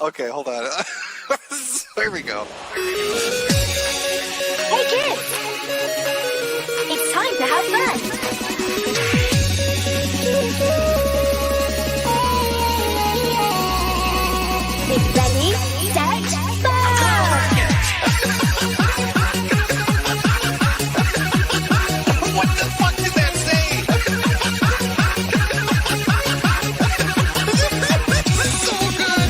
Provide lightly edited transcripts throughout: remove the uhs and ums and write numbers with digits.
Okay, hold on. Here we go. Hey kids! It's time to have fun! Ready, set, fire! What the fuck did that say? This is so good.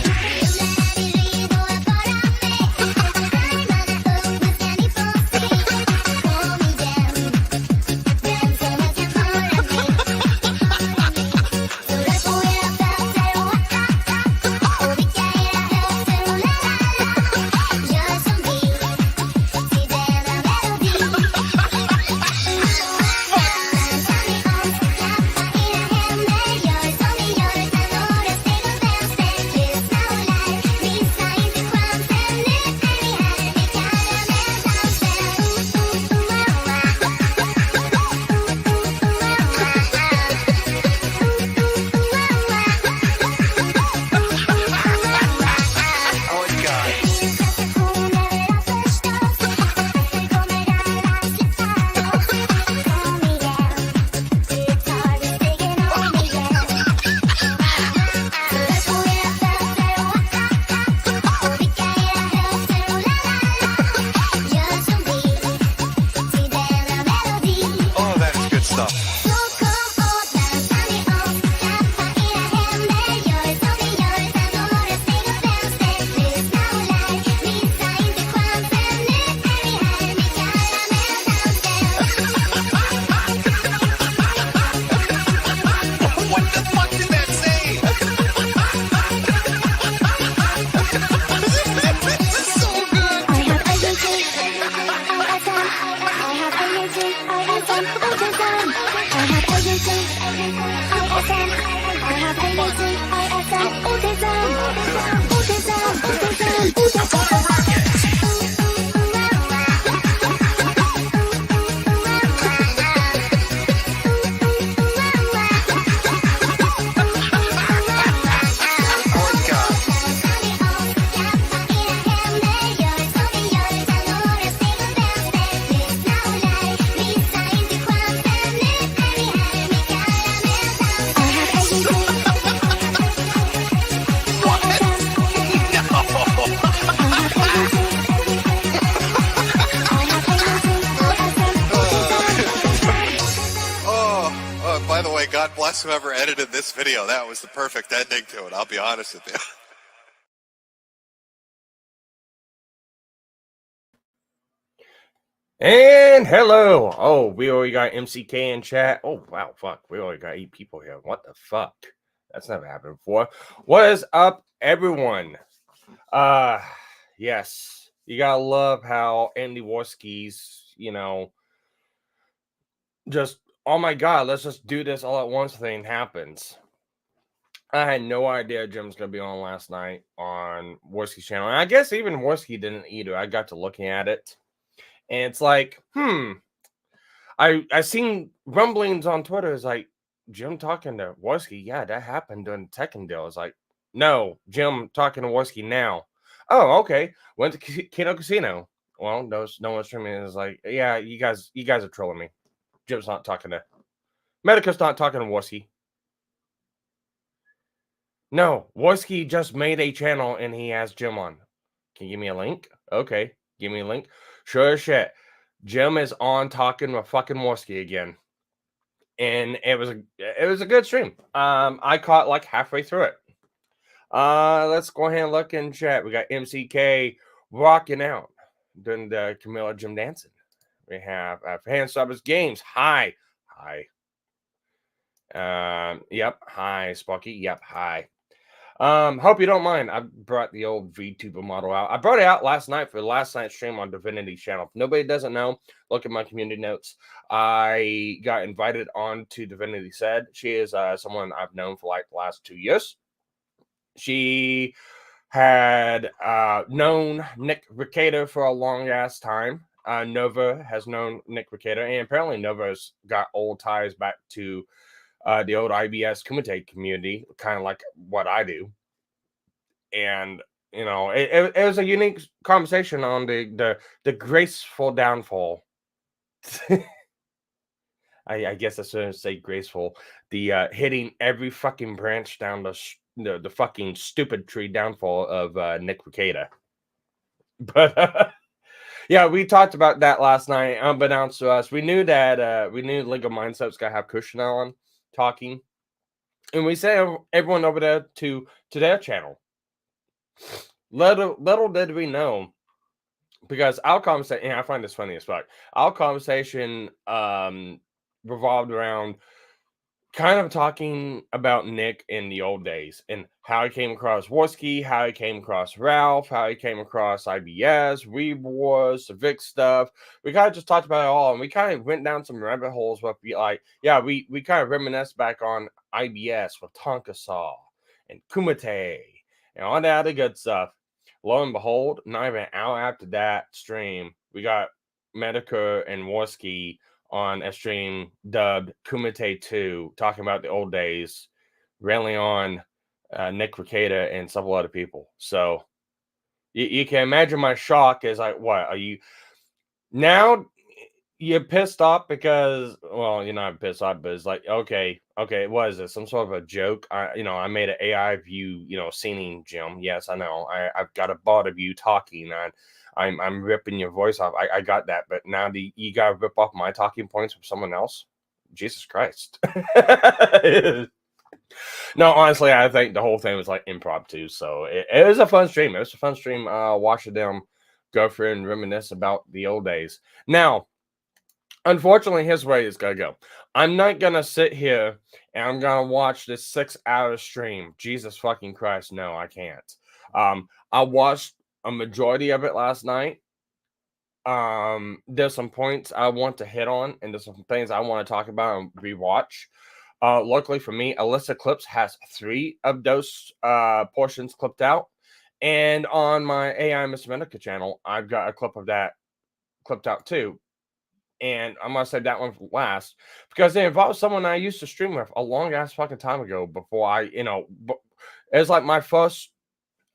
Oh, that is good stuff. What the fuck did that say? This is so good. I have energy, I have energy, I have fun, autism. I have energy, I have energy, I have fun, autism. Oh, God. Oh, by the way, God bless whoever edited this video. That was the perfect ending to it. I'll be honest with you. And hello. Oh, we already got MCK in chat. Oh, wow, fuck. We already got 8 people here. What the fuck? That's never happened before. What is up, everyone? Yes. You gotta love how Andy Warski's, just, oh my god, let's just do this all at once thing happens. I had no idea Jim was gonna be on last night on Warski's channel. And I guess even Warski didn't either. I got to looking at it. And it's like, I seen rumblings on Twitter. It's like, Jim talking to Warski. Yeah, that happened during the Tekken deal. It's like, no, Jim talking to Warski now. Oh, okay. Went to Kino Casino. Well, no one's streaming. It's like, yeah, you guys are trolling me. Jim's not talking to Metokur's not talking to Warski. No, Warski just made a channel and he has Jim on. Can you give me a link? Okay, give me a link. Sure as shit. Jim is on talking with fucking Warski again. And it was a good stream. I caught like halfway through it. Let's go ahead and look in chat. We got MCK rocking out doing the Camilla Jim dancing. We have Fansubbers Games. Hi. Yep. Hi, Sparky. Yep. Hi. Hope you don't mind. I brought the old VTuber model out. I brought it out last night for the last night's stream on Divinity's channel. If nobody doesn't know, look at my community notes. I got invited on to Divinity Said. She is someone I've known for like the last 2 years. She had known Nick Ricada for a long ass time. Nova has known Nick Ricada, and apparently Nova's got old ties back to the old IBS Kumite community, kind of like what I do. And it was a unique conversation on the graceful downfall. I guess I shouldn't say graceful. The hitting every fucking branch down the fucking stupid tree downfall of Nick Rekieta. But yeah, we talked about that last night. Unbeknownst to us, we knew that League of Mindsets gonna have Kushner on talking, and we sent everyone over there to their channel. Little did we know, because our conversation, and I find this funny as fuck. Our conversation revolved around kind of talking about Nick in the old days and how he came across Warski, how he came across Ralph, how he came across IBS, Weeb Wars, the Vic stuff. We kind of just talked about it all, and we kind of went down some rabbit holes. But we kind of reminisced back on IBS with Tonka Saw and Kumite and all that other good stuff. Lo and behold, not even an hour after that stream, we got Metokur and Warski on a stream dubbed Kumite 2, talking about the old days, railing on Nick Rekieta and several other people. So you can imagine my shock is like, what are you now? You're pissed off because, well, you're not pissed off, but it's like, okay, what is this? Some sort of a joke? I made an AI view, singing Jim. Yes, I know. I've got a bot of you talking. I'm ripping your voice off. I got that, but now you got to rip off my talking points from someone else? Jesus Christ. No, honestly, I think the whole thing was like impromptu. So it was a fun stream. It was a fun stream watching them go through and reminisce about the old days. Now, unfortunately, here's where it's gonna go. I'm not gonna sit here and I'm gonna watch this 6-hour stream. Jesus fucking Christ, no, I can't. I watched a majority of it last night. There's some points I want to hit on, and there's some things I want to talk about and rewatch. Luckily for me, Alyssa Clips has 3 of those portions clipped out, and on my AI Mr. Medica channel, I've got a clip of that clipped out too. And I'm gonna save that one for last because it involves someone I used to stream with a long ass fucking time ago. Before it's like my first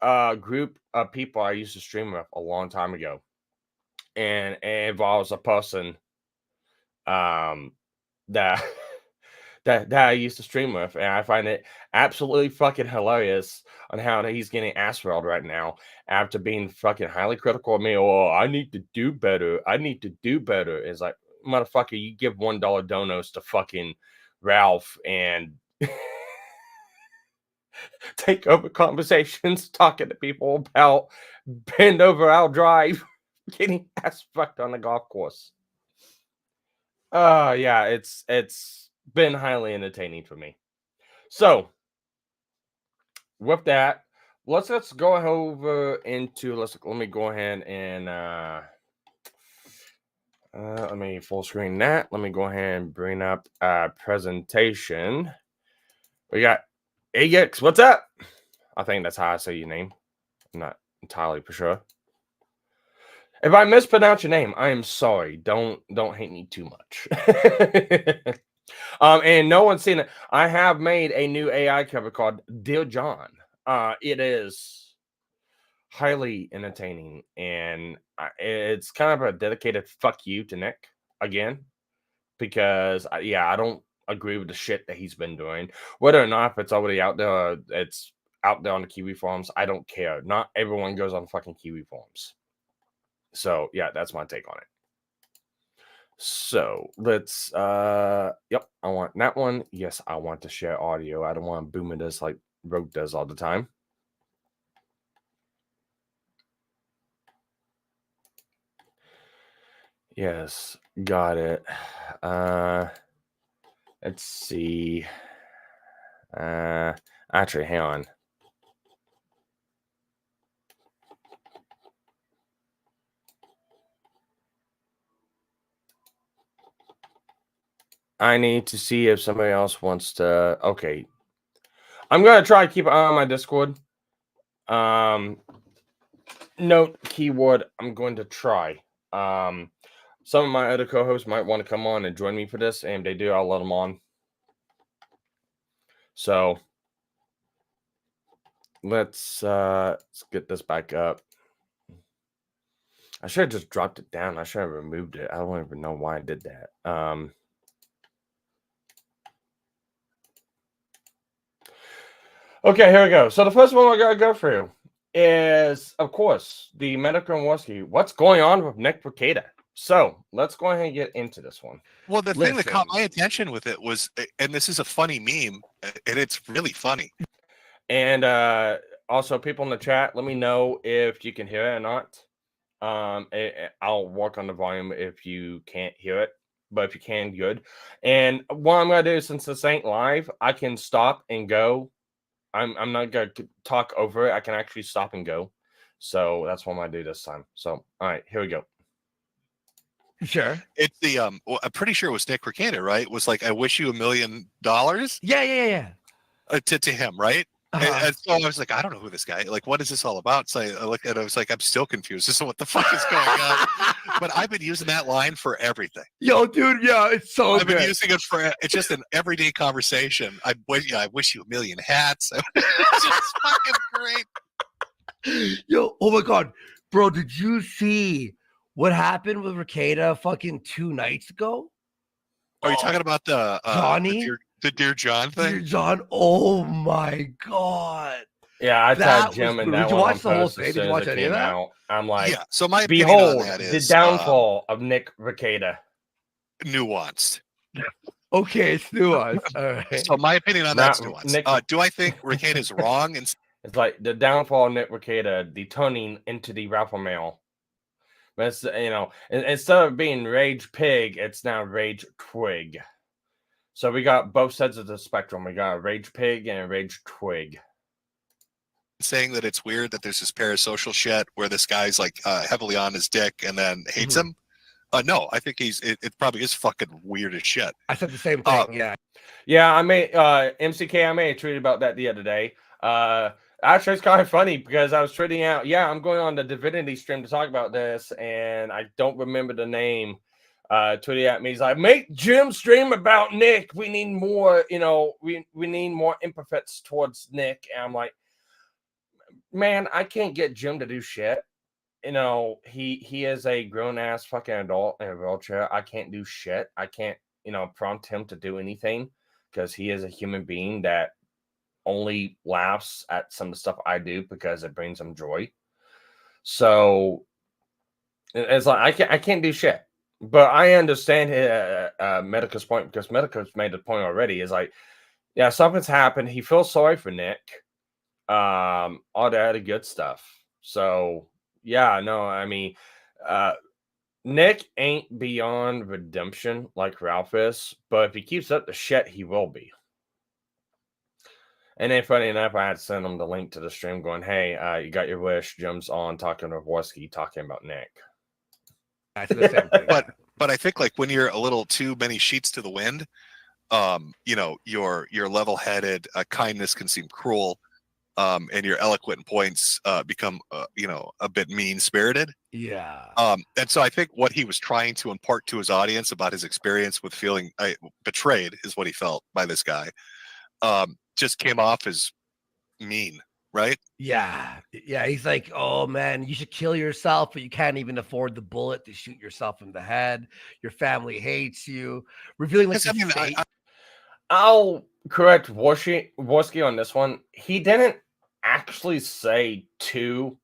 group of people I used to stream with a long time ago, and it involves a person that that I used to stream with, and I find it absolutely fucking hilarious on how he's getting ass railed right now after being fucking highly critical of me. Oh, I need to do better. I need to do better. It's like, motherfucker, you give $1 donos to fucking Ralph and take over conversations, talking to people about bend over, I'll drive, getting ass fucked on the golf course. Yeah, it's been highly entertaining for me. So with that, let's go over into let me go ahead and let me full screen that. Let me go ahead and bring up presentation. We got AX. What's up? I think that's how I say your name. I'm not entirely for sure. If I mispronounce your name, I am sorry. Don't hate me too much. And no one's seen it. I have made a new AI cover called Dear John. It is highly entertaining, and it's kind of a dedicated fuck you to Nick again, because I don't agree with the shit that he's been doing. Whether or not if it's already out there, it's out there on the Kiwi forums. I don't care. Not everyone goes on fucking Kiwi forums. So yeah, that's my take on it. So let's yep, I want that one. Yes, I want to share audio. I don't want to boom it as like Rogue does all the time. Yes, got it. Let's see. Actually, hang on. I need to see if somebody else wants to. Okay, I'm gonna try to keep an eye on my Discord. Note keyword. I'm going to try. Some of my other co-hosts might want to come on and join me for this, and if they do, I'll let them on. So let's get this back up. I should have just dropped it down. I should have removed it. I don't even know why I did that. Okay, here we go. So the first one we're gonna go through is, of course, the Metokur and Warski. What's going on with Nick Rekieta? So let's go ahead and get into this one. Well, the thing that caught Listen. my attention with it was, and this is a funny meme, and it's really funny. And also, people in the chat, let me know if you can hear it or not. I'll work on the volume if you can't hear it, but if you can, good. And what I'm gonna do, since this ain't live, I can stop and go. I'm not gonna talk over it. I can actually stop and go. So that's what I'm gonna do this time. So all right, here we go. Sure. It's the well, I'm pretty sure it was Nick Rekieta, right? It was like, I wish you $1 million Yeah. to him, right? Uh-huh. And so I was like, I don't know who this guy. Like, what is this all about? So I looked at it. I was like, I'm still confused. This is what the fuck is going on. But I've been using that line for everything. Yo, dude, yeah, it's so I've been good. using it for. It's just an everyday conversation. I wish you $1 million hats. It's just fucking great. Yo, oh my god, bro, did you see what happened with Rekieta fucking 2 nights ago? Are you talking about the Johnny? the Dear John Dear thing? John, oh my god. Yeah, I That tagged Jim was in brutal. that Did you one watch on the whole post thing? as Did soon you as watch it any of came that? out. I'm like, Yeah. So my opinion on behold, that the is downfall of Nick Rekieta. nuanced. Okay, it's nuanced. All right. So my opinion on that's Not nuanced. Nick- Do I think Rekieta is wrong? And It's like the downfall of Nick Rekieta, the turning into the alpha male. But it's, instead of being rage pig, it's now rage twig. So we got both sides of the spectrum. We got a rage pig and a rage twig. saying that it's weird that there's this parasocial shit where this guy's like heavily on his dick and then hates him. No, I think it probably is fucking weird as shit. I said the same thing. Yeah. Yeah, I made MCK. I made a tweet about that the other day. Actually, it's kind of funny because I was tweeting out. Yeah, I'm going on the Divinity stream to talk about this, and I don't remember the name. Tweeted at me. He's like, "Make Jim stream about Nick. We need more. We need more empathets towards Nick." And I'm like, man, I can't get Jim to do shit. He is a grown ass fucking adult in a wheelchair. I can't do shit. I can't, prompt him to do anything because he is a human being that only laughs at some of the stuff I do because it brings him joy. So it's like I can't do shit. But I understand Medica's point because Medica's made the point already. Is like, yeah, something's happened. He feels sorry for Nick. All that other good stuff. So yeah, no, I mean, Nick ain't beyond redemption like Ralph is, but if he keeps up the shit, he will be. And then, funny enough, I had to send him the link to the stream going, hey, you got your wish. Jim's on talking to Warski, talking about Nick. I said the same thing. But I think like when you're a little too many sheets to the wind, you're level-headed. Kindness can seem cruel, and your eloquent points become a bit mean-spirited. Yeah. And so I think what he was trying to impart to his audience about his experience with feeling betrayed is what he felt by this guy. Just came off as mean, right? Yeah. He's like, oh man, you should kill yourself, but you can't even afford the bullet to shoot yourself in the head. Your family hates you. Revealing like Because, I mean, I'll correct Warski on this one. He didn't actually say to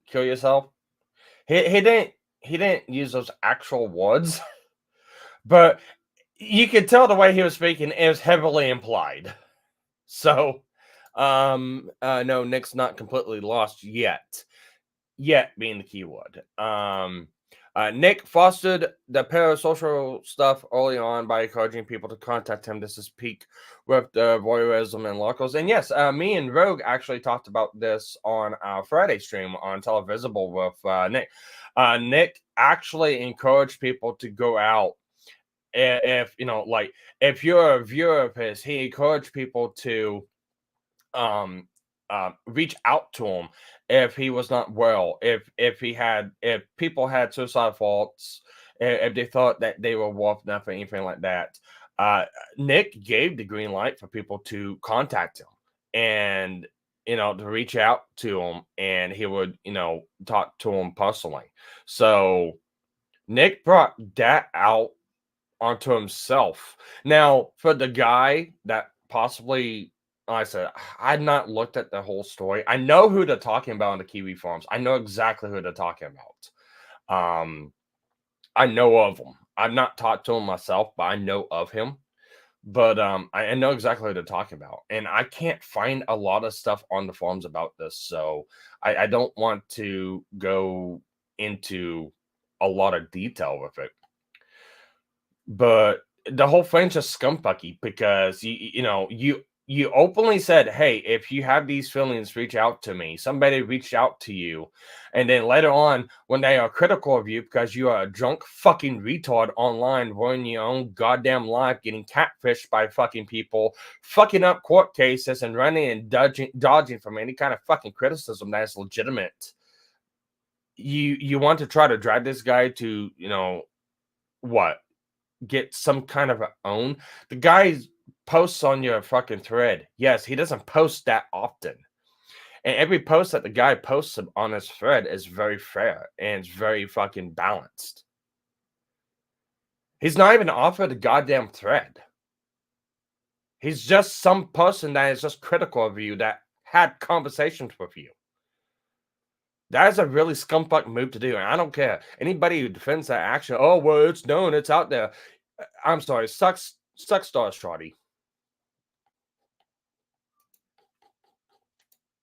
kill yourself. He didn't use those actual words, but you could tell the way he was speaking, it was heavily implied. So, no, Nick's not completely lost yet. Yet being the key word. Nick fostered the parasocial stuff early on by encouraging people to contact him. This is peak with the voyeurism and locals. And yes, me and Rogue actually talked about this on our Friday stream on Televisible with Nick. Nick actually encouraged people to go out. If you're a viewer of his, he encouraged people to reach out to him if he was not well, if people had suicide thoughts, if they thought that they were worth nothing, anything like that. Nick gave the green light for people to contact him and, to reach out to him, and he would, talk to him personally. So Nick brought that out onto himself. Now, for the guy that possibly, like I said, I'd not looked at the whole story. I know who they're talking about in the Kiwi Farms. I know exactly who they're talking about. I know of him. I've not talked to him myself, but I know of him. But I know exactly what they're talking about. And I can't find a lot of stuff on the forums about this. So I don't want to go into a lot of detail with it. But the whole thing's just scumfucky because you openly said, hey, if you have these feelings, reach out to me. Somebody reached out to you. And then later on, when they are critical of you because you are a drunk fucking retard online, ruining your own goddamn life, getting catfished by fucking people, fucking up court cases and running and dodging from any kind of fucking criticism that is legitimate. You want to try to drag this guy to, what? Get some kind of a own. The guy posts on your fucking thread. Yes, he doesn't post that often. And every post that the guy posts on his thread is very fair and it's very fucking balanced. He's not even offered a goddamn thread. He's just some person that is just critical of you that had conversations with you. That is a really scumfuck move to do, and I don't care. Anybody who defends that action, oh, well, it's known, it's out there. I'm sorry, sucks stars, Shawty.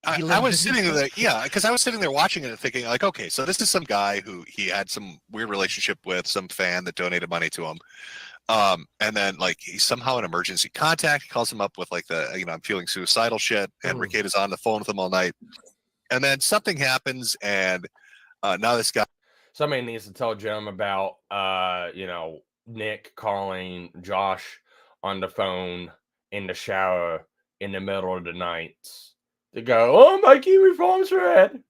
I was sitting there, because I was sitting there watching it and thinking, like, okay, so this is some guy who he had some weird relationship with, some fan that donated money to him. And then, like, he's somehow an emergency contact. He calls him up with, like, I'm feeling suicidal shit, and Rekida's on the phone with him all night. And then something happens, and now this guy. Somebody needs to tell Jim about, Nick calling Josh on the phone in the shower in the middle of the night to go, oh, my Kiwi Farms thread.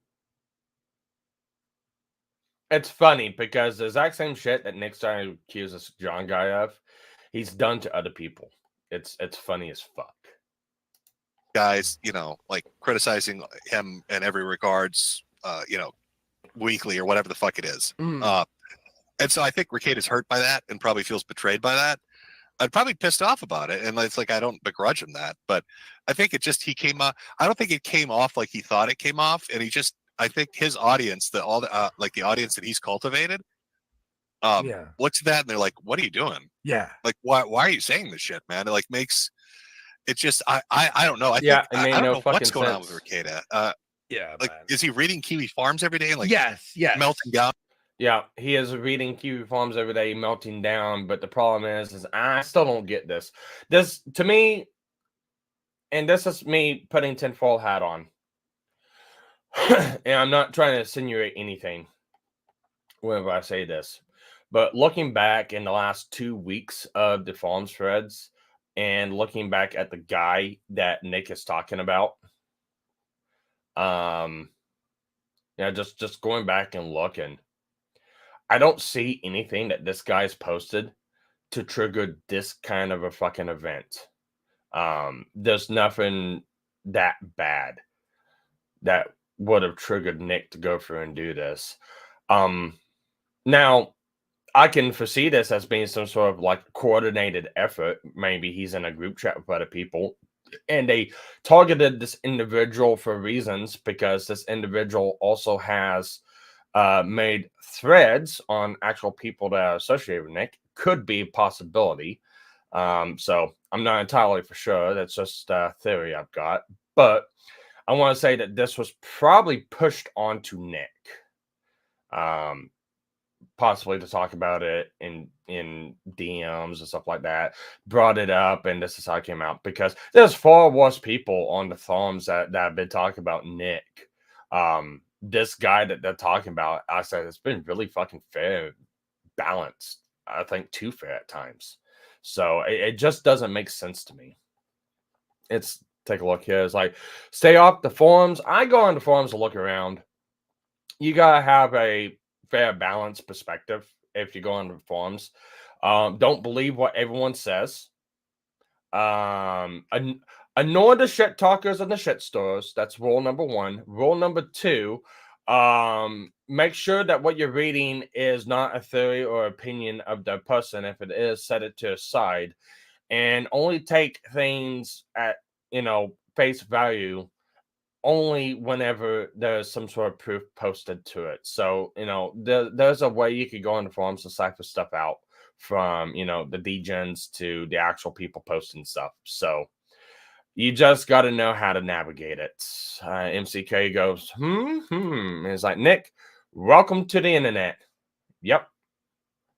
It's funny because the exact same shit that Nick's trying to accuse this John guy of, he's done to other people. It's funny as fuck. Guys, like criticizing him in every regards, weekly or whatever the fuck it is. And so I think Rekida's hurt by that and probably feels betrayed by that. I'm probably pissed off about it. And it's like, I don't begrudge him that, but I think he came off. I don't think it came off like he thought it came off. And I think his audience, the audience that he's cultivated, looks at that and they're like, what are you doing? Yeah. Like, why are you saying this shit, man? It like makes, it's just, I don't know. I don't know what's going on with Rekida. Like, man. Is he reading Kiwi Farms every day? And like, yes. melting down? Yeah, he is reading Kiwi Farms every day, melting down. But the problem is I still don't get this. This, to me, and this is me putting tinfoil hat on. And I'm not trying to insinuate anything whenever I say this. But looking back in the last 2 weeks of the Farms threads and looking back at the guy that Nick is talking about, just going back and looking, I don't see anything that this guy's posted to trigger this kind of a fucking event. There's nothing that bad that would have triggered Nick to go through and do this. Now, I can foresee this as being some sort of like coordinated effort. Maybe he's in a group chat with other people and they targeted this individual for reasons because this individual also has made threads on actual people that are associated with Nick. Could be a possibility. So I'm not entirely for sure. That's just a theory I've got. But I want to say that this was probably pushed onto Nick. Possibly to talk about it in DMs and stuff like that. Brought it up, and this is how it came out. Because there's far worse people on the forums that have been talking about Nick. This guy that they're talking about, I said, it's been really fucking fair, balanced. I think too fair at times. So it just doesn't make sense to me. It's, take a look here. It's like, stay off the forums. I go on the forums to look around. You got to have a fair, balanced perspective if you go on the forums. Don't believe what everyone says. Annoy the shit talkers and the shit stores. That's rule number 1. Rule number 2, make sure that what you're reading is not a theory or opinion of the person. If it is, set it to a side and only take things at face value only whenever there's some sort of proof posted to it. So there's a way you could go on the forums to cipher stuff out from the degens to the actual people posting stuff. So you just got to know how to navigate it. MCK goes, And it's like, Nick, welcome to the internet. Yep.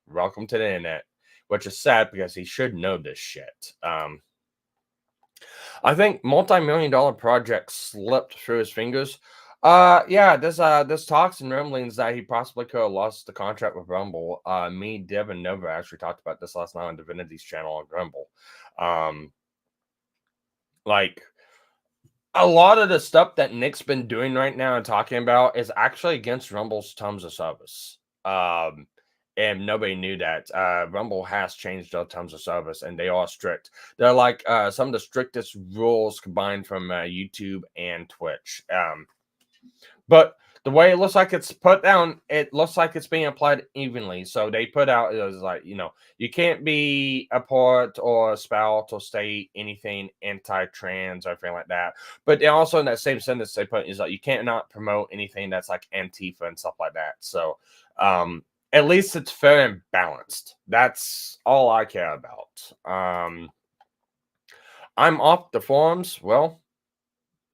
Welcome to the internet, which is sad because he should know this shit. I think multi-million-dollar projects slipped through his fingers. Yeah, there's talks and rumblings that he possibly could have lost the contract with Rumble. Me, Dev, and Nova actually talked about this last night on Divinity's channel on Rumble. Like a lot of the stuff that Nick's been doing right now and talking about is actually against Rumble's terms of service. And nobody knew that. Rumble has changed their terms of service, and they are strict. They're like some of the strictest rules combined from YouTube and Twitch. But the way it looks like it's put down, it looks like it's being applied evenly. So they put out, it was like, you can't be a part or a spout or say anything anti-trans or anything like that. But they also, in that same sentence, they put is like, you can't not promote anything that's like Antifa and stuff like that. So, at least it's fair and balanced. That's all I care about. I'm off the forums. Well,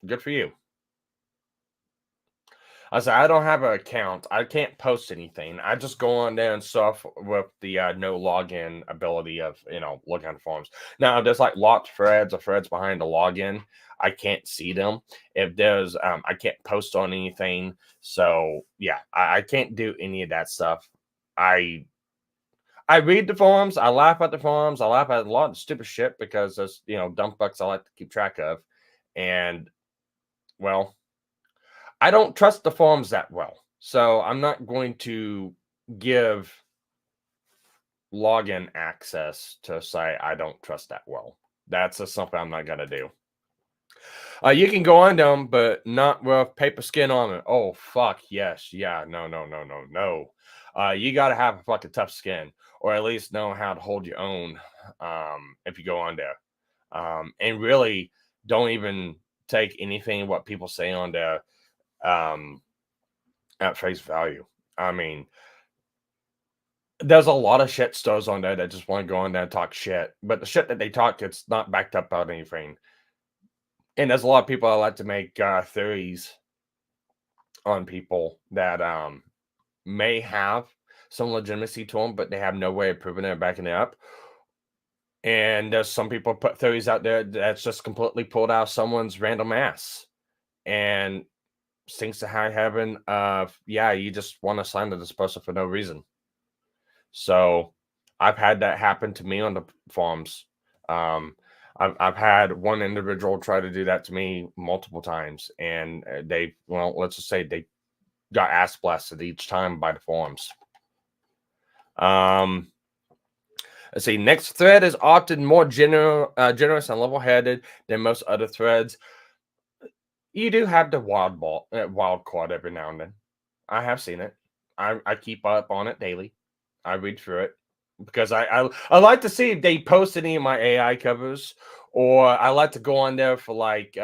good for you. I said, I don't have an account. I can't post anything. I just go on there and surf with the no login ability of, looking at the forums. Now, if there's like locked threads or threads behind the login, I can't see them. If there's, I can't post on anything. So, yeah, I can't do any of that stuff. I read the forums. I laugh at the forums. I laugh at a lot of stupid shit because there's, dumb fucks I like to keep track of. And, well, I don't trust the forums that well. So I'm not going to give login access to a site I don't trust that well. That's just something I'm not going to do. You can go on them, but not with paper skin on it. Oh, fuck. Yes. Yeah. No. You got to have a fucking tough skin, or at least know how to hold your own if you go on there. And really don't even take anything what people say on there at face value. I mean, there's a lot of shit stores on there that just want to go on there and talk shit, but the shit that they talk, it's not backed up by anything. And there's a lot of people that like to make theories on people that may have some legitimacy to them, but they have no way of proving it or backing it up. And there's some people put theories out there that's just completely pulled out of someone's random ass. And sinks to high heaven. Yeah, you just want to sign to this person for no reason. So I've had that happen to me on the forums. I've had one individual try to do that to me multiple times, and let's just say they got ass blasted each time by the forums. Let's see. Next thread is often more generous and level-headed than most other threads. You do have the wild card every now and then. I have seen it. I keep up on it daily. I read through it because I like to see if they post any of my AI covers, or I like to go on there for like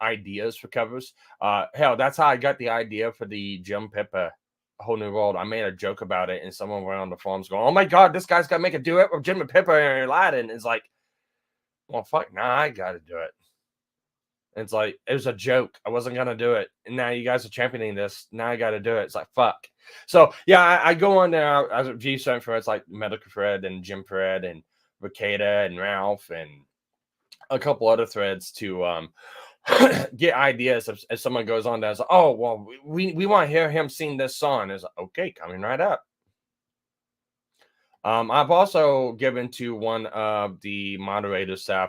ideas for covers. Hell, that's how I got the idea for the Jim Pippa Whole New World. I made a joke about it, and someone went on the forums going, "Oh my god, this guy's got to make a duet with Jim and Pippa and Aladdin." It's like, well, fuck, nah, I got to do it. It's like, it was a joke. I wasn't going to do it. And now you guys are championing this. Now I got to do it. It's like, fuck. So, yeah, I go on there. I view certain threads like Metokur Fred and Jim Fred and Ricada and Ralph and a couple other threads to get ideas. If someone goes on there, it's like, oh, well, we want to hear him sing this song. It's like, okay, coming right up. I've also given to one of the moderator staff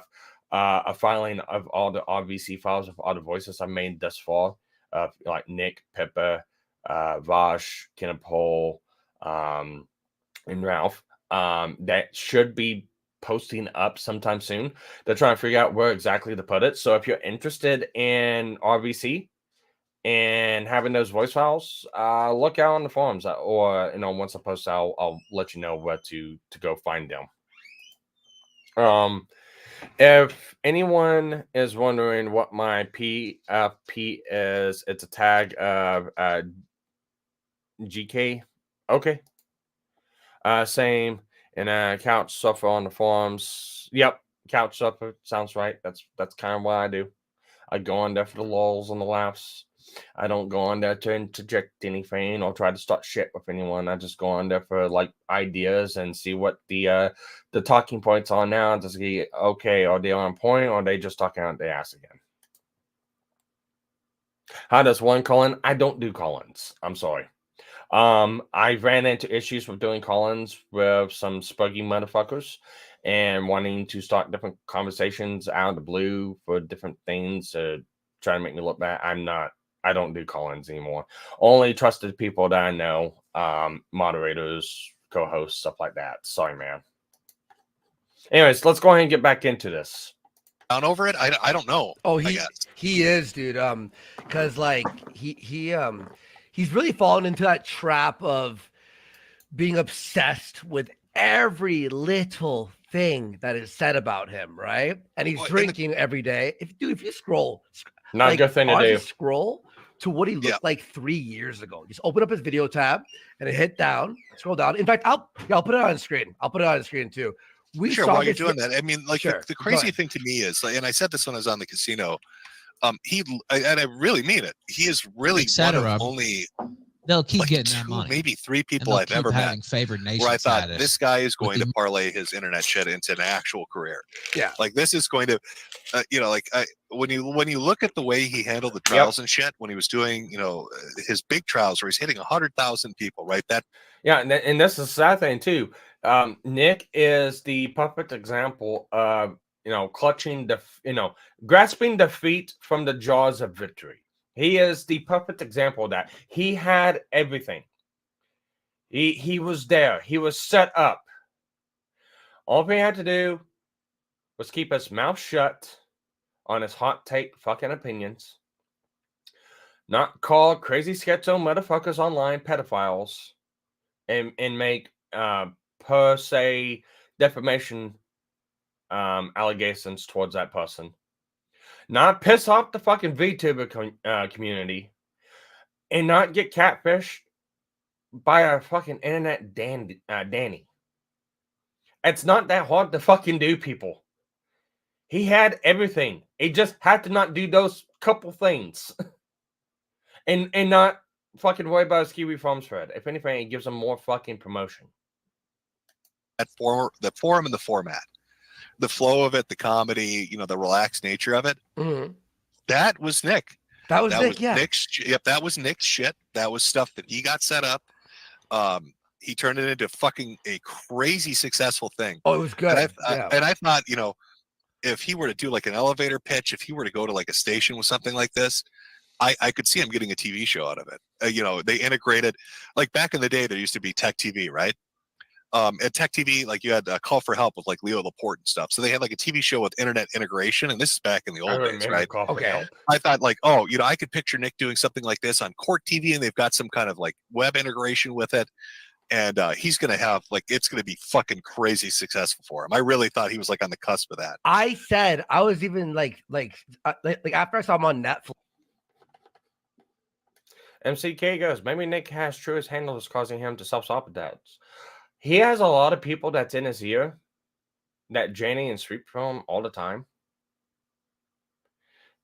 a filing of all the RVC files of all the voices I made thus far, like Nick, Pippa, Vosh, Kenneth Pohl, and Ralph. That should be posting up sometime soon. They're trying to figure out where exactly to put it. So if you're interested in RVC and having those voice files, look out on the forums, or once I post, I'll let you know where to go find them. If anyone is wondering what my PFP is, it's a tag of GK. Okay. Same. And couch suffer on the forums. Yep, couch suffer sounds right. That's kind of what I do. I go on there for the lulls and the laughs. I don't go on there to interject anything or try to start shit with anyone. I just go on there for like ideas and see what the talking points are now to see, okay, are they on point or are they just talking out their ass again? How does one call in? I don't do call-ins. I'm sorry. I ran into issues with doing call-ins with some spuggy motherfuckers and wanting to start different conversations out of the blue for different things to try to make me look bad. I don't do call-ins anymore. Only trusted people that I know, moderators, co-hosts, stuff like that. Sorry, man. Anyways, let's go ahead and get back into this. Down over it? I don't know. Oh, he is, dude. Because like he's really fallen into that trap of being obsessed with every little thing that is said about him, right? And he's drinking every day. If you scroll, not a good thing to do. Scroll to what he looked like 3 years ago. Just open up his video tab and hit down, scroll down. In fact, I'll put it on screen. I'll put it on screen too. While you're doing that, I mean, like the crazy thing to me is, and I said this when I was on the casino, and I really mean it. He is really one of only. They'll keep getting that money. Maybe 3 people I've ever met where I thought this guy is going to parlay his internet shit into an actual career. Yeah, like this is going to, when you look at the way he handled the trials and shit when he was doing, his big trials where he's hitting 100,000 people, right? And this is the sad thing too. Nick is the perfect example of clutching grasping defeat from the jaws of victory. He is the perfect example of that. He had everything. He was there. He was set up. All he had to do was keep his mouth shut on his hot take fucking opinions. Not call crazy schizo motherfuckers online pedophiles and make per se defamation allegations towards that person. Not piss off the fucking VTuber community and not get catfished by a fucking internet Danny. It's not that hard to fucking do, people. He had everything. He just had to not do those couple things. and not fucking worry about his Kiwi Farms thread. If anything, it gives him more fucking promotion. The forum and the format. The flow of it, the comedy, the relaxed nature of it. Mm-hmm. That was Nick. That was Nick. That was Nick's shit. That was stuff that he got set up. He turned it into fucking a crazy successful thing. Oh, it was good. And I thought, if he were to do like an elevator pitch, if he were to go to like a station with something like this, I could see him getting a TV show out of it. They integrated, like back in the day, there used to be Tech TV, right? At Tech TV, like you had a Call for Help with like Leo Laporte and stuff. So they had like a TV show with internet integration, and this is back in the old days, right? Okay. I thought like, I could picture Nick doing something like this on Court TV, and they've got some kind of like web integration with it, and he's gonna have like it's gonna be fucking crazy successful for him. I really thought he was like on the cusp of that. I said I was even like after I saw him on Netflix. MCK goes, maybe Nick has truest handles causing him to self-sabotage. He has a lot of people that's in his ear that Janie and Sweep from all the time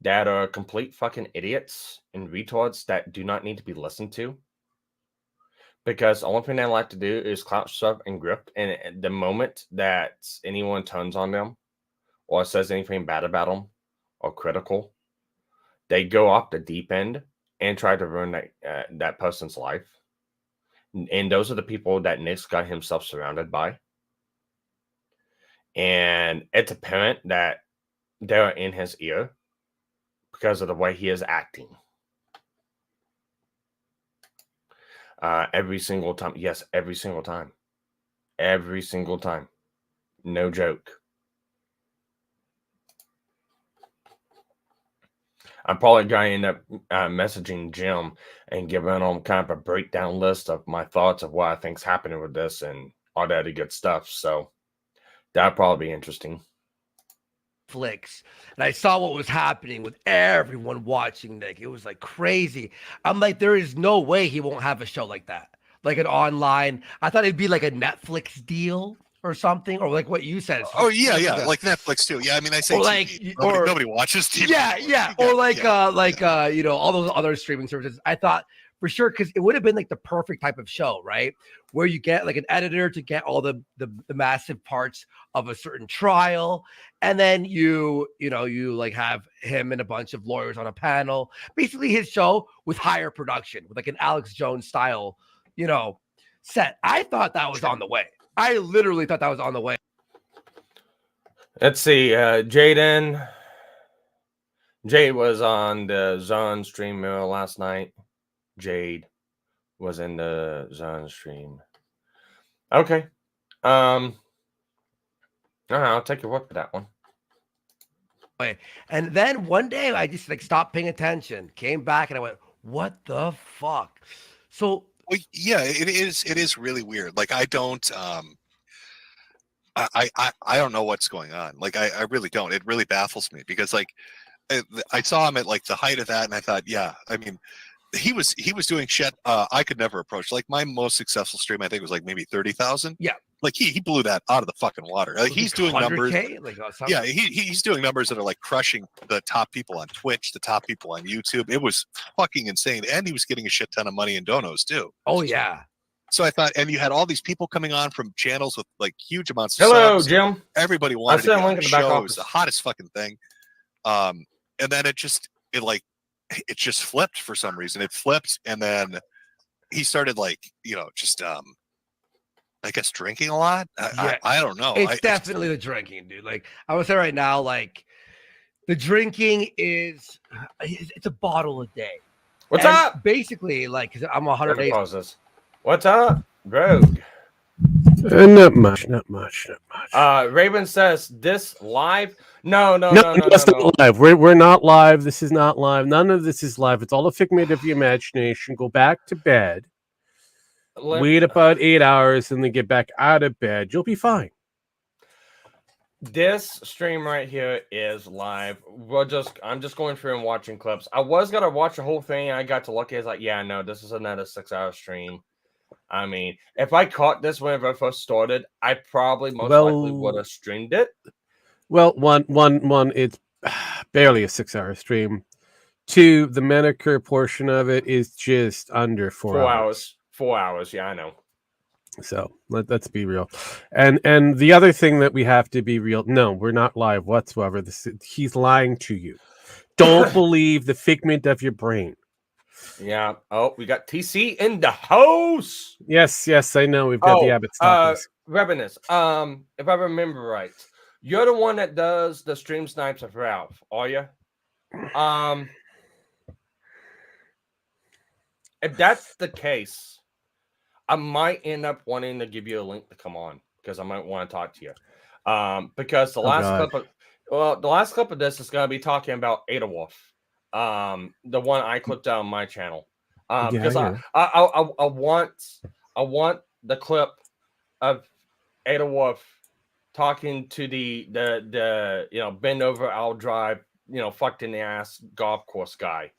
that are complete fucking idiots and retards that do not need to be listened to. Because the only thing they like to do is clout stuff and grip. And the moment that anyone turns on them or says anything bad about them or critical, they go off the deep end and try to ruin that person's life. And those are the people that Nick's got himself surrounded by. And it's apparent that they're in his ear because of the way he is acting. Every single time. Yes, every single time. Every single time. No joke. I'm probably going to end up messaging Jim and giving him kind of a breakdown list of my thoughts of what I think's happening with this and all that good stuff. So that'd probably be interesting. Flicks, and I saw what was happening with everyone watching Nick. It was like crazy. I'm like, there is no way he won't have a show like that, like an online. I thought it'd be like a Netflix deal or something, or like what you said. Oh yeah, like Netflix too. Yeah, I mean, I say or TV. like Nobody watches TV. Yeah, or like you know, all those other streaming services. I thought for sure, because it would have been like the perfect type of show, right? Where you get like an editor to get all the massive parts of a certain trial, and then you like have him and a bunch of lawyers on a panel. Basically, his show with higher production, with like an Alex Jones style, set. I thought that was on the way. I literally thought that was on the way. Let's see. Jade was on the Zone stream last night. Jade was in the Zone stream. Okay. I'll take your word for that one. And then one day I just like stopped paying attention, came back, and I went, "What the fuck?" So well, yeah, it is really weird. Like I don't I don't know what's going on. Like I really don't. It really baffles me because like I saw him at like the height of that, and I thought, yeah, I mean, he was doing shit I could never approach. Like my most successful stream, I think, was like maybe 30,000. Yeah, like he blew that out of the fucking water. Like he's doing numbers. Yeah, he's doing numbers that are like crushing the top people on Twitch, the top people on YouTube. It was fucking insane, and he was getting a shit ton of money in donos too. Oh yeah. So I thought, and you had all these people coming on from channels with like huge amounts of Hello, subs. Jim. Everybody wanted to be on the back show. It office. was the hottest fucking thing. And then it just flipped for some reason. It flipped, and then he started like, just I guess drinking a lot. I don't know. It's definitely the drinking, dude. Like I would say right now, like the drinking it's a bottle a day. What's up? Basically, like, because I'm 100 days. Pause this. What's up, Rogue? Not much. Raven says this live. No. It's not live. We're not live. This is not live. None of this is live. It's all a figment of your imagination. Go back to bed. Wait about 8 hours and then get back out of bed. You'll be fine. This stream right here is live. I'm just going through and watching clips. I was gonna watch the whole thing. I got to look. It's like, yeah, no, this is another 6-hour stream. I mean, if I caught this whenever I first started, I probably most likely would have streamed it. Well, one, it's barely a 6-hour stream. 2, the Metokur portion of it is just under 4 hours. 4 hours, yeah, I know. So let's be real. And the other thing that we have to be real, no, we're not live whatsoever. He's lying to you. Don't believe the figment of your brain. Yeah. Oh, we got TC in the house. Yes, I know. We've got the Abbott stockings. Revenus, if I remember right, you're the one that does the stream snipes of Ralph, are you? If that's the case, I might end up wanting to give you a link to come on because I might want to talk to you. Because the last clip of this is going to be talking about Adawolf. The one I clipped out on my channel. Because I want the clip of Adawolf talking to the bend over, I'll drive, fucked in the ass golf course guy.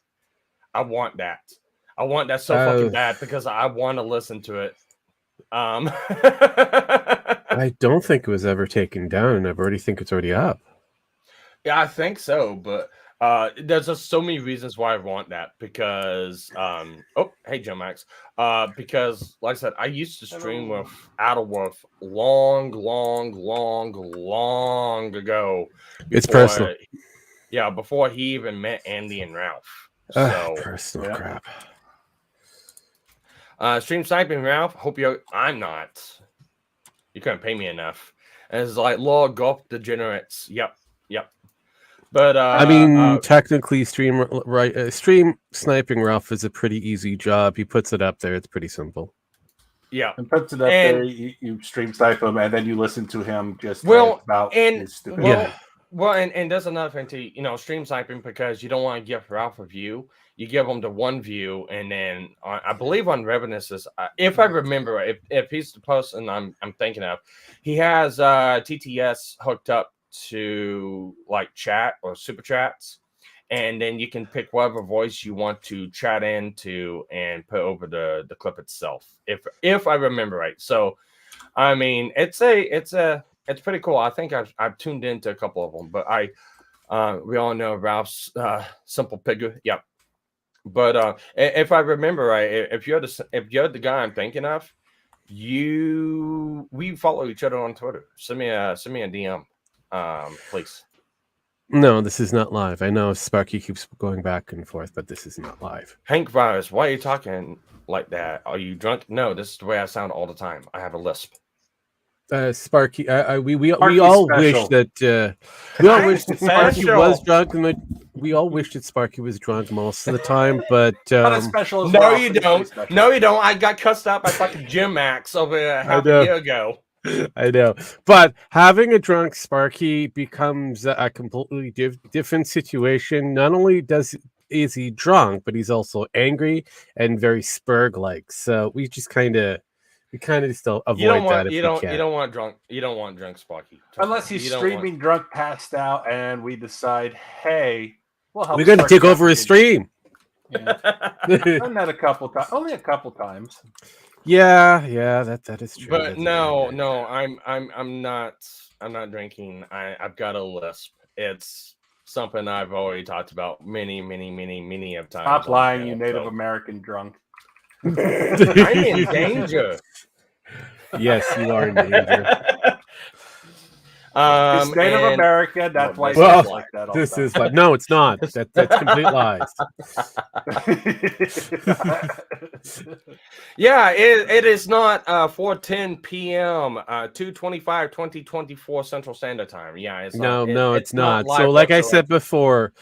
I want that. I want that so fucking bad because I want to listen to it. I don't think it was ever taken down, and I already think it's already up. Yeah, I think so, but there's just so many reasons why I want that because hey Joe Max. Because like I said, I used to stream with Adawolf long ago. It's personal. Yeah, before he even met Andy and Ralph. So personal crap. Stream sniping Ralph. I'm not. You couldn't pay me enough. And it's like Lord Golf Degenerates. Yep. But I mean, technically, stream sniping Ralph is a pretty easy job. He puts it up there. It's pretty simple. Yeah, and puts it up And- there. You stream snipe him, and then you listen to him just Well, rant about and- his stupid. Yeah. Well, and there's another thing too. Stream sniping, because you don't want to give Ralph a view. You give him the one view, and then I believe on Revenus is, if I remember right, if he's the person I'm thinking of, he has TTS hooked up to like chat or super chats, and then you can pick whatever voice you want to chat into and put over the clip itself. If I remember right. So, I mean, it's pretty cool. I think I've tuned into a couple of them, but we all know Ralph's simple figure. Yep. But if I remember right, if you're the guy I'm thinking of, we follow each other on Twitter. Send me a DM, please. No, this is not live. I know Sparky keeps going back and forth, but this is not live. Hank Virus, why are you talking like that? Are you drunk? No, this is the way I sound all the time. I have a lisp. Sparky, we Sparky's all special. wish that we all wish that Sparky Special. was drunk, and we all wish that Sparky was drunk most of the time. But Not as special as No, Ralph, you but it's don't. pretty special. No, you don't. I got cussed out by fucking Jim Max over half a know. year ago. I know, but having a drunk Sparky becomes a completely different situation. Not only is he drunk, but he's also angry and very Spurg-like. So we just kind of still avoid You don't want that if you we don't can. you don't want drunk Sparky. Trust Unless me, he's you don't want- streaming drunk, passed out, and we decide, hey, we'll help. We're going to Sparky take over out his again. stream. Yeah. Done that a couple times, only a couple times. Yeah, that is true. But That's no, true. no, I'm not drinking. I've got a lisp. It's something I've already talked about many of times. Stop on lying, the you channel, Native so- American drunk. I'm in danger. Yes, you are in danger. It's Native And- America. That's why Well, it's like that. All This the is like no, it's not. That's complete lies. time. Yeah, it is not 4:10 p.m. 2:25 2024 Central Standard Time. Yeah, it's No, not. it's not. live So, like I whatsoever. said before,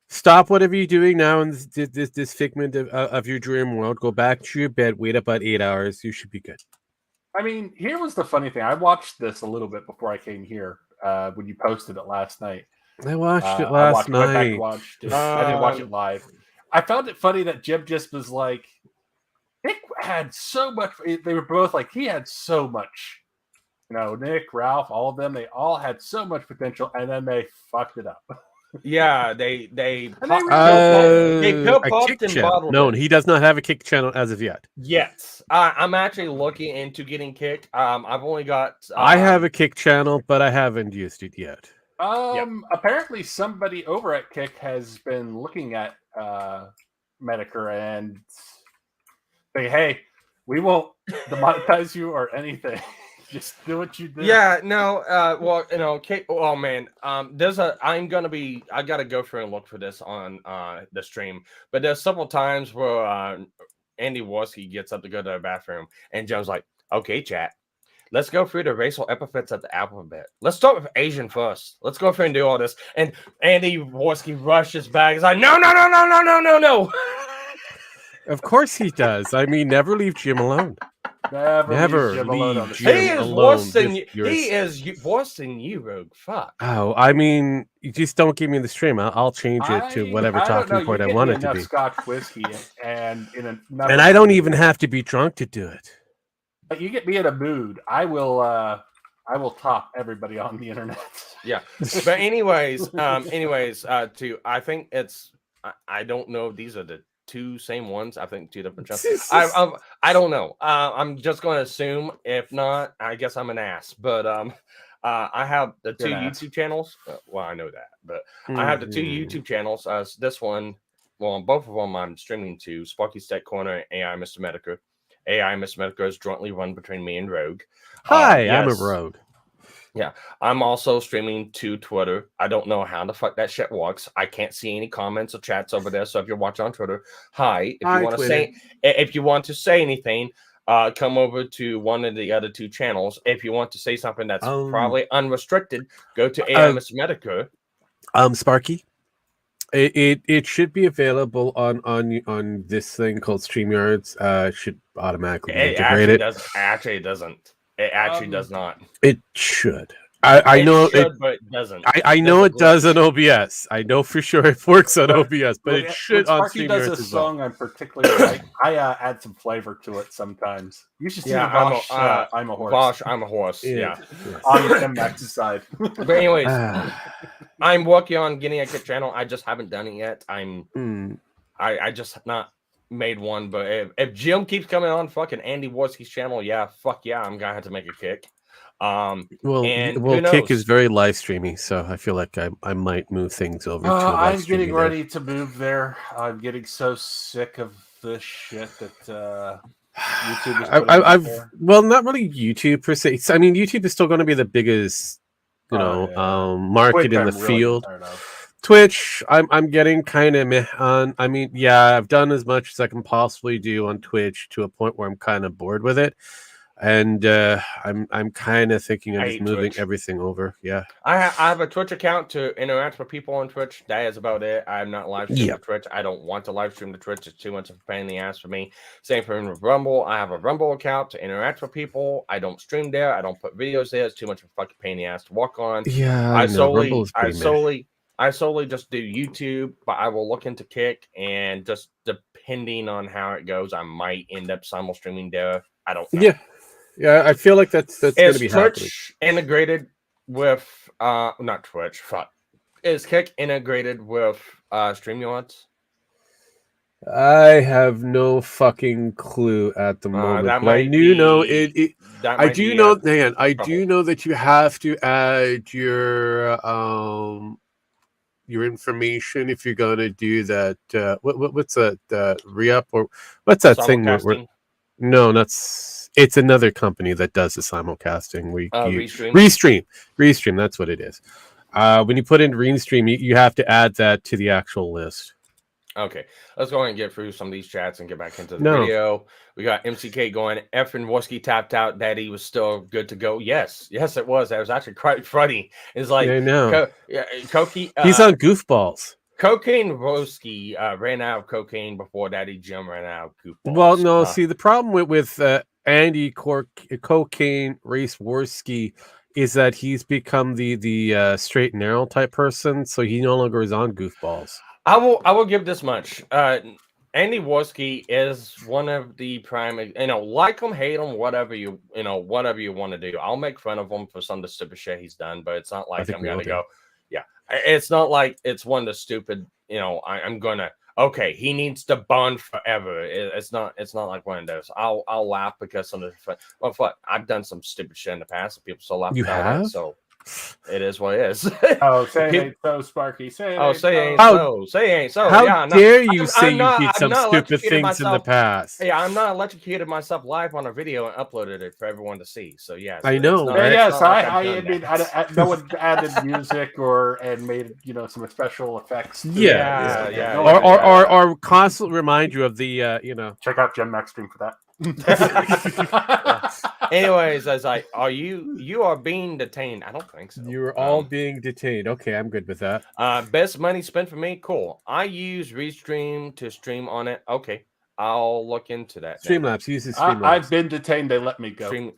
stop whatever you're doing now in this figment of your dream world. Go back to your bed. Wait about 8 hours. You should be good. I mean, here was the funny thing. I watched this a little bit before I came here when you posted it last night. I watched it I last went back and night. watched it. I didn't watch it live. I found it funny that Jim just was like, Nick had so much. They were both like, he had so much. Nick, Ralph, all of them, they all had so much potential, and then they fucked it up. Yeah, they And they pop- really they pill A popped kick and channel. bottled No, it. he does not have a kick channel as of yet. Yes, I'm actually looking into getting kicked. I've only got. I have a kick channel, but I haven't used it yet. Apparently somebody over at Kick has been looking at Metokur and say, hey, we won't demonetize you or anything. Just do what you do. Yeah, no, well, oh man, I gotta go through and look for this on the stream, but there's several times where Andy Warski gets up to go to the bathroom, and Joe's like, okay, chat, let's go through the racial epithets of the alphabet. Let's start with Asian first. Let's go through and do all this. And Andy Warski rushes back. He's like, no. Of course he does. I mean, never leave Jim alone. Never Never leave Jim alone on leave the Jim He stream. is alone worse than with you. your- He is worse than you, rogue. Fuck. Oh, I mean, you just don't give me the stream. I'll change it to whatever I don't talking know, point you I get want me it to enough be. Scotch whiskey and in a And I don't even have to be drunk to do it. But you get me in a mood, I will top everybody on the internet. Yeah, but anyways, I think it's I don't know if these are the two same ones. I think two different channels. I don't know. I'm just going to assume. If not, I guess I'm an ass. But I have the two You're an ass. YouTube channels. Well, I know that, but I have the two Mhm. YouTube channels. This one, well, both of them I'm streaming to Sparky's Tech Corner and AI Mr. Metokur. AI Mr. Metokur is jointly run between me and Rogue. Hi, I'm a yes. rogue. I'm also streaming to Twitter. I don't know how the fuck that shit works. I can't see any comments or chats over there. So if you're watching on Twitter, hi. If Hi, you want to Twitter. say, if you want to say anything, come over to one of the other two channels. If you want to say something that's probably unrestricted, go to AI Mr. Metokur. Sparky, It should be available on this thing called StreamYards. It should automatically be It integrated. actually doesn't. It actually does not. It should. I know should, it, but it doesn't. I know it does on OBS. I know for sure it works on OBS, but it should on Sparky does StreamYards a as well. song I'm particularly like. I add some flavor to it sometimes. You should see Vosh, I'm a horse. Vosh, I'm a horse. Yeah. On Tim Max's side. But anyways, I'm working on getting a Kick channel. I just haven't done it yet. I just have not made one. But if Jim keeps coming on fucking Andy Warski's channel, fuck yeah, I'm gonna have to make a Kick. Well, Kick is very live streaming, so I feel like I might move things over to I'm getting ready to move there. I'm getting so sick of this shit that YouTube is well, not really YouTube per se. I mean, YouTube is still going to be the biggest, market Twitch, in the I'm really field. tired of. Twitch, I'm getting kind of meh on. I mean, yeah, I've done as much as I can possibly do on Twitch to a point where I'm kind of bored with it. And I'm kind of thinking of just moving everything over. Yeah, I have a Twitch account to interact with people on Twitch. That is about it. I'm not live streaming to Twitch. I don't want to live stream to Twitch. It's too much of a pain in the ass for me. Same for Rumble. I have a Rumble account to interact with people. I don't stream there. I don't put videos there. It's too much of a fucking pain in the ass to walk on. Yeah, I solely just do YouTube, but I will look into Kick, and just depending on how it goes, I might end up simul streaming there. I don't know. Yeah, I feel like that's going to be happening. Twitch integrated with not Twitch? Fuck. Is Kick integrated with StreamYards? I have no fucking clue at the moment. But I do know it. I do know, man. I do know that you have to add your information if you're gonna do that. What's that? Re-up or what's that thing? No, it's another company that does the simulcasting. Restream. That's what it is. When you put in Restream, you have to add that to the actual list. Okay, let's go ahead and get through some of these chats and get back into the video. We got MCK going. F and Warski tapped out. Daddy was still good to go. Yes, it was. That was actually quite funny. It's like, I know. Koki. He's on Goofballs. Cocaine Warski ran out of cocaine before Daddy Jim ran out of Goofballs. Well, no. See, the problem with Andy Cocaine Race Warski is that he's become the straight and narrow type person, so he no longer is on Goofballs. I will give this much. Andy Warski is one of the prime, like him, hate him, whatever you want to do. I'll make fun of him for some of the stupid shit he's done, but it's not like I'm gonna go. Yeah, it's not like it's one of the stupid. I'm gonna. Okay, he needs to bond forever. It's not like one of those. I'll laugh because some of the fuck. I've done some stupid shit in the past, and people still laugh. You have? It, so it is what it is. Say it ain't so, Sparky. Say it ain't so. Say it ain't so. How dare you say you did some stupid things in the past? Hey, I'm not electrocuted myself live on a video and uploaded it for everyone to see. So yes, I know. I mean, no one added music and made some special effects. Yeah. Or constantly remind you of the check out Gen Max stream for that. Anyways, I was like, you are being detained? I don't think so. You're all being detained. Okay, I'm good with that. Best money spent for me. Cool. I use Restream to stream on it. Okay, I'll look into that. Streamlabs uses Streamlabs. I've been detained. They let me go. You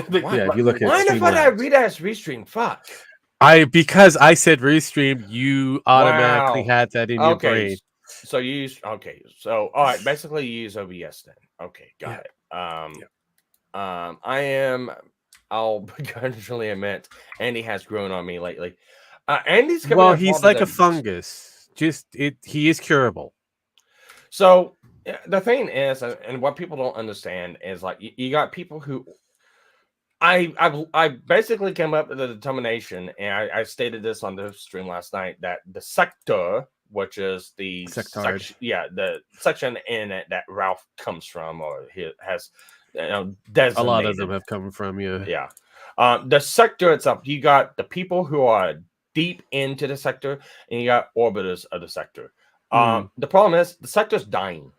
look at. Why the fuck I read as Restream? Fuck. Because I said Restream, you automatically had that in your brain. So you use So all right, basically you use OBS then. Okay, got it. I'll begrudgingly admit, Andy has grown on me lately. Andy's he's like a fungus. He is curable. So the thing is, and what people don't understand is like you got people who I basically came up with the determination, and I stated this on the stream last night, that the sector, which is the the section in it that Ralph comes from, or he has designated. A lot of them have come from the sector itself. You got the people who are deep into the sector, and you got orbiters of the sector. The problem is the sector's dying.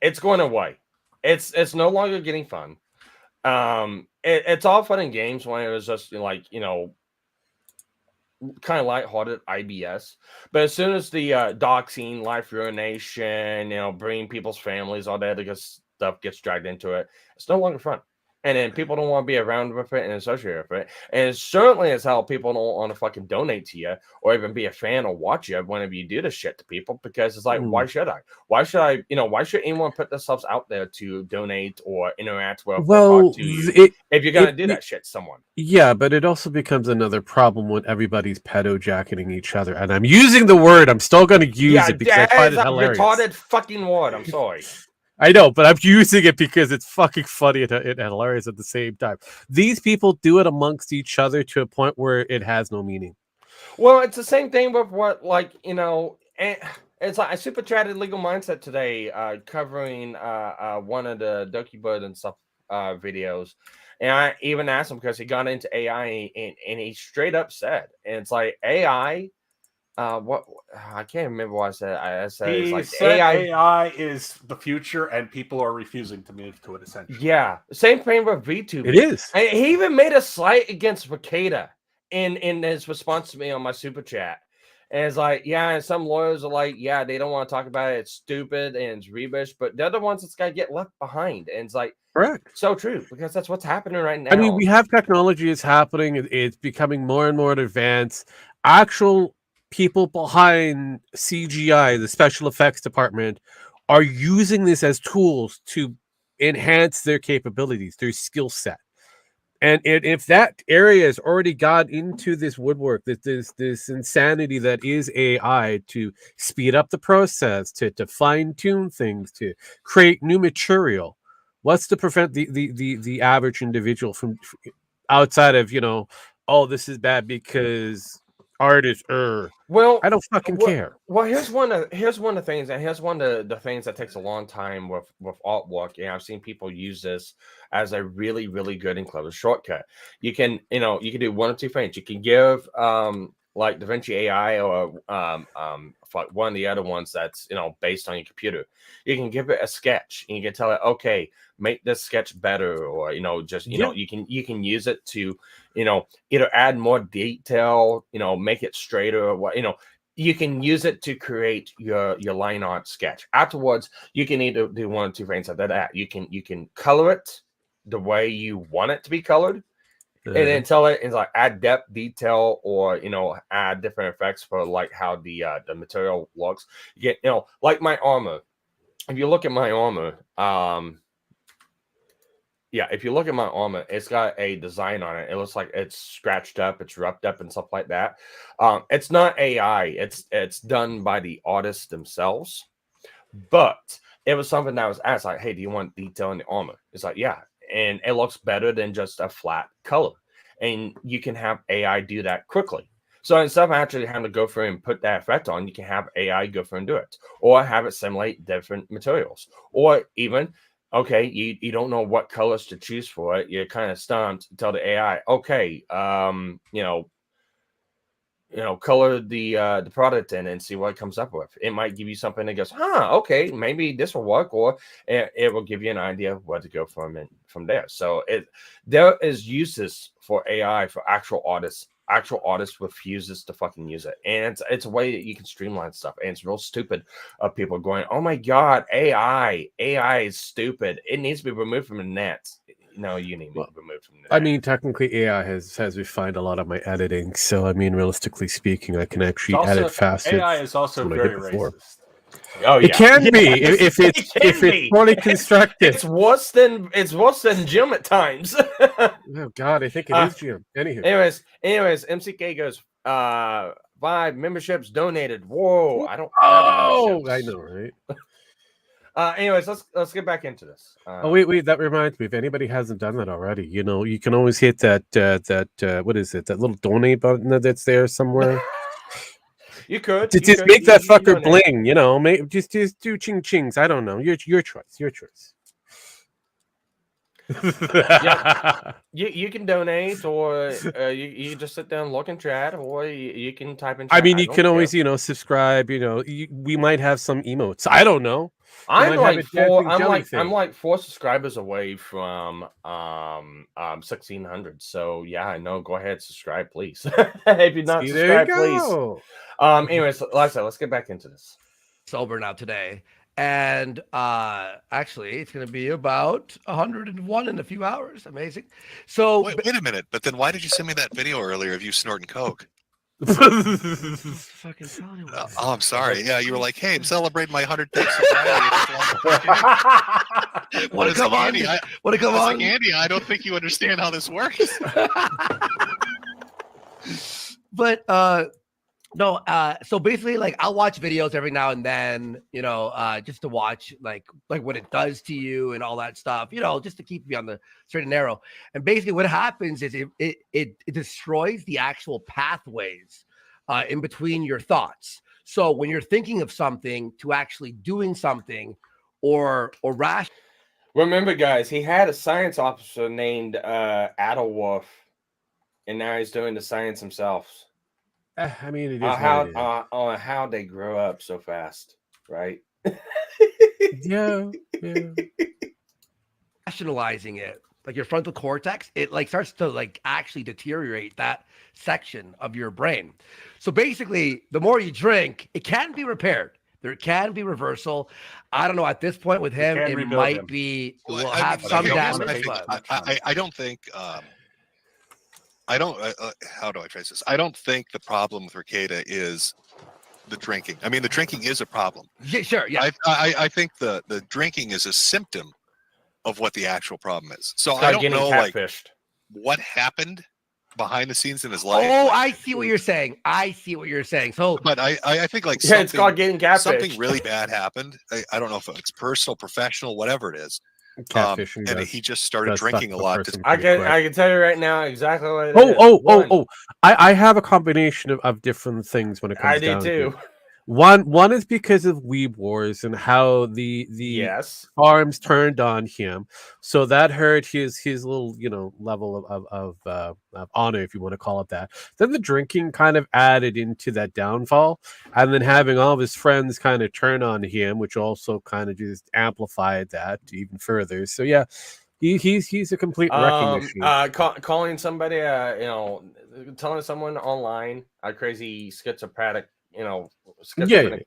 It's going away. It's no longer getting fun. It's all fun and games when it was just kind of lighthearted IBS. But as soon as the doxing, life urination, bringing people's families, all that other stuff gets dragged into it, it's no longer fun. And then people don't want to be around with it and associate with it. And certainly it's how people don't want to fucking donate to you or even be a fan or watch you whenever you do this shit to people, because it's like, why should I? Why should I, why should anyone put themselves out there to donate or interact with or talk to you if you're going to do that shit to someone? Yeah, but it also becomes another problem when everybody's pedo-jacketing each other. And I'm using the word, I'm still going to use it because I find it hilarious. Retarded fucking word, I'm sorry. I know, but I'm using it because it's fucking funny and hilarious at the same time. These people do it amongst each other to a point where it has no meaning. Well, it's the same thing with what, it's like I super chatted Legal Mindset today, covering one of the Doki Bird and stuff videos. And I even asked him because he got into AI and he straight up said, and it's like AI. What I can't remember what I said. I said he it's like said AI is the future, and people are refusing to move to it. Essentially, yeah. Same thing with VTuber. It is. And he even made a slight against Wakeda in his response to me on my super chat. And it's like, yeah, and some lawyers are like, yeah, they don't want to talk about it. It's stupid and it's rubbish, but they're the ones that's got to get left behind. And it's like, correct. So true, because that's what's happening right now. I mean, we have technology is happening. It's becoming more and more advanced. Actual people behind CGI, the special effects department, are using this as tools to enhance their capabilities, their skill set. And if that area has already got into this woodwork, this insanity that is AI, to speed up the process, to fine tune things, to create new material, what's to prevent the average individual from outside of oh, this is bad because artists well, I don't fucking care. Well, here's one of the things, and here's one of the things that takes a long time with artwork, and I've seen people use this as a really, really good and clever shortcut. You can you can do one of two things. You can give like DaVinci AI or one of the other ones that's based on your computer. You can give it a sketch and you can tell it, okay, make this sketch better, or just you can use it to either add more detail, make it straighter, or what you can use it to create your line art sketch. Afterwards, you can either do one or two things after that. You can color it the way you want it to be colored. And then tell it is like add depth, detail, or add different effects for like how the material looks. You get like my armor. If you look at my armor, if you look at my armor, it's got a design on it. It looks like it's scratched up, it's roughed up, and stuff like that. It's not AI. It's done by the artists themselves. But it was something that was asked, like, hey, do you want detail in the armor? It's like, yeah. And it looks better than just a flat color. And you can have AI do that quickly. So instead of actually having to go through and put that effect on, you can have AI go through and do it. Or have it simulate different materials. Or even, okay, you don't know what colors to choose for it. You're kind of stumped. Tell the AI, okay, color the product in and see what it comes up with. It might give you something that goes, okay, maybe this will work, or it will give you an idea of where to go from there. So there is uses for AI for actual artists. Actual artists refuses to fucking use it, and it's a way that you can streamline stuff. And it's real stupid of people going, "Oh my god, AI is stupid. It needs to be removed from the net." No, you need to be removed from the net. I mean, technically, AI has refined a lot of my editing. So, I mean, realistically speaking, I can actually edit faster. AI is also very racist. Oh yeah, it can be if it's poorly constructed. It's worse than Jim at times. Oh God, I think it is Jim. Anyways, MCK goes 5 memberships donated. Whoa, I don't. I know, right? Anyways, let's get back into this. Wait, that reminds me. If anybody hasn't done that already, you can always hit that what is it? That little donate button that's there somewhere. You could just make that fucker bling, just do ching chings. I don't know. Your choice. You can donate, or you just sit down and look in chat, or you can type in chat. I mean, you don't can always, care. subscribe. We might have some emotes. I don't know. I'm might have like a dancing I'm jellyfish. like 4 subscribers away from 1600. So yeah, I know. Go ahead, subscribe, please. If you're not See, there you subscribed, please. go. Anyways, like I said, let's get back into this. Sober now today. And actually, it's going to be about 101 in a few hours. Amazing. So Wait a minute. But then why did you send me that video earlier of you snorting coke? fucking telling you what. Oh, I'm sorry. Yeah, you were like, "Hey, I'm celebrating my 100th sobriety." Want to come on? Andy, Want to come I was on? like, Andy, I don't think you understand how this works. But no, so basically, like, I'll watch videos every now and then, just to watch like what it does to you and all that stuff, just to keep me on the straight and narrow. And basically what happens is it destroys the actual pathways in between your thoughts. So when you're thinking of something to actually doing something or rash. Remember, guys, he had a science officer named Adolwolf, and now he's doing the science himself. I mean, it is how they grow up so fast, right? Yeah. Rationalizing it, like your frontal cortex, it like starts to like actually deteriorate that section of your brain. So basically, the more you drink, it can be repaired. There can be reversal. I don't know. At this point with him, it might be will have some damage. I don't think. I don't. How do I phrase this? I don't think the problem with Ricada is the drinking. I mean, the drinking is a problem. Yeah, sure. Yeah. I think the drinking is a symptom of what the actual problem is. So I don't know like what happened behind the scenes in his life. Oh, like, I see what you're saying. So, but I think like it's called getting catfished. Something really bad happened. I don't know if it's personal, professional, whatever it is. And he just started drinking a lot. I can tell you right now exactly what it is. I have a combination of different things when it comes down to it. One is because of Weeb Wars and how the farms turned on him, so that hurt his little level of honor, if you want to call it that. Then the drinking kind of added into that downfall, and then having all of his friends kind of turn on him, which also kind of just amplified that even further. So yeah, he's a complete wrecking machine. Calling somebody, telling someone online a crazy schizophrenic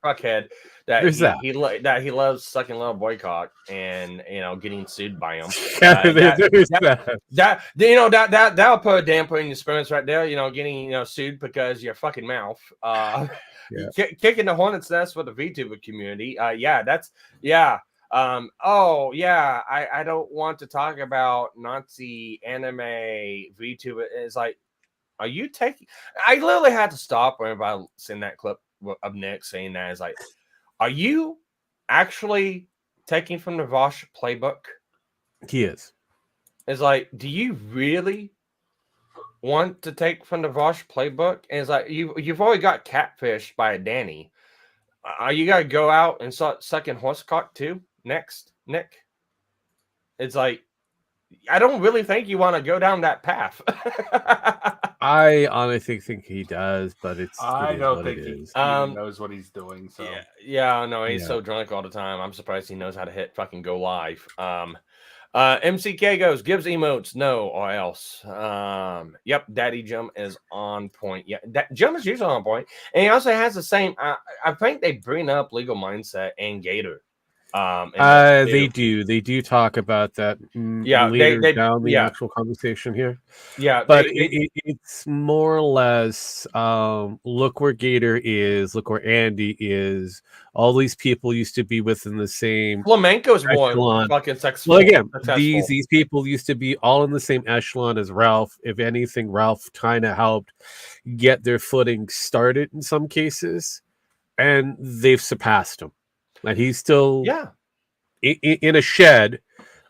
fuckhead that he loves sucking little boy cock and getting sued by him. That'll put a damper in your spirits right there. Getting sued because of your fucking mouth. Kicking the hornet's nest with the VTuber community. I don't want to talk about Nazi anime VTuber. It's like, are you taking? I literally had to stop whenever I seen that clip of Nick saying that. Is like, are you actually taking from the Vosh playbook? He is. It's like, do you really want to take from the Vosh playbook? And it's like, you've already got catfished by a Danny. You got to go out and start sucking horse cock too next, Nick? It's like, I don't really think you want to go down that path. I honestly think he does, but I don't think he knows what he's doing. So no, he's so drunk all the time. I'm surprised he knows how to hit fucking go live. MCK goes, gives emotes, no, or else. Yep, Daddy Jum is on point. Yeah, Jum is usually on point, and he also has the same. I think they bring up Legal Mindset and Gator. They do talk about that later down the actual conversation here. But it's more or less look where Gator is, look where Andy is. All these people used to be within the same Flamenco's more fucking successful. Well, again, these people used to be all in the same echelon as Ralph. If anything, Ralph kind of helped get their footing started in some cases, and they've surpassed him. And he's still in a shed,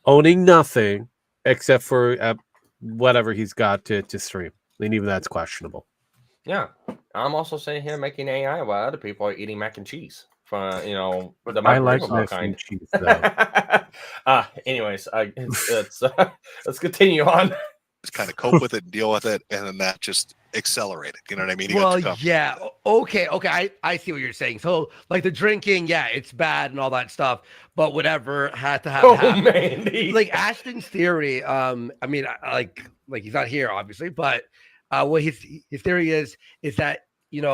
owning nothing except for whatever he's got to stream. And even that's questionable. Yeah. I'm also sitting here making AI while other people are eating mac and cheese. from the I like microwavable mac and kind. cheese though. Anyways, let's continue on. Just kind of cope with it and deal with it, and then that just accelerated. You know what I mean? You got Well, to come. yeah. Okay. I see what you're saying. So, like the drinking, yeah, it's bad and all that stuff. But whatever had to have happened. Man, Like Ashton's theory. I mean, like he's not here, obviously, but what his theory is that he's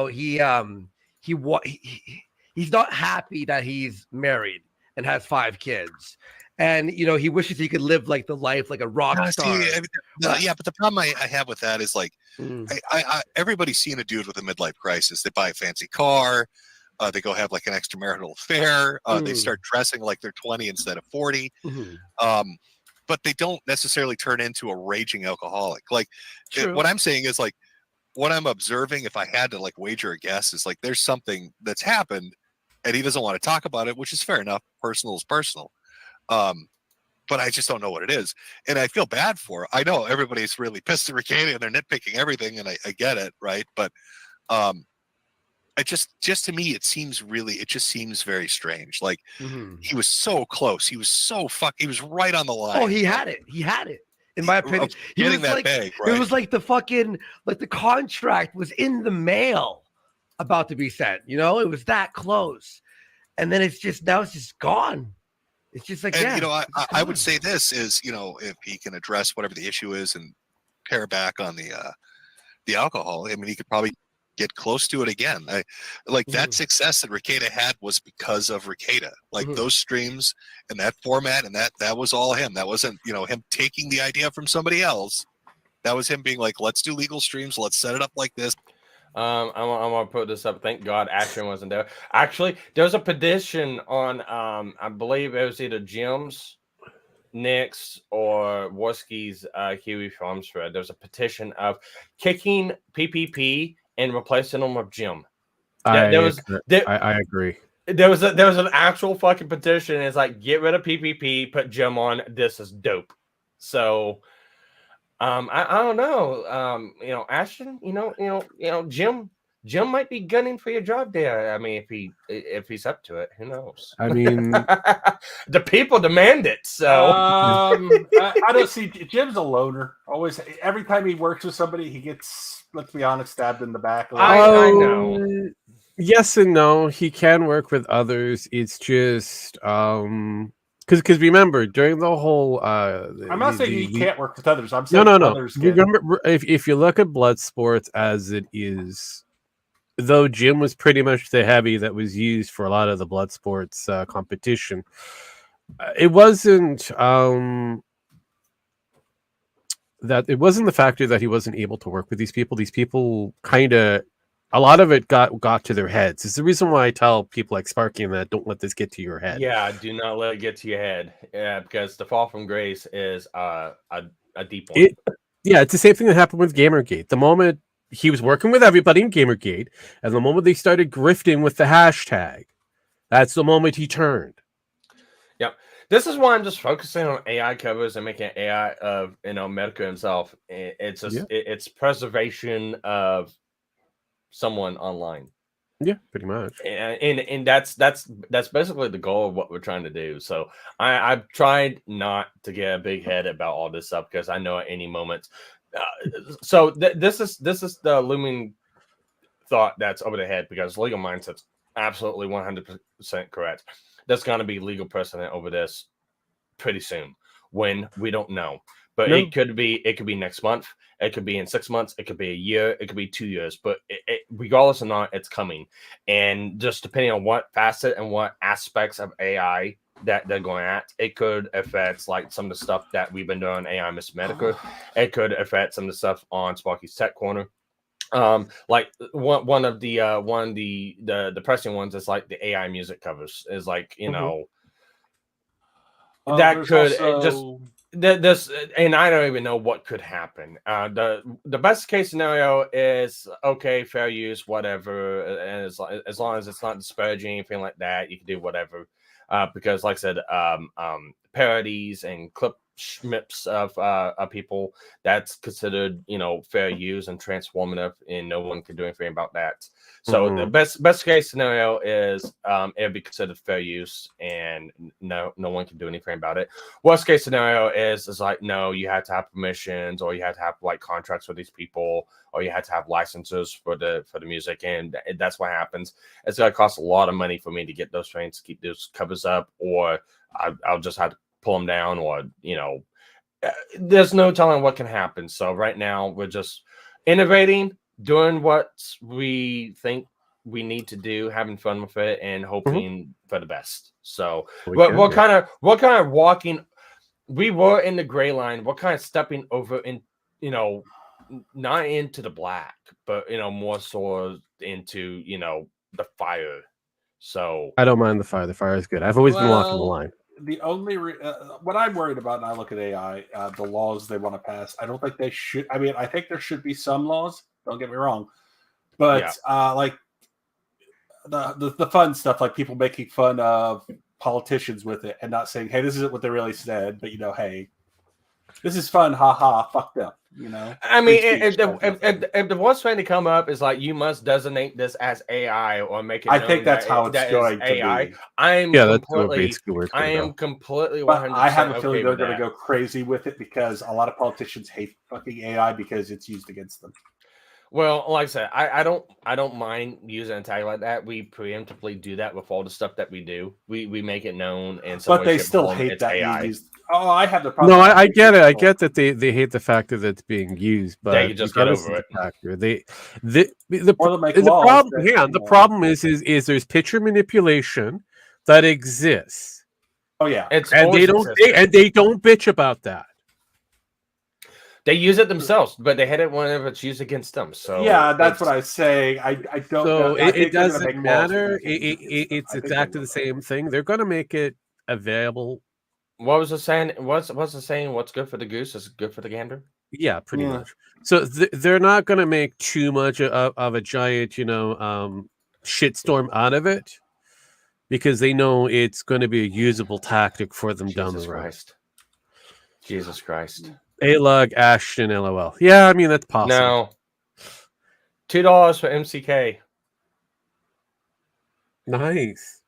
not happy that he's married and has 5 kids. And he wishes he could live like the life like a rock star. See, yeah, but the problem I have with that is like, everybody's seen a dude with a midlife crisis. They buy a fancy car, they go have like an extramarital affair, they start dressing like they're 20 instead of 40, but they don't necessarily turn into a raging alcoholic. Like what I'm saying is like, what I'm observing, if I had to like wager a guess, is like there's something that's happened, and he doesn't want to talk about it, which is fair enough. Personal is personal. But I just don't know what it is. And I feel bad for it. I know everybody's really pissed at Ricada and they're nitpicking everything, and I get it, right? But it just to me, it just seems very strange. Like he was so close. He was he was right on the line. Oh, he had it. In my opinion, he was that like, bag, right? It was like the contract was in the mail about to be sent. It was that close. And then it's just gone. It's just like, and, I would say this is, if he can address whatever the issue is and pare back on the alcohol, I mean, he could probably get close to it again. That success that Ricada had was because of Ricada. Like those streams and that format, and that was all him. That wasn't, him taking the idea from somebody else. That was him being like, let's do legal streams. Let's set it up like this. I'm gonna put this up. Thank God Ashton wasn't there. Actually, there was a petition on I believe it was either Jim's, Nick's, or Warski's Kiwi Farms thread. There's a petition of kicking PPP and replacing them with Jim. I agree. There was an actual fucking petition. It's like, get rid of PPP, put Jim on. This is dope. So I don't know. Ashton, Jim might be gunning for your job there. I mean, if he's up to it, who knows? I mean, the people demand it. So I don't see Jim's a loner. Always, every time he works with somebody, he gets, let's be honest, stabbed in the back. I know. Yes and no. He can work with others. It's just because remember during the whole I'm not saying he can't work with others. I'm saying no. Others can. Remember, if you look at blood sports as it is, though Jim was pretty much the heavy that was used for a lot of the blood sports competition, it wasn't the factor that he wasn't able to work with these people. These people kind of, a lot of it got to their heads. It's the reason why I tell people like Sparky and that, don't let this get to your head. Yeah, do not let it get to your head. Yeah, because the fall from grace is a deep one. It's the same thing that happened with Gamergate. The moment he was working with everybody in Gamergate, and the moment they started grifting with the hashtag, that's the moment he turned. Yep. This is why I'm just focusing on AI covers and making AI of Metokur himself. It's just it's preservation of someone online. Yeah, pretty much. And that's basically the goal of what we're trying to do. So I've tried not to get a big head about all this stuff because I know at any moment. So this is the looming thought that's over the head, because legal mindset's absolutely 100% correct. There's going to be legal precedent over this pretty soon. When, we don't know. But it could be next month. It could be in 6 months. It could be a year. It could be 2 years. But regardless or not, it's coming. And just depending on what facet and what aspects of AI that they're going at, it could affect like some of the stuff that we've been doing on AI Mr. Metokur. It could affect some of the stuff on Sparky's Tech Corner. Like one of the pressing ones is like the AI music covers is like, that could also... This, and I don't even know what could happen. The best case scenario is okay, fair use, whatever, and as long as it's not disparaging, anything like that, you can do whatever. Because, like I said, parodies and clip schmips of people that's considered, fair use and transformative, and no one can do anything about that. So the best case scenario is it'll be considered fair use, and no one can do anything about it. Worst case scenario is like, no, you had to have permissions, or you had to have like contracts with these people, or you had to have licenses for the music, and that's what happens. It's gonna cost a lot of money for me to get those trains to keep those covers up, or I'll just have to pull them down, or there's no telling what can happen. So right now we're just innovating, doing what we think we need to do, having fun with it, and hoping for the best. So what kind of walking, we were in the gray line, what kind of stepping over in, not into the black, but more so into the fire. So I don't mind the fire. The fire is good. I've always been walking the line. The only what I'm worried about, and I look at AI, the laws they want to pass, I don't think they should. I mean, I think there should be some laws. Don't get me wrong, but like the fun stuff, like people making fun of politicians with it and not saying, "Hey, this isn't what they really said," but hey, this is fun, haha, fucked up. I mean, if the worst thing to come up is like, you must designate this as AI or make it. I think that's how it's going to AI. be. I am completely 100%. I have a feeling they're going to go crazy with it because a lot of politicians hate fucking AI because it's used against them. Well, like I said, I don't mind using a tag like that. We preemptively do that with all the stuff that we do. We make it known, and but they still hate that AI. Oh, I have the problem. No, I get it. I get that they hate the fact that it's being used, but they just get over it. Factor. The problem is there's picture manipulation that exists. Oh yeah, they don't bitch about that. They use it themselves, but they hate it whenever it's used against them. So yeah, that's what I was saying. I don't. So it doesn't matter. It's exactly the same thing. They're going to make it available. What was the saying? What's the saying? What's good for the goose is good for the gander. Yeah, pretty much. So they're not going to make too much of a giant, shitstorm out of it, because they know it's going to be a usable tactic for them down the road. Jesus Christ. A-Lug, Ashton, LOL. Yeah, I mean, that's possible. No. $2 for MCK. Nice.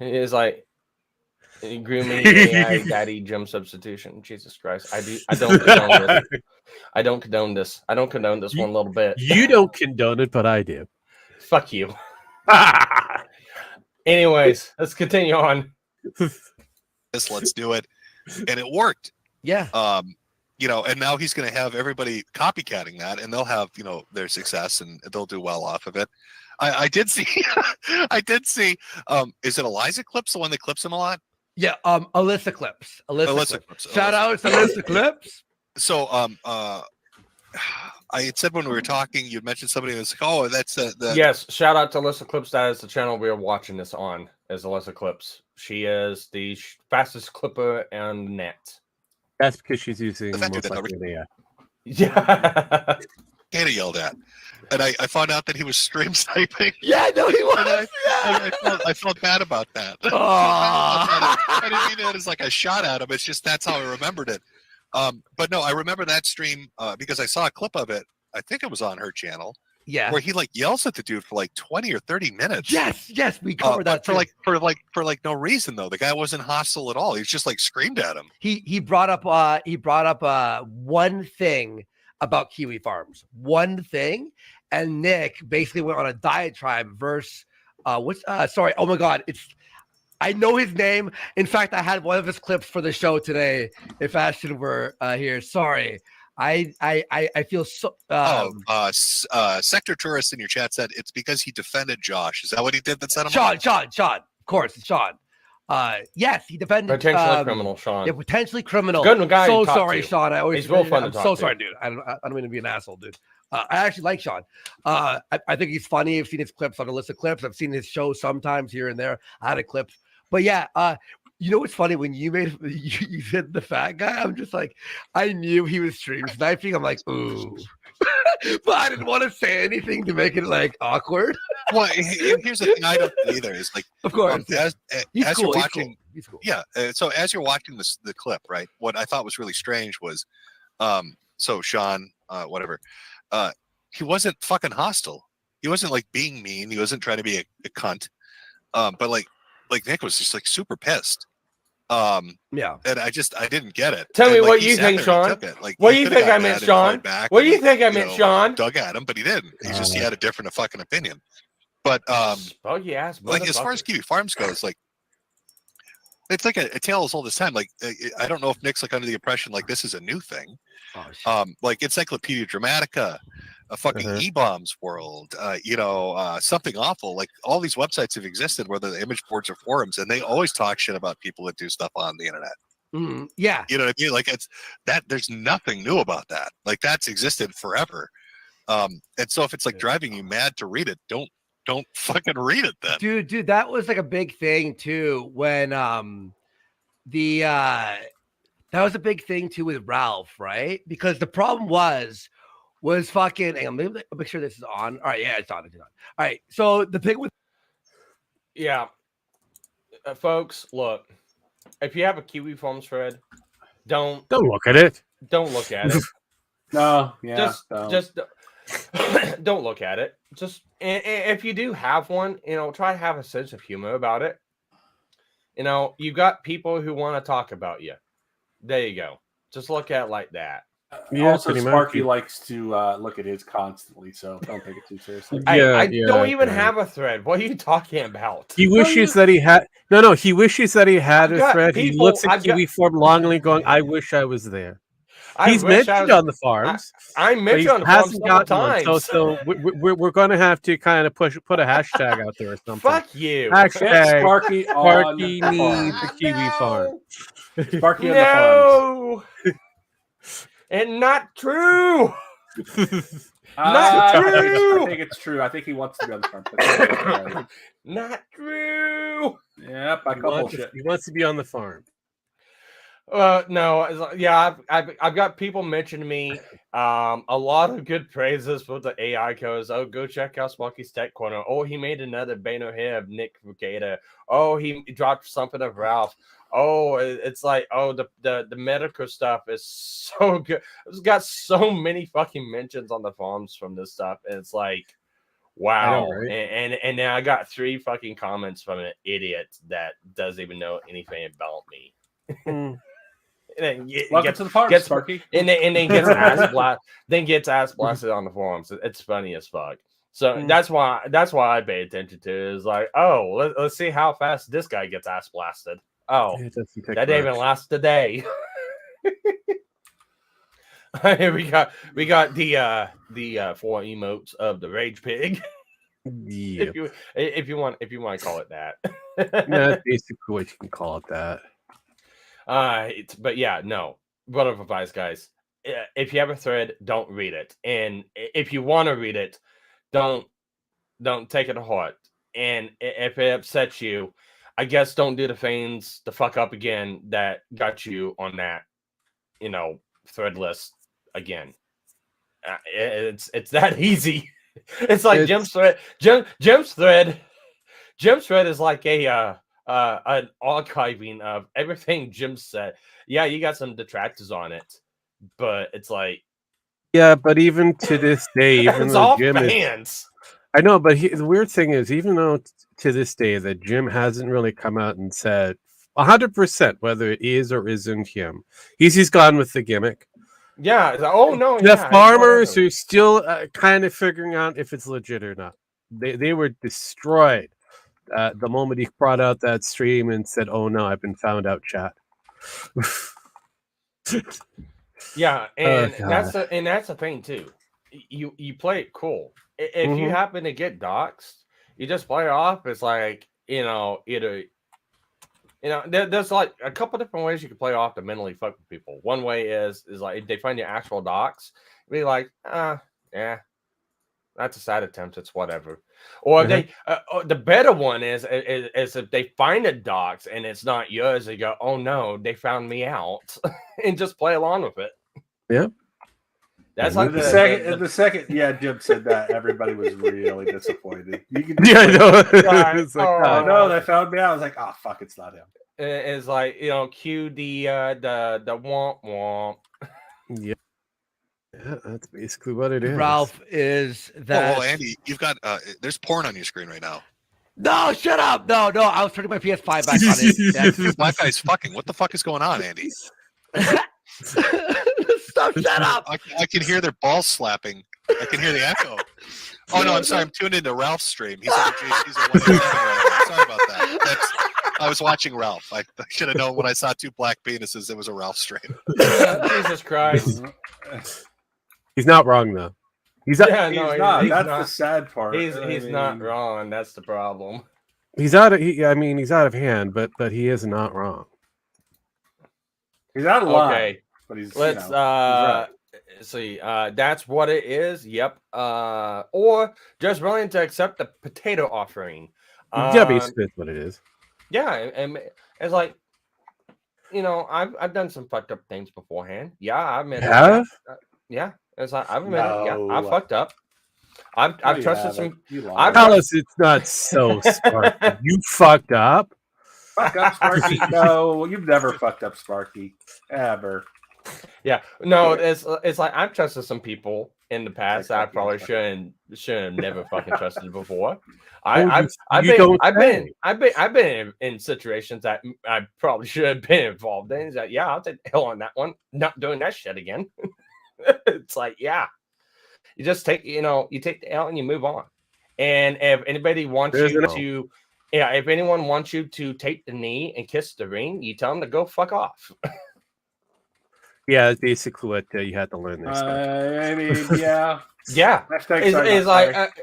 It is like grooming AI daddy gym substitution. Jesus Christ. I don't condone this. I don't condone this. I don't condone this one little bit. You don't condone it, but I do. Fuck you. Anyways, let's continue on. Let's do it. And it worked. Yeah. And now he's going to have everybody copycatting that, and they'll have, their success, and they'll do well off of it. I did see, is it Eliza Clips, the one that clips him a lot? Yeah. Alyssa Clips. Alyssa Clips. Shout out to Alyssa Clips. So, I had said when we were talking, you'd mentioned somebody was like, oh, that's the. Yes. Shout out to Alyssa Clips. That is the channel we are watching this on, is Alyssa Clips. She is the fastest clipper on the net. That's because she's using most likely AI. Yeah. Hannah yelled at. And I found out that he was stream sniping. Yeah, no, he was. I felt bad about that. Oh. I didn't mean it as like a shot at him. It's just that's how I remembered it. But no, I remember that stream because I saw a clip of it. I think it was on her channel. Yeah. Where he like yells at the dude for like 20 or 30 minutes. Yes, we covered that for no reason though. The guy wasn't hostile at all. He just like screamed at him. He brought up one thing about Kiwi Farms. One thing, and Nick basically went on a diatribe verse oh my god, I know his name. In fact, I had one of his clips for the show today. If Ashton were here, sorry. I feel so. Sector Tourist in your chat said it's because he defended Josh. Is that what he did that set him Sean. up? Sean. Of course, it's Sean. Yes, he defended potentially criminal, Sean. Yeah, potentially criminal. Good guy. So sorry, Sean. He's real fun to talk to. So sorry, dude. I don't mean to be an asshole, dude. I actually like Sean. I think he's funny. I've seen his clips on a list of clips. I've seen his show sometimes here and there. I had a clip, but yeah. You know what's funny? When you said the fat guy, I'm just like, I knew he was stream sniping. I'm like, ooh. But I didn't want to say anything to make it like awkward. Well, here's the thing I don't either. Is like, of course, as you're watching, He's cool. Yeah. So as you're watching the clip, right? What I thought was really strange was, so Sean, whatever, he wasn't fucking hostile. He wasn't like being mean. He wasn't trying to be a cunt. But like Nick was just like super pissed. Yeah. And I didn't get it. Tell me And, like, what he you sat think, there and Sean. took it. Like, What he do you coulda think got I meant, mad and Sean? fight back What do and, you think I you meant, know, Sean? Dug at him, but he didn't. He just he had a different fucking opinion. But Buggy ass. like as far as Kiwi Farms goes, like it's like a tales all this time. Like I don't know if Nick's like under the impression like this is a new thing. Oh, shit. Like Encyclopedia Dramatica, a fucking E-Bombs World, you know, something awful. Like all these websites have existed, whether the image boards or forums, and they always talk shit about people that do stuff on the internet. Yeah. You know what I mean? Like it's that there's nothing new about that. Like that's existed forever. And so if it's like driving you mad to read it, don't fucking read it then. Dude, that was like a big thing too when that was a big thing too with Ralph, right? Because the problem was fucking. Hang on, maybe I'll make sure this is on. All right, yeah, it's on. It's on. All right, so the thing with folks, look, if you have a Kiwi Farms thread, don't look at it. Don't look at it. No, yeah, just don't look at it. Just if you do have one, you know, try to have a sense of humor about it. You know, you got people who want to talk about you. There you go. Just look at it like that. Yeah, also, pretty Sparky much. likes to look at his constantly, so don't take it too seriously. I don't even have a thread. What are you talking about? He wishes that he had he wishes that he had a thread. He looks at Kiwi Farm longingly going, I wish I was there. He's mentioned on the farms. I mentioned on the farms several times. So we're going to have to kind of put a hashtag out there or something. Fuck you. Hashtag Sparky needs the Kiwi Farm. Sparky on the farms. And not true. Not true. I think it's true. I think he wants to be on the farm. Not true. Yep, I call bullshit. He wants to be on the farm. No, yeah, I've got people mentioning me a lot of good praises for the AI codes. Oh, go check out Smoky's Tech Corner. Oh, he made another banner here of Nick Vegeta. Oh, he dropped something of Ralph. Oh, it's like, oh, the Metokur stuff is so good. It's got so many fucking mentions on the farms from this stuff, and it's like, wow. Know, right? And now I got 3 fucking comments from an idiot that doesn't even know anything about me. Welcome to the farm, Sparky. And then gets ass blasted on the forums. It's funny as fuck. So that's why I pay attention to it. Is like, oh, let's see how fast this guy gets ass blasted. Oh, that didn't even last a day. we got the 4 emotes of the rage pig. Yeah. if you want to call it that. That's basically what you can call it that. But yeah, no. What of advice, guys? If you have a thread, don't read it. And if you want to read it, don't take it to heart. And if it upsets you, I guess don't do the things the fuck up again that got you on that, you know, thread list again. It's that easy. It's like Jim's thread. Jim's thread is like an archiving of everything Jim said. Yeah, you got some detractors on it, but it's like, yeah, but even to this day, even it's though all Jim fans. I know, but the weird thing is, even though to this day that Jim hasn't really come out and said 100% whether it is or isn't him, he's gone with the gimmick. Yeah. Oh no. The farmers are still kind of figuring out if it's legit or not. They were destroyed the moment he brought out that stream and said, "Oh no, I've been found out, chat." Yeah, and that's the thing too. You play it cool. If you happen to get doxxed, you just play it off. It's like, there's like a couple different ways you can play off to mentally fuck with people. One way is like if they find your actual docs, be like, yeah, that's a side attempt. It's whatever. Or they the better one is if they find a docs and it's not yours, they go, oh no, they found me out, and just play along with it. Yeah. That's like the second Jim said that, everybody was really disappointed. You can I know. it's like, oh no, they found me out. I was like, oh fuck, it's not him. is like, you know, cue the womp womp. Yeah, that's basically what it is. Ralph, is that? Oh, Andy, you've got there's porn on your screen right now. No, shut up. No, I was turning my PS5 back on it. Black guy's fucking. What the fuck is going on, Andy? Stop, shut up. I can hear their balls slapping. I can hear the echo. Oh no, I'm sorry. I'm tuned into Ralph's stream. He's on JC's Sorry about that. I was watching Ralph. I should have known when I saw two black penises. It was a Ralph stream. Jesus Christ. He's not wrong though. He's not. That's the sad part. He's not wrong. That's the problem. He's out of. He's out of hand, but he is not wrong. He's out of line. Okay, but he's. Let's he's right. see. That's what it is. Yep. Or just willing to accept the potato offering. Yeah, basically that's what it is. Yeah, and it's like, you know, I've done some fucked up things beforehand. Yeah, I admit. Yeah, it's like I've admitted. Yeah, I fucked up. I've trusted some. Alice, it's not so smart. You fucked up. Fuck up, Sparky. No, you've never fucked up, Sparky, ever. Yeah, no, it's like I've trusted some people in the past that I probably shouldn't have never fucking trusted before. I've been in situations that I probably should have been involved in. It's like, yeah, I'll take the hell on that one. Not doing that shit again. It's like, yeah, you just take you take the L and you move on. And if anybody wants if anyone wants you to take the knee and kiss the ring, you tell them to go fuck off. Yeah, that's basically what you had to learn this. I mean, yeah. Yeah. It's like,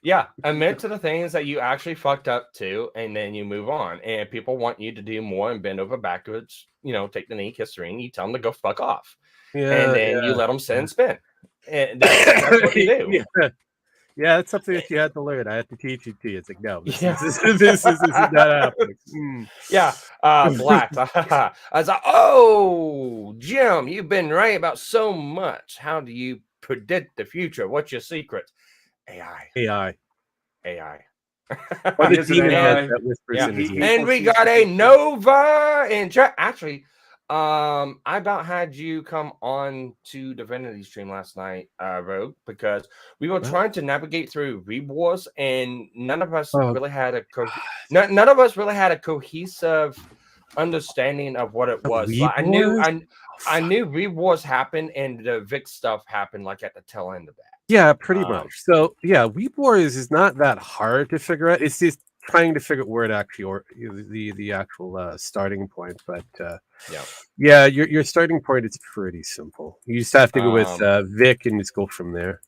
yeah, admit to the things that you actually fucked up to, and then you move on. And if people want you to do more and bend over backwards, take the knee, kiss the ring, you tell them to go fuck off. Yeah, and then you let them sit and spin. And that's what you do. Yeah, that's something that you had to learn. I have to teach it to you. It's like, no, this is not happening. Yeah, Black. I was like, oh, Jim, you've been right about so much. How do you predict the future? What's your secret? AI. Or the demon head that whispers in his ear. And we got a Nova in chat. Actually, I about had you come on to Divinity stream last night, Rogue, because we were trying to navigate through Rebwars, and none of us really had a cohesive understanding of what it was. Like, I knew Rebwars happened, and the Vic stuff happened like at the tail end of that. Yeah, pretty much. So yeah, Weebwars is not that hard to figure out. It's just trying to figure out where it actually or the actual starting point. But your starting point is pretty simple. You just have to go with Vic and just go from there.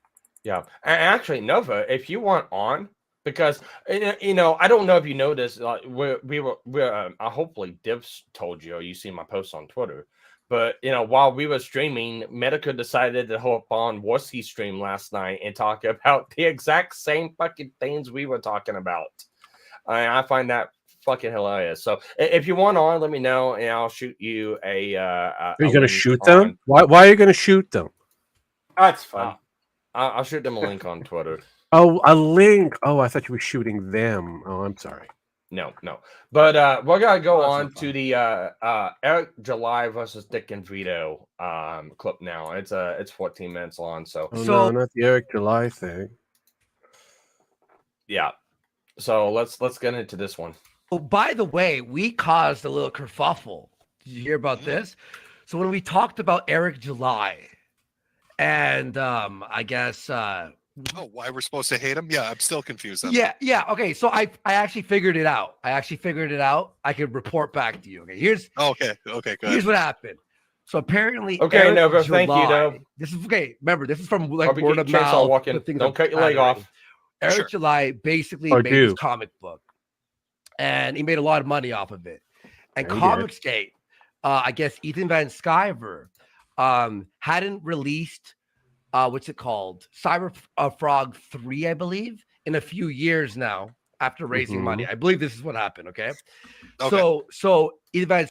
Yeah, and actually, Nova, if you want on, because I don't know if you know this. Like we're hopefully Divs told you, or you see my posts on Twitter. But while we were streaming, Metokur decided to hop on Warski stream last night and talk about the exact same fucking things we were talking about. I find that fucking hilarious. So if you want on, let me know, and I'll shoot you a. Are you going to shoot them? Why are you going to shoot them? That's fun. I'll shoot them a link on Twitter. Oh, a link. Oh, I thought you were shooting them. Oh, I'm sorry. No. But we're going to go on to the Eric July versus Dick and Vito clip now. It's 14 minutes long. So no, not the Eric July thing. Yeah. So let's get into this one. Oh, by the way, we caused a little kerfuffle. Did you hear about this? So when we talked about Eric July, and I guess why we're supposed to hate him? Yeah, I'm still confused. Yeah. Okay, so I actually figured it out. I could report back to you. Okay, okay, good. Here's what happened. So apparently, okay, Nova, thank you, though. This is okay. Remember, this is from like word of mouth. Walking. Don't cut your leg off. Eric July basically made his comic book, and he made a lot of money off of it. And Comicsgate, I guess Ethan Van Sciver, hadn't released what's it called? Cyber Frog 3, I believe, in a few years now after raising money. I believe this is what happened. Okay. So Ethan Van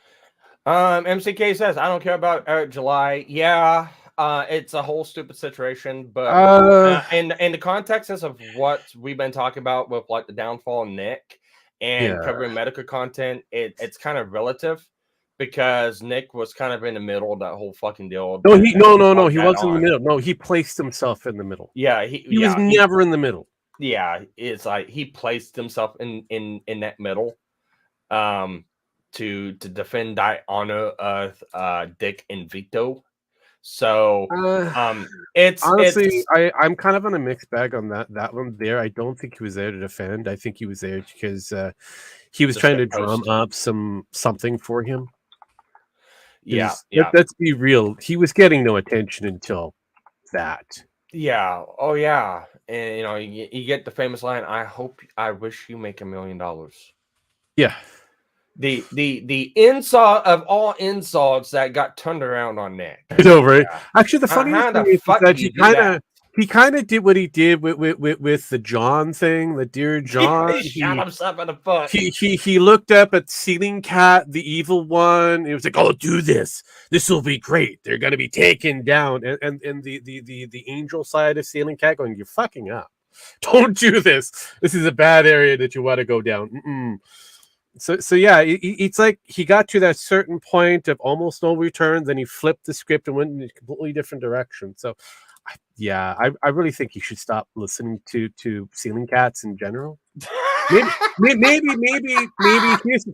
MCK says, I don't care about Eric July. Yeah. It's a whole stupid situation, but in the context of what we've been talking about with like the downfall of Nick and covering medical content, it's kind of relative because Nick was kind of in the middle of that whole fucking deal. No, he wasn't in the middle. No, he placed himself in the middle. Yeah, he was never in the middle. Yeah, it's like he placed himself in that middle, to defend the honor of Dick and Vito. So it's honestly, I'm kind of on a mixed bag on that one there. I don't think he was there to defend. I think he was there because he was trying to drum up something for him. Yeah. Let's be real. He was getting no attention until that. Yeah. Oh yeah. And you get the famous line, I wish you make $1 million. Yeah. The insult of all insults that got turned around on Nick. I know, right? Yeah. Actually, the funniest thing is that he kind of did what he did with the John thing, the Dear John. He shot himself in the foot. He looked up at Ceiling Cat, the evil one. He was like, "Oh, do this. This will be great. They're going to be taken down." And the angel side of Ceiling Cat going, "You're fucking up. Don't do this. This is a bad area that you want to go down." So yeah, it's like he got to that certain point of almost no return, then he flipped the script and went in a completely different direction. So yeah, I really think you should stop listening to Ceiling Cats in general. Maybe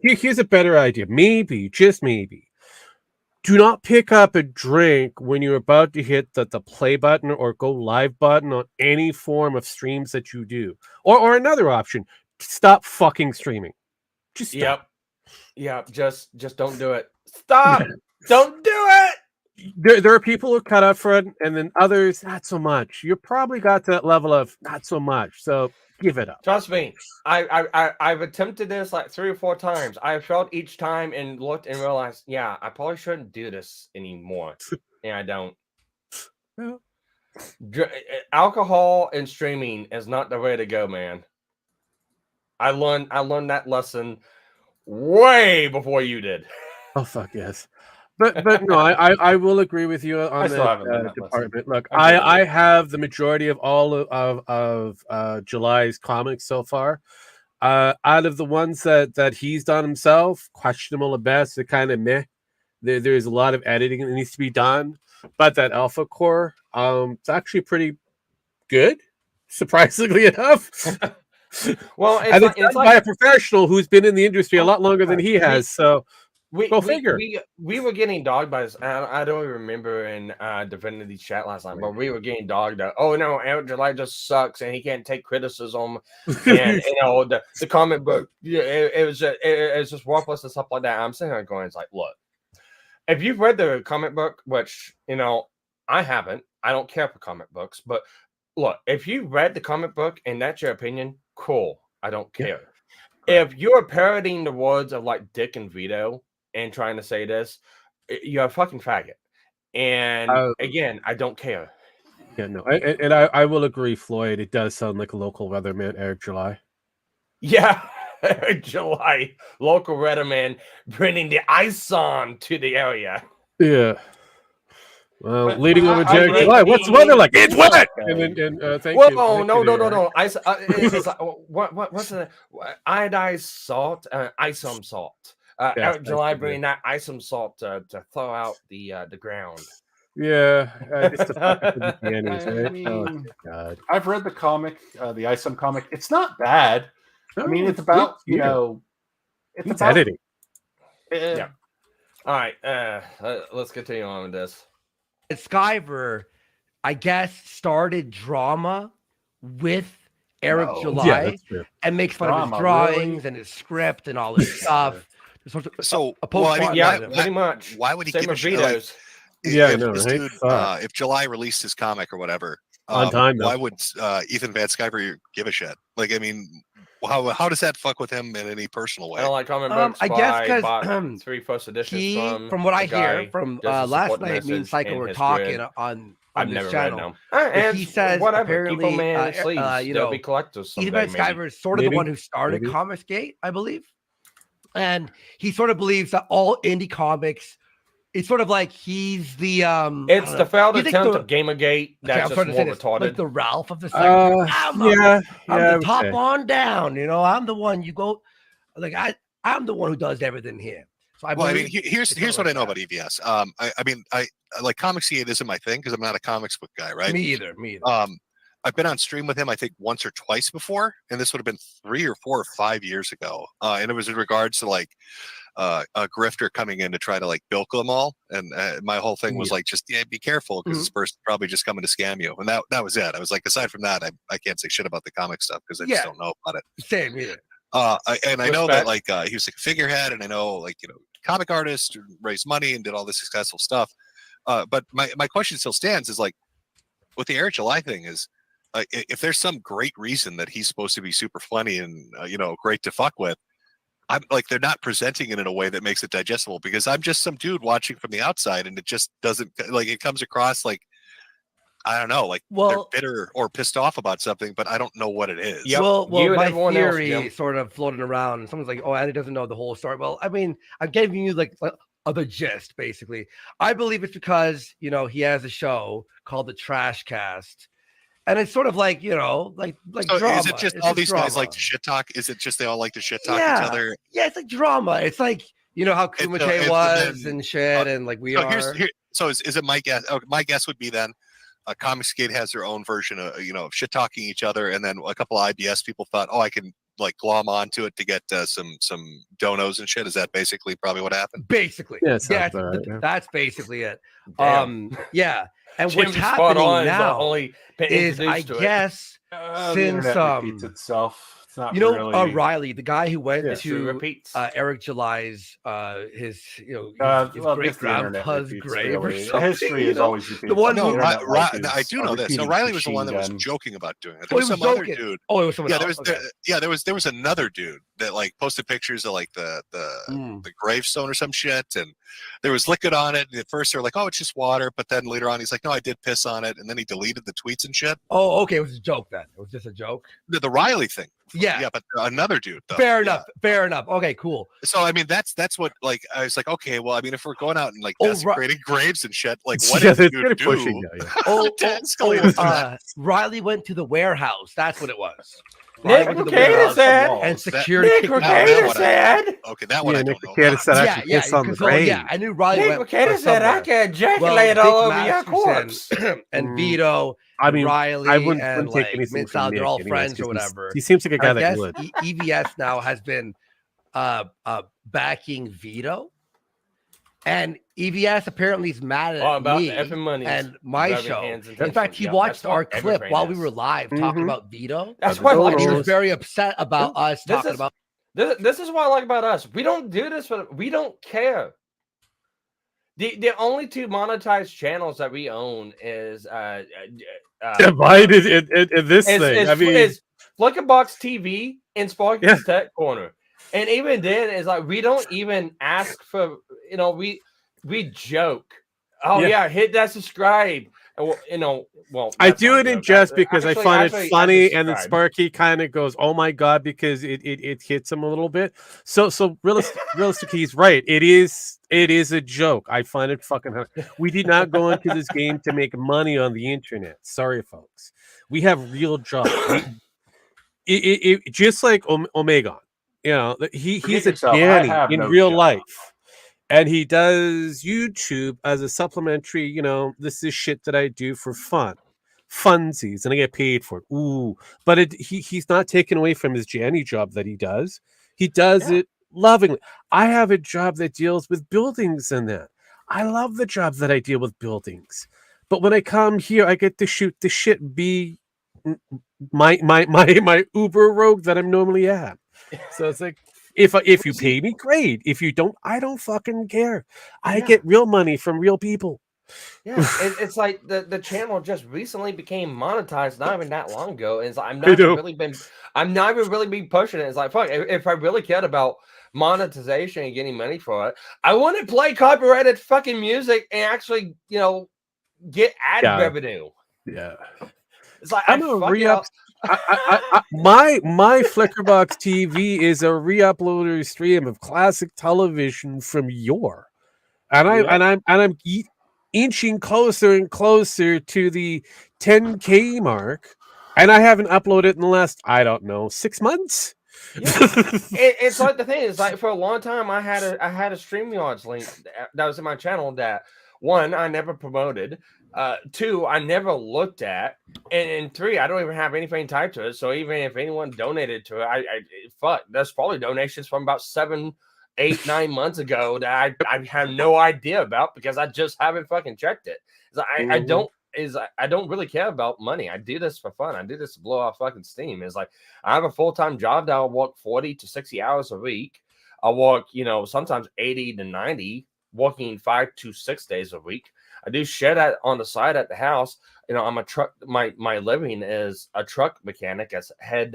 here's a better idea. Maybe, just maybe, do not pick up a drink when you're about to hit the play button or go live button on any form of streams that you do. Or another option, stop fucking streaming. Just stop. Yep. Just don't do it. Stop. Don't do it. There are people who are cut out for it, and then others not so much. You probably got to that level of not so much. So give it up. Trust me, I've attempted this like 3 or 4 times. I felt each time and looked and realized, yeah, I probably shouldn't do this anymore. And I don't. Yeah. Alcohol and streaming is not the way to go, man. I learned that lesson way before you did. Oh fuck yes. But no, I will agree with you on that department. Look, I have the majority of all of July's comics so far. Out of the ones that he's done himself, questionable at best, they're kind of meh. There's a lot of editing that needs to be done, but that Alpha Core, it's actually pretty good, surprisingly enough. Well, it's done by a professional who's been in the industry a lot longer than he has. So. Go figure. We were getting dogged by this. I don't remember in Divinity chat last night, but we were getting dogged. Oh no, July just sucks and he can't take criticism. And the comic book, it was just worthless and stuff like that. I'm sitting there going, it's like, look, if you've read the comic book, which I haven't. I don't care for comic books, but look, if you read the comic book and that's your opinion, cool. I don't care. Yeah. If you're parodying the words of like Dick and Vito and trying to say this, you're a fucking faggot. And again, I don't care. Yeah, no, I will agree, Floyd. It does sound like a local weatherman, Eric July. Yeah, Eric July, local weatherman, bringing the ice on to the area. Yeah. Well, leading over to Eric July. What's the weather like? It's wet. And thank you. Whoa, no. Ice. It's like, what's the iodized salt? Isom salt. Eric July bringing that isom salt to thaw out the ground. Yeah, just the panties, right? Oh God! I've read the comic, the Isom comic. It's not bad. I mean, it's about it's about editing. Yeah. All right, let's continue on with this. Skyver, I guess, started drama with Eric July and makes fun of his drawings and his script and all this stuff. So, pretty much. Why would he give a shit? If July released his comic or whatever on time, why would Ethan Van Sciver give a shit? Like, I mean, how does that fuck with him in any personal way? I don't like comic books. I guess because 3 first editions from what I hear from last night, me and Psycho were talking on this channel. And he says apparently, there'll be collectors someday. Ethan Van Sciver is sort of the one who started Comicsgate, I believe. And he sort of believes that all indie comics, it's sort of like he's the it's the failed attempt of Gamergate that's just more retarded. Like the Ralph of the sector. I'm the top on down, I'm the one you go. Like I'm the one who does everything here. So I mean, here's what I know about EVS. I mean, I like Comicsgate isn't my thing because I'm not a comics book guy, right? Me either. Me either. I've been on stream with him, I think, once or twice before, and this would have been 3 or 4 or 5 years ago. And it was in regards to like a grifter coming in to try to like bilk them all. And my whole thing was like, just be careful because this person's probably just coming to scam you. And that was it. I was like, aside from that, I can't say shit about the comic stuff because I just don't know about it. Same here. I know that like he was like a figurehead, and I know like comic artist raised money and did all this successful stuff. But my question still stands is like with the Air July thing is. If there's some great reason that he's supposed to be super funny and great to fuck with, I'm like they're not presenting it in a way that makes it digestible because I'm just some dude watching from the outside and it just doesn't like it comes across like I don't know like they're bitter or pissed off about something, but I don't know what it is. Yep. Well, my theory sort of floating around, and someone's like, "Oh, Andy doesn't know the whole story." Well, I mean, I'm giving you like other gist basically. I believe it's because he has a show called the Trash Cast. And it's sort of like, like so drama. Is it just all these guys like to shit talk? Is it just they all like to shit talk each other? Yeah, it's like drama. It's like, how Kumite was and shit, and like we are. So is it my guess? My guess would be then Comicsgate has their own version of, shit talking each other. And then a couple of IBS people thought, I can like glom onto it to get some donos and shit. Is that basically probably what happened? Basically. Yeah, that's basically it. Damn. Yeah. And what's happening now is, I guess, since repeats itself. It's not really... Riley, the guy who went to Eric July's his great grandpa's grave or something. History is always repeated. The one I do know this. So Riley was the one that was joking about doing it. There was some other dude. Oh, it was someone else. There was another dude that like posted pictures of like the gravestone or some shit, and there was liquid on it. And at first they were like, "Oh, it's just water," but then later on he's like, "No, I did piss on it," and then he deleted the tweets and shit. Oh, okay, it was a joke then. It was just a joke. The Riley thing. Yeah, but another dude. Though. Fair enough. Okay, cool. So I mean, that's what like I was like, okay, well, I mean, if we're going out and like desecrating graves and shit, like what did you do? Riley went to the warehouse. That's what it was. Nick Recader said, and security. Nick Recader said, okay, that one I don't know. Recader said I could piss on the grave. Yeah, I knew Riley. Nick Recader said I can ejaculate all over your corpse. And Vito. I mean, Riley I wouldn't and take like anything Mid-South, from they're all Nick friends anyways, or whatever. He seems like a guy that would. EVS now has been backing Vito, and EVS apparently is mad at me and my show. In fact, he watched our clip while we were live talking about Vito. That's why he was very upset about us talking about. This is what I like about us. We don't do this, but we don't care. The only two monetized channels that we own is divided in this thing. I mean, is Flickerbox TV and Sparky's Tech Corner, and even then, it's like we don't even ask for. We joke. Oh yeah, hit that subscribe. I do it in jest because I find it funny, and then Sparky kind of goes, "Oh my god," because it hits him a little bit. So realistically, he's right. It is a joke. I find it fucking. We did not go into this game to make money on the internet. Sorry, folks. We have real jobs. Just like Omegon, he's a Danny in real life. And he does YouTube as a supplementary, this is shit that I do for fun. Funsies, and I get paid for it. Ooh. But he's not taken away from his Janny job that he does. He does it lovingly. I have a job that deals with buildings and that. I love the job that I deal with buildings. But when I come here, I get to shoot the shit, be my Uber rogue that I'm normally at. So it's like, if you pay me, great. If you don't, I don't fucking care. I get real money from real people. Yeah, it's like the channel just recently became monetized not even that long ago. And I'm not even really been pushing it. It's like, fuck, if I really cared about monetization and getting money for it, I wouldn't play copyrighted fucking music and actually, get ad revenue. Yeah. It's like I'm a re-up. My Flickerbox TV is a re-uploader stream of classic television from yore, and I'm inching closer and closer to the 10K mark, and I haven't uploaded in the last 6 months. Yeah. It's like the thing is like for a long time I had a StreamYards link that was in my channel that one I never promoted, two I never looked at, and three I don't even have anything tied to it. So even if anyone donated to it, I fuck, there's probably donations from about 7, 8, 9 months ago that I have no idea about because I just haven't fucking checked it. I don't really care about money. I do this for fun. I do this to blow off fucking steam. It's like I have a full-time job that I'll work 40 to 60 hours a week. I'll work, sometimes 80 to 90, working 5 to 6 days a week. I do shit on the side at the house. I'm a truck. My living is a truck mechanic as head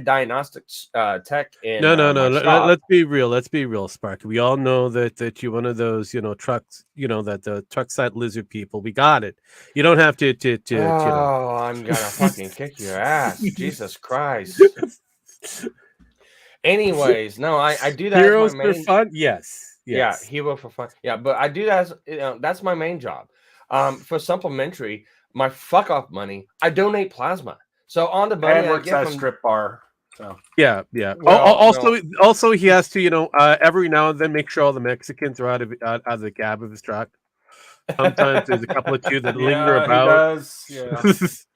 diagnostics tech in No. shop. Let's be real, Sparky. We all know that you're one of those, trucks, that the truck side lizard people. We got it. You don't have to Oh, I'm gonna fucking kick your ass. Jesus Christ. Anyways, no, I do that. Heroes as my main... for fun. Yes. Yeah, hero for fun. Yeah, but I do that as that's my main job. For supplementary, my fuck off money, I donate plasma. So on the money and works I get at a from strip bar. So yeah. Well, Also, he has to, every now and then make sure all the Mexicans are out of the cab of his truck. Sometimes there's a couple of two that linger about. He does.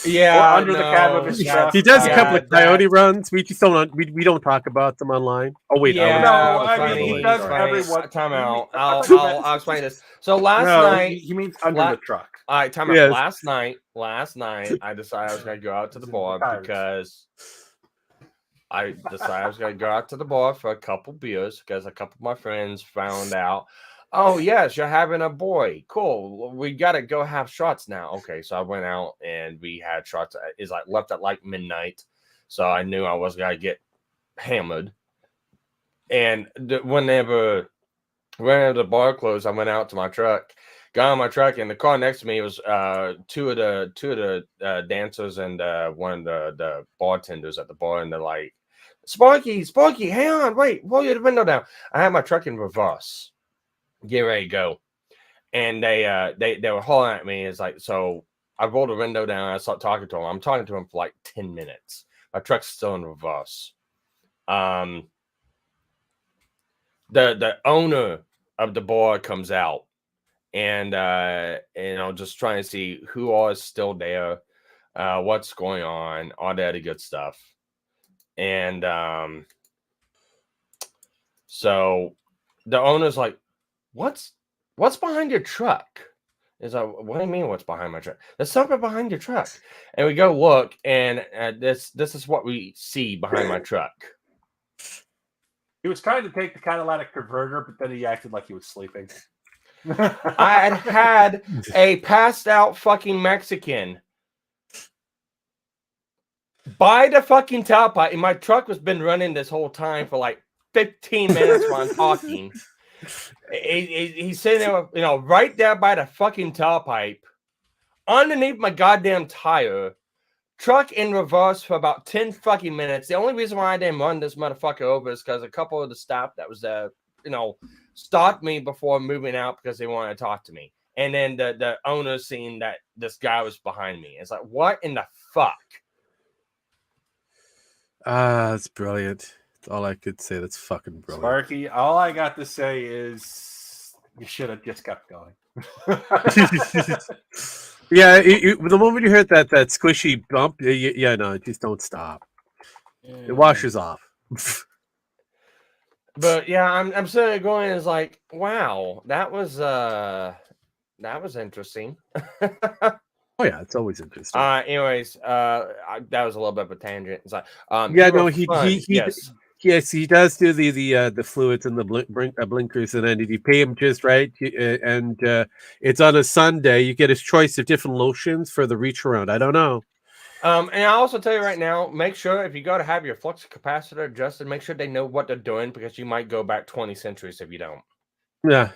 Yeah, or under the cab of his truck. He does a couple of coyote runs. We just don't. We don't talk about them online. Oh wait, he does every one. Time out. I'll explain this. So last night, he means under the truck. All right, time out. Yes. Last night, I decided I was going to go out to the bar because I decided I was going to go out to the bar for a couple beers because a couple of my friends found out. Oh, yes, you're having a boy. Cool. We got to go have shots now. Okay, so I went out and we had shots. It's like left at like midnight. So I knew I was going to get hammered. And whenever the bar closed, I went out to my truck, got on my truck, and the car next to me was two of the dancers and one of the bartenders at the bar. And they're like, Sparky, hang on, wait, roll your window down. I had my truck in reverse. Get ready to go, and they were hollering at me. It's like, so I rolled the window down and I started talking to him. I'm talking to him for like 10 minutes. My truck's still in reverse. The owner of the bar comes out and just trying to see who all is still there, what's going on, all that good stuff. And so the owner's like, What's behind your truck? Is like, what do you mean? What's behind my truck? There's something behind your truck, and we go look, and this is what we see behind my truck. He was trying to take the catalytic converter, but then he acted like he was sleeping. I had a passed out fucking Mexican by the fucking tailpipe, and my truck has been running this whole time for like 15 minutes while I'm talking. He's sitting there, right there by the fucking tailpipe, underneath my goddamn tire, truck in reverse for about 10 fucking minutes. The only reason why I didn't run this motherfucker over is because a couple of the staff that was there, stopped me before moving out because they wanted to talk to me. And then the owner seen that this guy was behind me. It's like, what in the fuck? That's brilliant. That's all I could say. That's fucking brilliant. Sparky, all I got to say is you should have just kept going. Yeah, the moment you heard that squishy bump, just don't stop. It washes off. But yeah, I'm sitting there going, is like, wow, that was interesting. Oh yeah, it's always interesting. Anyways, that was a little bit of a tangent. It's like, yes, he does do the fluids and the blinkers, and then if you pay him just right, and it's on a Sunday, you get his choice of different lotions for the reach around. I don't know. And I also tell you right now, make sure if you go to have your flux capacitor adjusted, make sure they know what they're doing because you might go back 20 centuries if you don't. Yeah.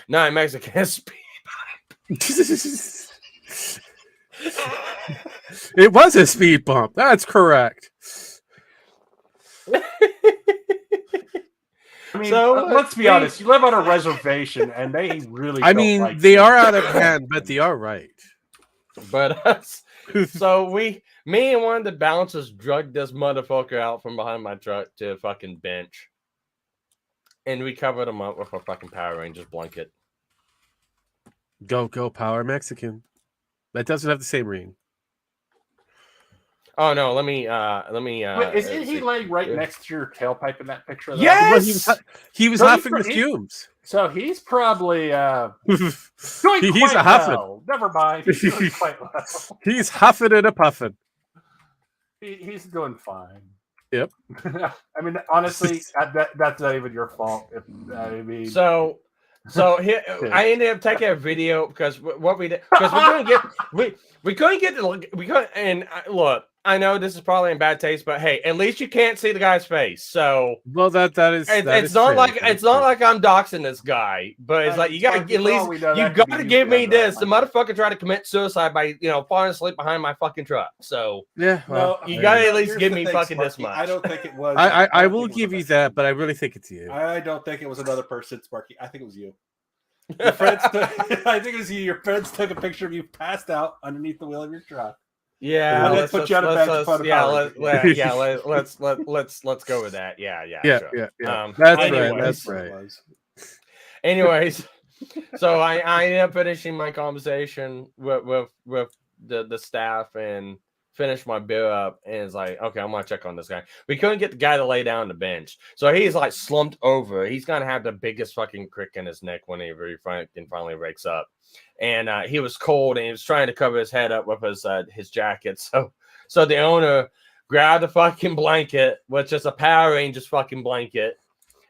No, Mexican speed bump. It was a speed bump. That's correct. I mean, let's be honest. You live on a reservation, and they really. They are out of hand, but they are right. But so me Me and one of the bouncers drugged this motherfucker out from behind my truck to a fucking bench. And we covered him up with a fucking Power Rangers blanket. Go Power Mexican. That doesn't have the same ring. Oh no, let me Wait, isn't he laying right next to your tailpipe in that picture? Though? Yes! Well, he was No, huffing the he- fumes. So he's probably doing He's quite a huffing. well. Never mind. He's doing quite well. He's huffing and a puffing. He's doing fine. Yep. I mean, honestly, that's not even your fault. I mean, So here I ended up taking a video because what we did because we couldn't get look. I know this is probably in bad taste, but hey, at least you can't see the guy's face. So well, that is. It's not like I'm doxing this guy, but it's like you got to at least you got to give me this. The motherfucker tried to commit suicide by falling asleep behind my fucking truck. So yeah, well, you got to at least Here's give the me thing, fucking this Sparky. much. I don't think it was. I don't will think it give was you a- that, but I really think it's you. I don't think it was another person, Sparky. I think it was you. Your friends I think it was you. Your friends took a picture of you passed out underneath the wheel of your truck. Yeah, let's put you on a bench in front of Power let's go with that. Yeah. Yeah. That's anyways. right. Anyways, so I ended up finishing my conversation with the staff and finished my beer up, and it's like, okay, I'm gonna check on this guy. We couldn't get the guy to lay down on the bench, so he's like slumped over. He's gonna have the biggest fucking crick in his neck whenever he finally wakes up. And he was cold, and he was trying to cover his head up with his jacket. So the owner grabbed a fucking blanket, which is a Power Rangers fucking blanket,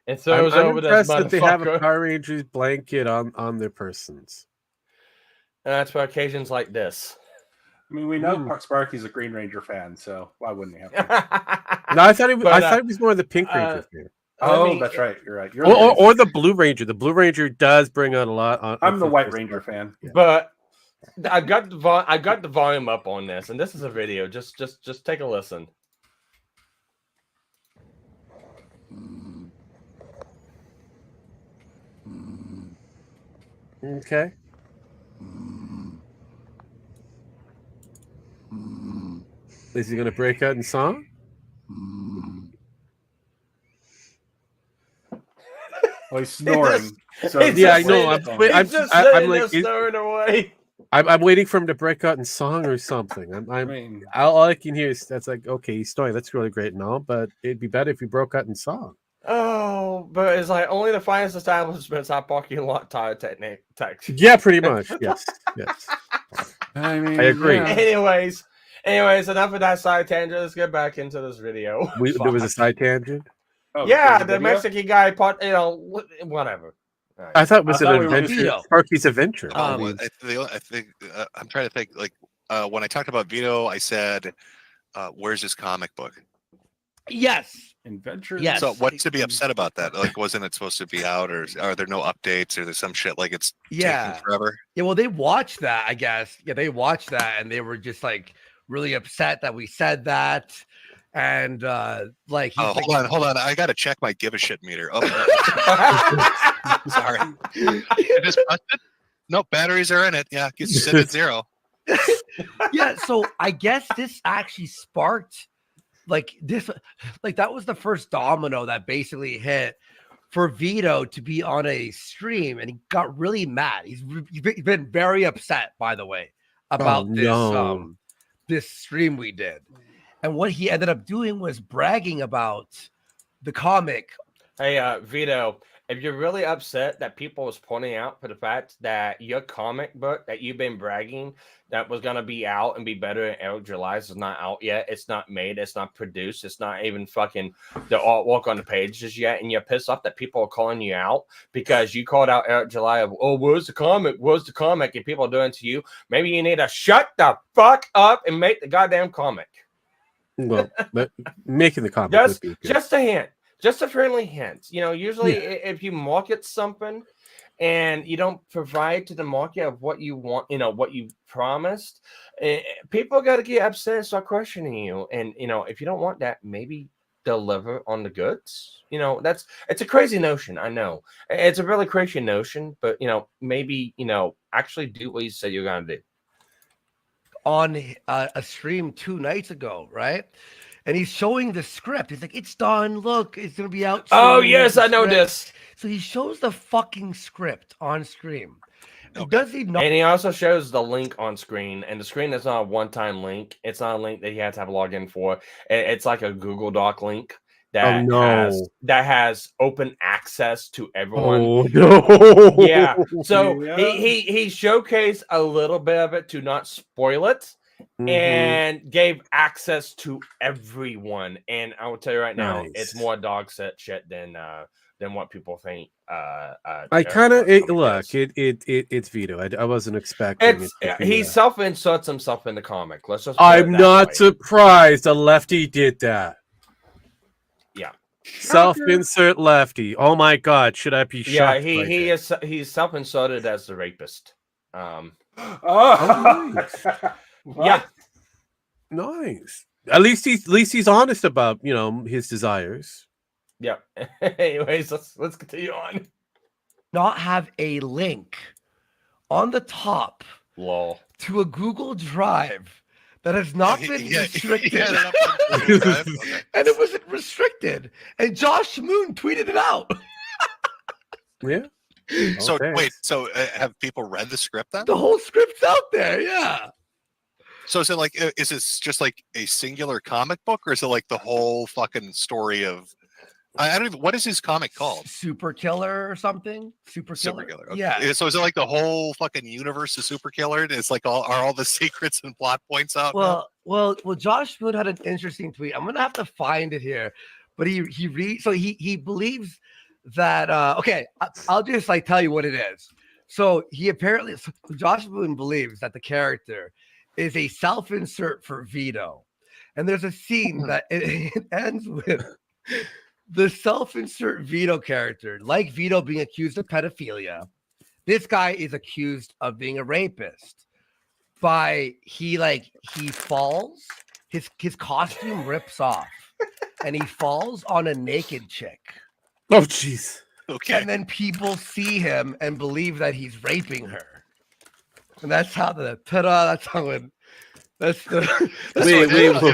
and throws I'm over this impressed motherfucker. that they have a Power Rangers blanket on their persons. And that's for occasions like this. I mean, we know Sparky's a Green Ranger fan, so why wouldn't he have to? No, I thought it was. But, I thought it was more the Pink Ranger fan. Oh, that's right. You're right. Or the Blue Ranger. The Blue Ranger does bring out a lot. I'm the White Ranger fan. Yeah. But I got the volume up on this, and this is a video. Just take a listen. Okay. Is he going to break out in song? Oh, he's snoring. So Yeah, I know. He's just sitting there snoring away. I'm waiting for him to break out in song or something. I mean, all I can hear is that's like, okay, he's snoring. That's really great and all, but it'd be better if he broke out in song. Oh, but it's like only the finest establishments have parking lot tire technique. Yeah, pretty much. Yes. I mean, I agree. yeah. Anyways, enough of that side tangent. Let's get back into this video. There was a side tangent. Oh, Yeah, the video? Mexican guy, whatever. All right. I thought it was I an thought we were adventure. Vito. Sparky's adventure. I think I'm trying to think. Like when I talked about Vito, I said, "Where's his comic book?" Yes. Adventure. Yes. So what's to be upset about that? Like, wasn't it supposed to be out, or are there no updates, or there's some shit like it's Yeah. taking forever? Yeah, well, they watched that, I guess. Yeah, they watched that and they were just like really upset that we said that. And like, he's Oh, like, hold on. I gotta check my give a shit meter. Oh, sorry. It just busted? Nope, batteries are in it. Yeah, it's set at 0. yeah, so I guess this actually sparked that was the first domino that basically hit for Vito to be on a stream, and he got really mad. He's been very upset, by the way, about this stream we did. And what he ended up doing was bragging about the comic. Hey, Vito, if you're really upset that people was pointing out for the fact that your comic book that you've been bragging that was gonna be out and be better in Eric July's is not out yet. It's not made. It's not produced. It's not even fucking the artwork on the pages yet. And you're pissed off that people are calling you out because you called out Eric July of, oh, where's the comic? Where's the comic? And people are doing to you. Maybe you need to shut the fuck up and make the goddamn comic. Well, but making the comic just a hint. Just a friendly hint. You know, usually if you market something and you don't provide to the market of what you want, you know, what you promised, people got to get upset and start questioning you. And, you know, if you don't want that, maybe deliver on the goods. You know, it's a crazy notion. I know it's a really crazy notion, but, you know, maybe, you know, actually do what you said you're going to do. on a stream 2 nights ago, right? And he's showing the script. He's like, "It's done. Look, it's gonna be out soon." Oh yes, the I know script." this. So he shows the fucking script on stream. And Okay. does he not? And he also shows the link on screen, and the screen is not a one-time link. It's not a link that you have to have a login for. It's like a Google Doc link that has open access to everyone. Oh no! Yeah. So Yeah. he showcased a little bit of it to not spoil it, Mhm. and gave access to everyone. And I will tell you right now, it's Nice. more dog shit than what people think. I kind of look. It's Vito. I wasn't expecting It's it. To be, he self-inserts himself in the comic. Let's just. I'm not surprised a lefty did that. Yeah. Self-insert lefty. Oh my god, should I be shocked? Yeah, he's self-inserted as the rapist. Oh, Yeah. Nice. At least he's honest about his desires. Yeah. Anyways, let's continue on. Not have a link on the top Lol. to a Google Drive that has not been restricted. He had it up on Google Drive. Okay. And it wasn't restricted. And Josh Moon tweeted it out. Yeah. So Okay. wait, so have people read the script then? The whole script's out there. Yeah. So is it like, is this just like a singular comic book, or is it like the whole fucking story of? I don't even. What is his comic called? Super Killer or something? Super Killer. Okay. Yeah. So is it like the whole fucking universe of Super Killer? It's like are all the secrets and plot points out now? Well, Josh Moon had an interesting tweet. I'm gonna have to find it here, but he believes that okay, I'll just like tell you what it is. So Josh Moon believes that the character is a self-insert for Vito, and there's a scene that it ends with the self-insert Vito character, like Vito being accused of pedophilia. This guy is accused of being a rapist. He falls, his costume rips off, and he falls on a naked chick. Oh jeez. Okay. And then people see him and believe that he's raping her. And that's how that's how it. That's the.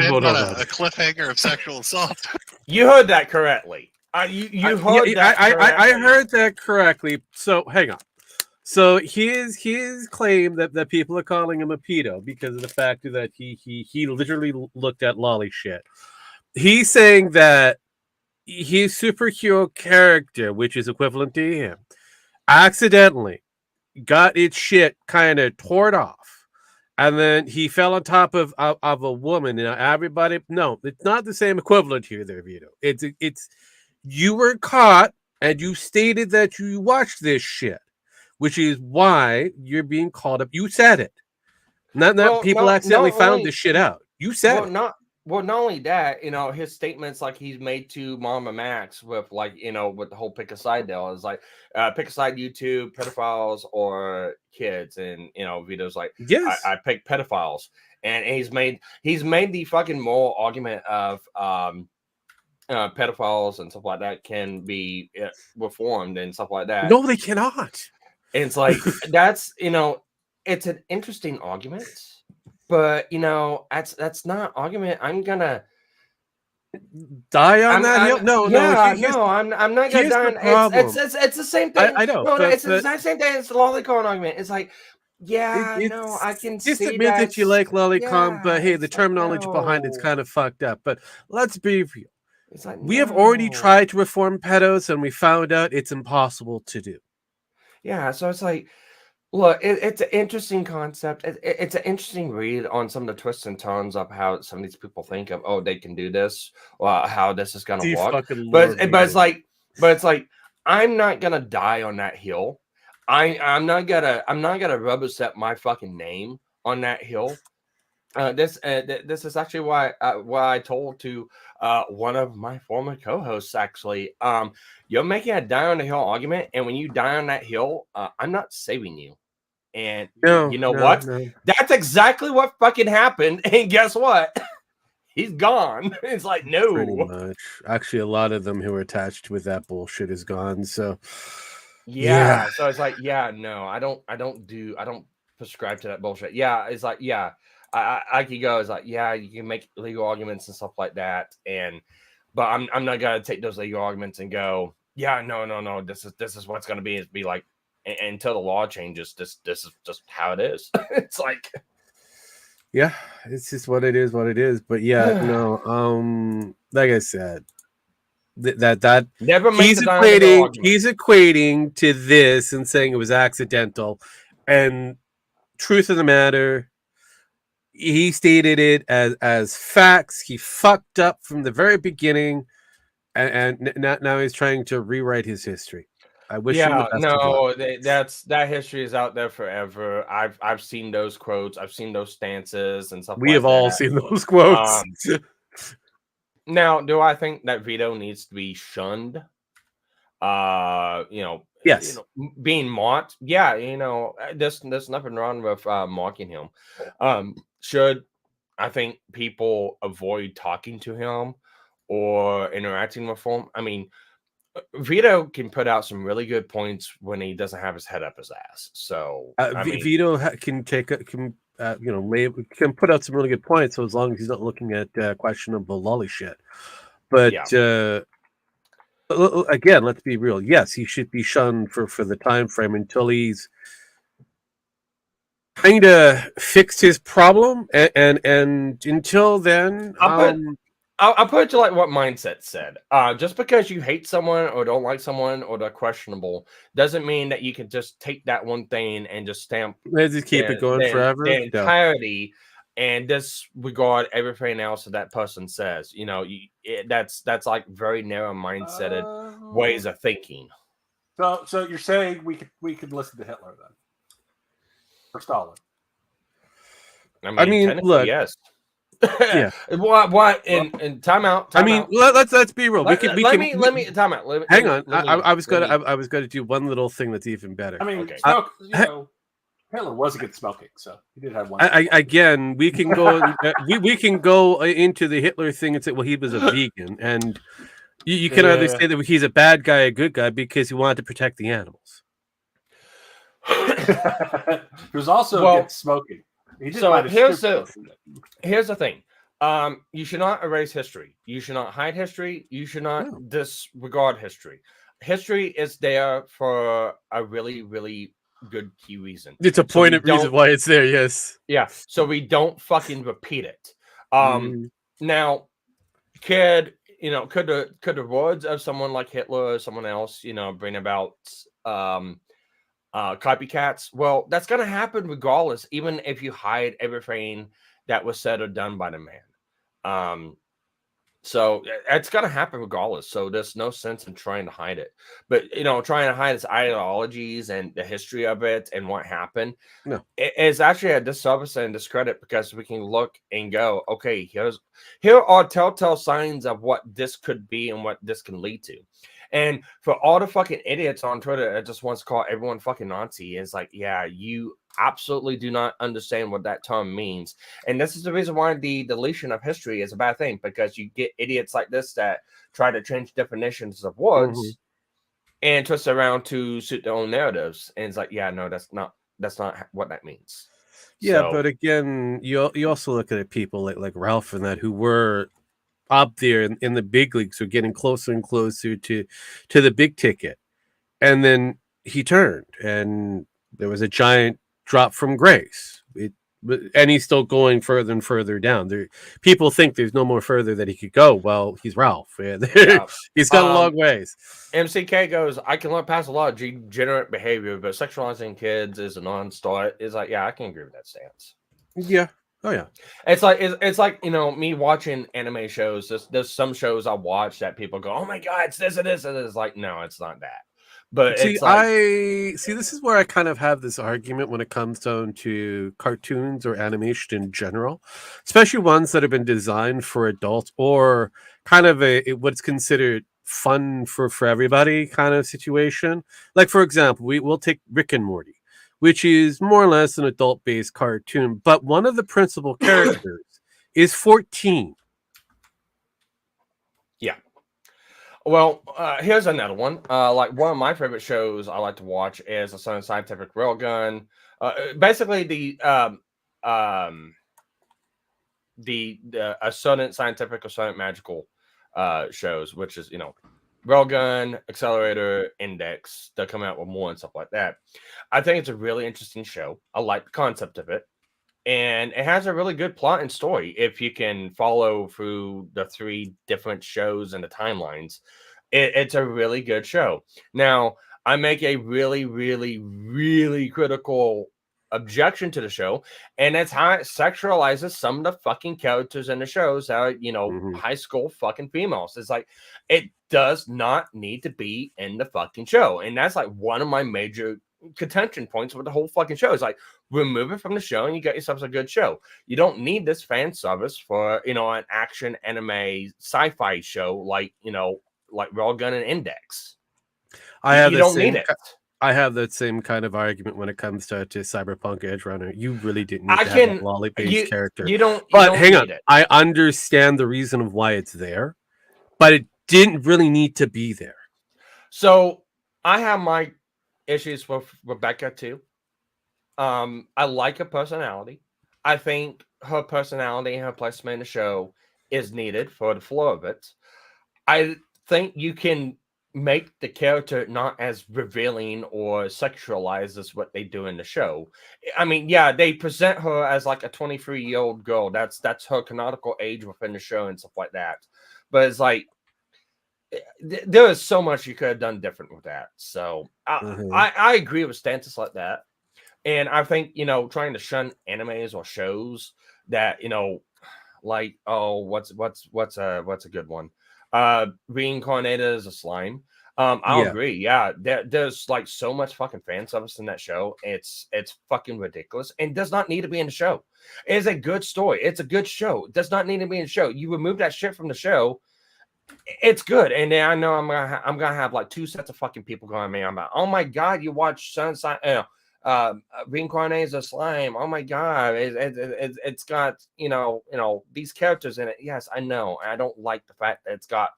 Hold on. A cliffhanger of sexual assault. You heard that correctly. You heard that. I heard that correctly. So hang on. So his claim that people are calling him a pedo because of the fact that he literally looked at lolly shit. He's saying that his superhero character, which is equivalent to him, accidentally got its shit kind of torn off, and then he fell on top of a woman. And everybody, no, it's not the same equivalent here, there, Vito. It's you were caught and you stated that you watched this shit, which is why you're being called up. You said it. Not people accidentally found this shit out. You said it. Not only that, his statements like he's made to Mama Max with with the whole pick a side deal is like pick a side, YouTube, pedophiles or kids, and Vito's like, yes, I pick pedophiles, and he's made the fucking moral argument of pedophiles and stuff like that can be reformed and stuff like that. No, they cannot. And it's like that's it's an interesting argument. But that's not argument. I'm gonna die on that hill. I'm not gonna die on it. It's the same thing. I know. No, it's the same thing. It's the lolicon argument. It's like, I can just see admit that you like lolicon, but hey, the it's terminology like, behind it's kind of fucked up. But let's be real. It's like, we have already tried to reform pedos, and we found out it's impossible to do. Yeah, so it's like, look, it's an interesting concept. It's an interesting read on some of the twists and turns of how some of these people think of, they can do this, or how this is gonna work. But it's like I'm not gonna die on that hill. I'm not gonna rubber set my fucking name on that hill. This is actually why I told to one of my former co-hosts actually, you're making a die on the hill argument, and when you die on that hill, I'm not saving you. And what? No. That's exactly what fucking happened. And guess what? He's gone. It's like, no. Pretty much. Actually, a lot of them who were attached with that bullshit is gone. So yeah. So it's like, no, I don't prescribe to that bullshit. Yeah, it's like, I could go, it's like, yeah, you can make legal arguments and stuff like that, but I'm not gonna take those legal arguments and go, yeah, no, this is what's gonna be. It's be like until the law changes, this is just how it is. It's like, yeah, it's just what it is. But yeah, no, like I said, that never make he's the dynamic argument. he's equating to this and saying it was accidental, and truth of the matter, he stated it as facts. He fucked up from the very beginning, and now he's trying to rewrite his history. I wish him the best of luck. That history is out there forever. I've seen those quotes, I've seen those stances and stuff. We have all seen those quotes. Now, do I think that Vito needs to be shunned? Yes. Being mocked. Yeah, there's nothing wrong with mocking him. Should I think people avoid talking to him or interacting with him? I mean, Vito can put out some really good points when he doesn't have his head up his ass. So Vito can can put out some really good points. So as long as he's not looking at questionable lolly shit, but again, let's be real. Yes, he should be shunned for the time frame until he's kind of fixed his problem, and until then, I'll put it to like what Mindset said. Just because you hate someone or don't like someone or they're questionable doesn't mean that you can just take that one thing and just stamp. Just keep it going forever. The entirety and disregard everything else that that person says. That's like very narrow mindseted ways of thinking. So you're saying we could listen to Hitler then, or Stalin? I mean look, yes. Yeah. What in time out? Let's be real. Let me time out. Hang on. I was gonna do one little thing that's even better. I mean, Hitler was against smoking, so he did have one. Again, we can go we can go into the Hitler thing and say, well, he was a vegan, and you can either say that he's a bad guy, a good guy, because he wanted to protect the animals. He was also against smoking. So here's the thing. You should not erase history. You should not hide history. You should not disregard history. History is there for a really, really good key reason. It's a pointed reason why it's there. Yes. Yeah. So we don't fucking repeat it. Now, could the words of someone like Hitler or someone else, bring about copycats? Well, that's going to happen regardless, even if you hide everything that was said or done by the man. So it's going to happen regardless. So there's no sense in trying to hide it. But, trying to hide its ideologies and the history of it and what happened, it is actually a disservice and discredit, because we can look and go, okay, here are telltale signs of what this could be and what this can lead to. And for all the fucking idiots on Twitter that just wants to call everyone fucking Nazi, it's like, yeah, you absolutely do not understand what that term means. And this is the reason why the deletion of history is a bad thing, because you get idiots like this that try to change definitions of words and twist around to suit their own narratives. And it's like, yeah, no, that's not what that means. Yeah, but again, you also look at people like Ralph and that, who were up there in the big leagues, who are getting closer and closer to the big ticket, and then he turned and there was a giant drop from grace, and he's still going further and further down. People think there's no more further that he could go. Well, he's Ralph. He's got a long ways. MCK goes, I can look past a lot of degenerate behavior, but sexualizing kids is a non-start. It's like, yeah, I can agree with that stance. Yeah. Oh yeah. It's like me watching anime shows. There's some shows I watch that people go, oh my god, it's this and this, and it's like, no, it's not that. But see, this is where I kind of have this argument when it comes down to cartoons or animation in general, especially ones that have been designed for adults or kind of what's considered fun for everybody kind of situation. Like, for example, we'll take Rick and Morty, which is more or less an adult-based cartoon, but one of the principal characters is 14. Yeah. Well, here's another one. Like, one of my favorite shows I like to watch is A Scientific Railgun. Basically, the a certain scientific or certain magical shows, which is Railgun, Accelerator, Index. They'll come out with more and stuff like that. I think it's a really interesting show. I like the concept of it. And it has a really good plot and story if you can follow through the 3 different shows and the timelines. It's a really good show. Now, I make a really, really, really critical objection to the show, and that's how it sexualizes some of the fucking characters in the shows. How high school fucking females. It's like it does not need to be in the fucking show, and that's like one of my major contention points with the whole fucking show. Is like remove it from the show, and you get yourself a good show. You don't need this fan service for an action anime sci-fi show like Railgun and Index. You don't need it. I have that same kind of argument when it comes to Cyberpunk Edge Runner. You really didn't need to have a lolly-based character. But hang on, I understand the reason of why it's there, but it didn't really need to be there. So I have my issues with Rebecca too. I like her personality. I think her personality and her placement in the show is needed for the flow of it. I think you can make the character not as revealing or sexualized as what they do in the show. I mean, yeah, they present her as like a 23-year-old girl. That's her canonical age within the show and stuff like that. But it's like there is so much you could have done different with that. So I agree with stances like that. And I think, trying to shun animes or shows that, like, what's a good one? Reincarnated as a slime. I'll agree. Yeah, there's like so much fucking fan service in that show. It's fucking ridiculous and does not need to be in the show. It is a good story. It's a good show. It does not need to be in the show. You remove that shit from the show, it's good. And then I know I'm gonna have like 2 sets of fucking people going at me. I'm like, oh my god, you watch Sunshine, Reincarnated as a slime. Oh my god, it's got these characters in it. Yes, I know. I don't like the fact that it's got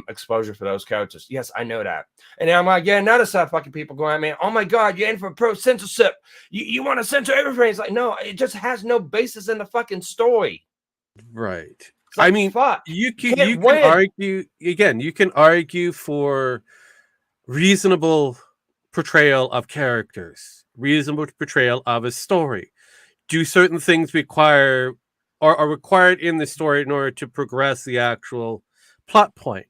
exposure for those characters. Yes, I know that. And then I'm like, yeah, another set of fucking people going at me. Oh my god, you're in for pro censorship. You want to censor everything? It's like, no, it just has no basis in the fucking story. Right. Like, I mean, fuck. you can argue again. You can argue for reasonable portrayal of characters, reasonable portrayal of a story. Do certain things require or are required in the story in order to progress the actual plot point?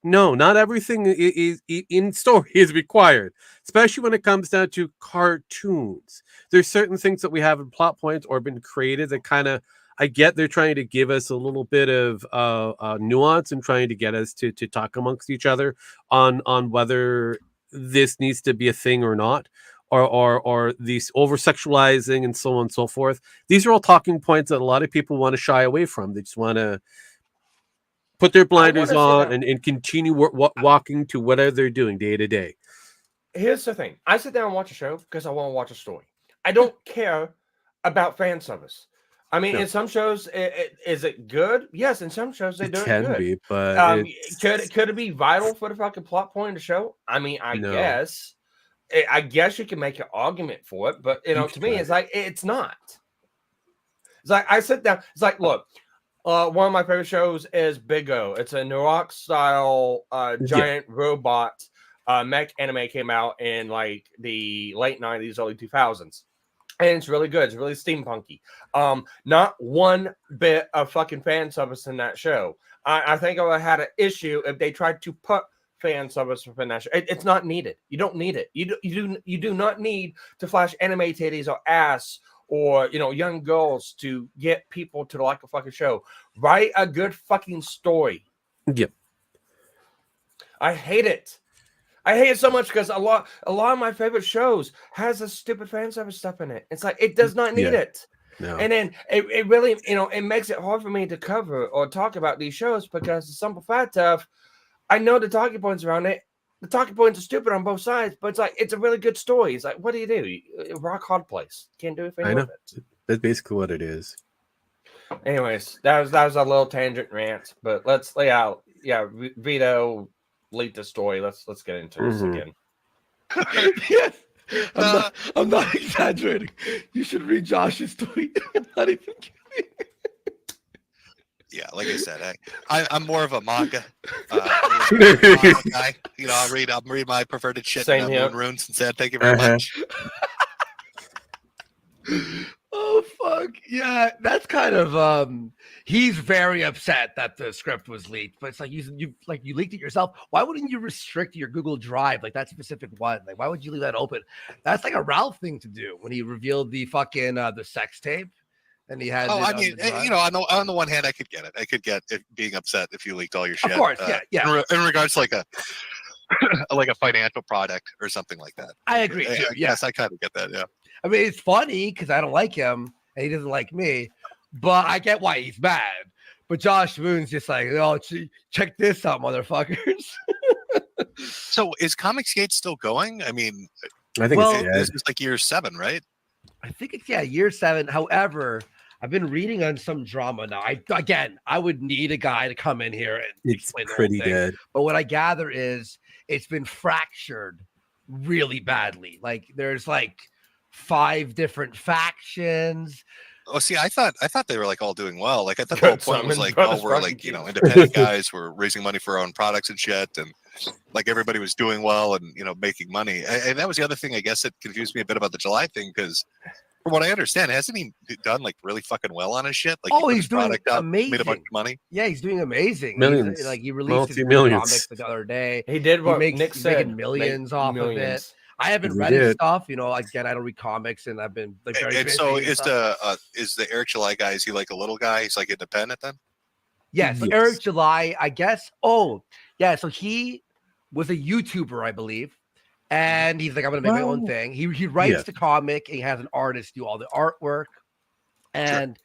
No, not everything is in story is required, especially when it comes down to cartoons. There's certain things that we have in plot points or been created that kind of, I get they're trying to give us a little bit of nuance and trying to get us to talk amongst each other on whether this needs to be a thing or not, or these over sexualizing and so on and so forth. These are all talking points that a lot of people want to shy away from. They just want to put their blinders on and continue walking to whatever they're doing day to day. Here's the thing. I sit down and watch a show because I want to watch a story. I don't care about fan service. I mean, in some shows, is it good? Yes, in some shows they do it good. It can be, but could it be vital for the fucking plot point of the show? I mean, I guess you can make an argument for it, but to me, it's like it's not. It's like I sit down. It's like, look, one of my favorite shows is Big O. It's a Narok style giant robot mech anime. Came out in like the late 90s, early 2000s. And it's really good. It's really steampunky. Not one bit of fucking fan service in that show. I think I would have had an issue if they tried to put fan service within that show. It's not needed. You don't need it. You do not need to flash anime titties or ass or young girls to get people to like a fucking show. Write a good fucking story. Yep. I hate it. I hate it so much because a lot of my favorite shows has this stupid fan service stuff in it. It's like it does not need it. No. And then it really, it makes it hard for me to cover or talk about these shows because the simple fact of I know the talking points around it. The talking points are stupid on both sides, but it's like it's a really good story. It's like, what do? Rock hard place. Can't do anything with it. That's basically what it is. Anyways, that was a little tangent rant, but let's lay out. Yeah, Vito. Lead the story. Let's get into this again. Yes. I'm not exaggerating. You should read Josh's tweet. I'm not even kidding. Yeah, like I said, I'm more of a manga, manga guy. You know, I'll read my perverted shit Same in here. Moon Runes and said, thank you very much. Oh fuck yeah, that's kind of he's very upset that the script was leaked, but it's like you leaked it yourself. Why wouldn't you restrict your Google Drive like that specific one? Like why would you leave that open? That's like a Ralph thing to do when he revealed the fucking the sex tape and he had I mean, you know, on the one hand, I could get it. I could get it being upset if you leaked all your shit. Of course, yeah. In regards to like a financial product or something like that. I agree too. Yes, I kind of get that. Yeah. I mean, it's funny because I don't like him and he doesn't like me, but I get why he's mad. But Josh Moon's just like, oh, check this out, motherfuckers. So is Comicsgate still going? I mean, I think it's like year 7, right? I think it's year 7. However, I've been reading on some drama now. I would need a guy to come in here and explain the whole thing. Dead. But what I gather is it's been fractured really badly. Like there's like 5 different factions. Oh, see, I thought they were like all doing well. Like I thought the whole point was like, Brothers we're like, you know, independent guys, we're raising money for our own products and shit, and like everybody was doing well and you know making money. And that was the other thing I guess that confused me a bit about the July thing because from what I understand, hasn't he done like really fucking well on his shit? Like he's doing amazing. Made a bunch of money. Yeah, he's doing amazing. Millions. He released his comics the other day. He did what Nick said. Making millions off of it. I haven't read his stuff. You know, again, I don't read comics, and I've been like very. And so is the Eric July guy? Is he like a little guy? He's like independent then? Yes, Eric July, I guess. Oh, yeah. So he was a YouTuber, I believe, and he's like, I'm gonna make my own thing. He writes the comic, and he has an artist do all the artwork. And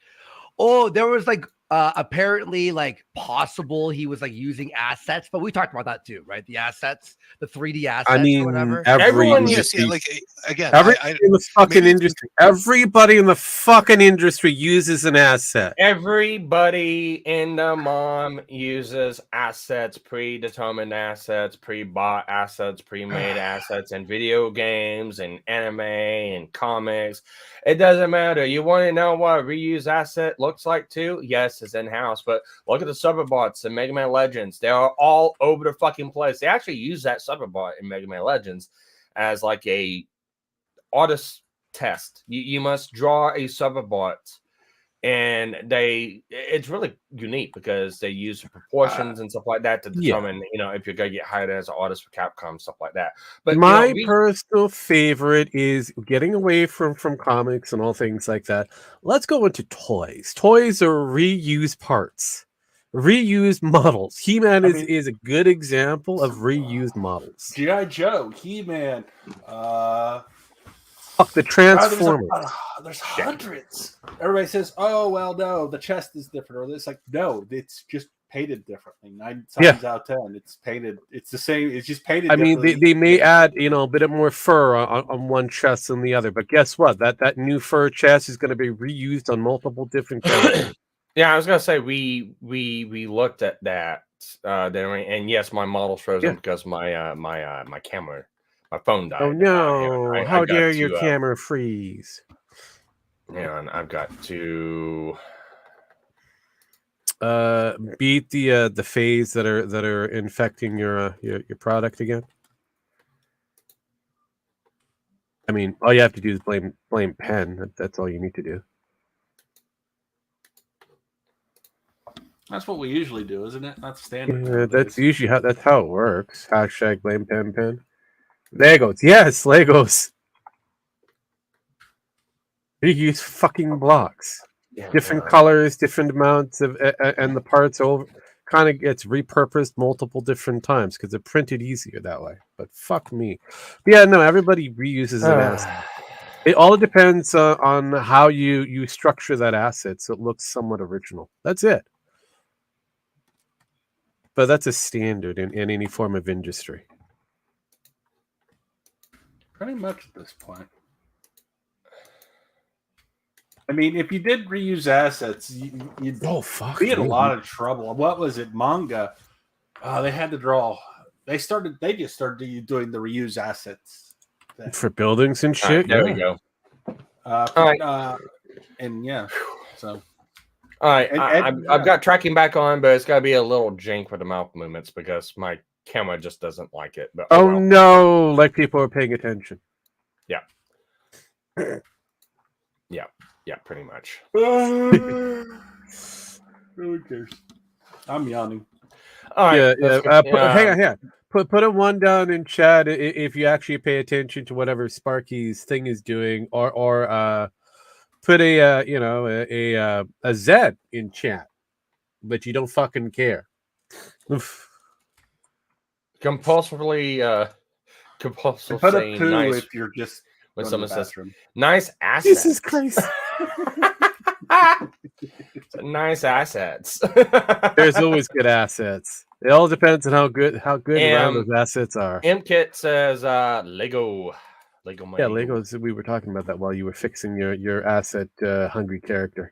there was like apparently like possible he was like using assets, but we talked about that too, right? The assets, the 3D assets, I mean, or whatever. Everyone like again, everybody in the fucking industry. Everybody in the fucking industry uses an asset. Everybody in the mom uses assets, predetermined assets, pre-bought assets, pre-made assets, and video games and anime and comics. It doesn't matter. You want to know what a reused asset looks like too? Yes, it's in-house, but look at the Superbots and Mega Man Legends. They are all over the fucking place. They actually use that Superbot in Mega Man Legends as like a artist test. You must draw a Superbot, and it's really unique because they use proportions and stuff like that to determine, you know, if you're gonna get hired as an artist for Capcom, stuff like that. But my personal favorite is getting away from comics and all things like that. Let's go into toys. Toys are reused parts, reused models. He-Man is a good example of reused models. G.I. Joe, He-Man, the Transformers. There's hundreds. Everybody says, "Oh well, no, the chest is different," or it's like, no, it's just painted differently. 9 times out of 10, it's painted. It's the same. It's just painted. I mean, they may add, you know, a bit of more fur on one chest than the other, but guess what? That new fur chest is going to be reused on multiple different characters. Yeah, I was gonna say we looked at that, and yes, my model's frozen because my camera. My phone died. Oh no! How dare your camera freeze? And I've got to beat the phase that are infecting your product again. I mean, all you have to do is blame pen. That's all you need to do. That's what we usually do, isn't it? That's standard. Yeah, that's usually how it works. # blame pen. Legos, yes, Legos. Reuse fucking blocks, different colors, different amounts of, and the parts kind of gets repurposed multiple different times because they're printed easier that way. But fuck me, yeah, no, everybody reuses an asset. It all depends on how you structure that asset so it looks somewhat original. That's it. But that's a standard in any form of industry. Pretty much at this point. I mean, if you did reuse assets, you'd be in a lot of trouble. What was it? Manga. They had to draw. They just started doing the reuse assets for buildings and shit. There we go. And yeah, so. All right, And I've got tracking back on, but it's got to be a little jank with the mouth movements because my camera just doesn't like it. But Oh well. no! Like people are paying attention. Yeah. Yeah, pretty much. Who cares? I'm yawning. All right. Hang on. Put a 1 down in chat if you actually pay attention to whatever Sparky's thing is doing, or put a Z in chat, but you don't fucking care. Oof. Compulsively Put a saying 2 nice if you're just when going someone to the says bathroom. nice assets. Jesus Christ! Nice assets. There's always good assets. It all depends on how good around those assets are. MKit says Lego money. Yeah, Legos. We were talking about that while you were fixing your asset hungry character.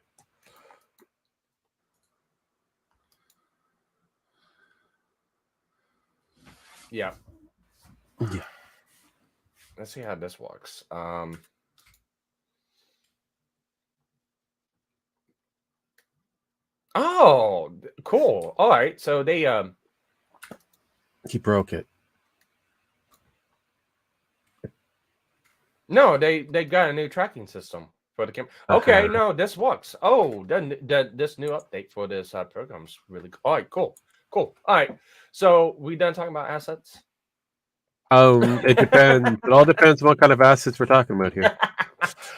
Yeah. Yeah. Let's see how this works. Oh, cool. All right. So they He broke it. no, they got a new tracking system for the camera. Okay, no, this works. Oh, this new update for this program is really cool. All right, cool. All right. So we done talking about assets? It depends. It all depends on what kind of assets we're talking about here.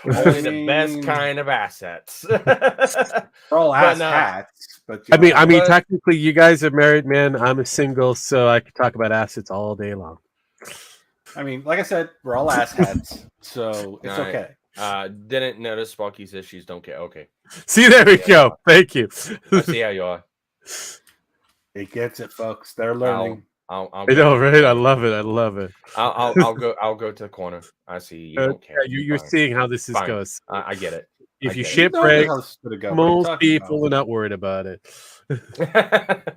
Only the best kind of assets. They're all ass hats, but I mean, technically, you guys are married, man. I'm a single, so I could talk about assets all day long. I mean, like I said, we're all ass hats, so it's okay. Didn't notice Sparky's issues. Don't care. Okay. See, there we go. Thank you. I see how you are. He gets it, folks. They're learning. I'll I know, right? I love it. I'll go to the corner. I see you don't care. You're seeing how this goes. I get it. If you shipwreck, most people are not worried about it. But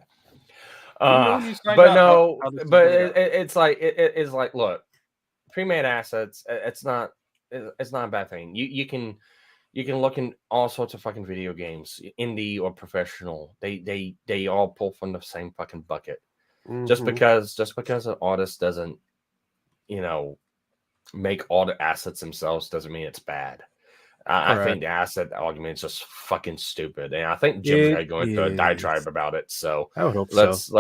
no, but it's like look, pre-made assets. It's not a bad thing. You can look in all sorts of fucking video games, indie or professional. They all pull from the same fucking bucket. Mm-hmm. Just because an artist doesn't, make all the assets themselves doesn't mean it's bad. I think the asset argument is just fucking stupid, and I think Jim's going to a diatribe about it. So I would hope let's see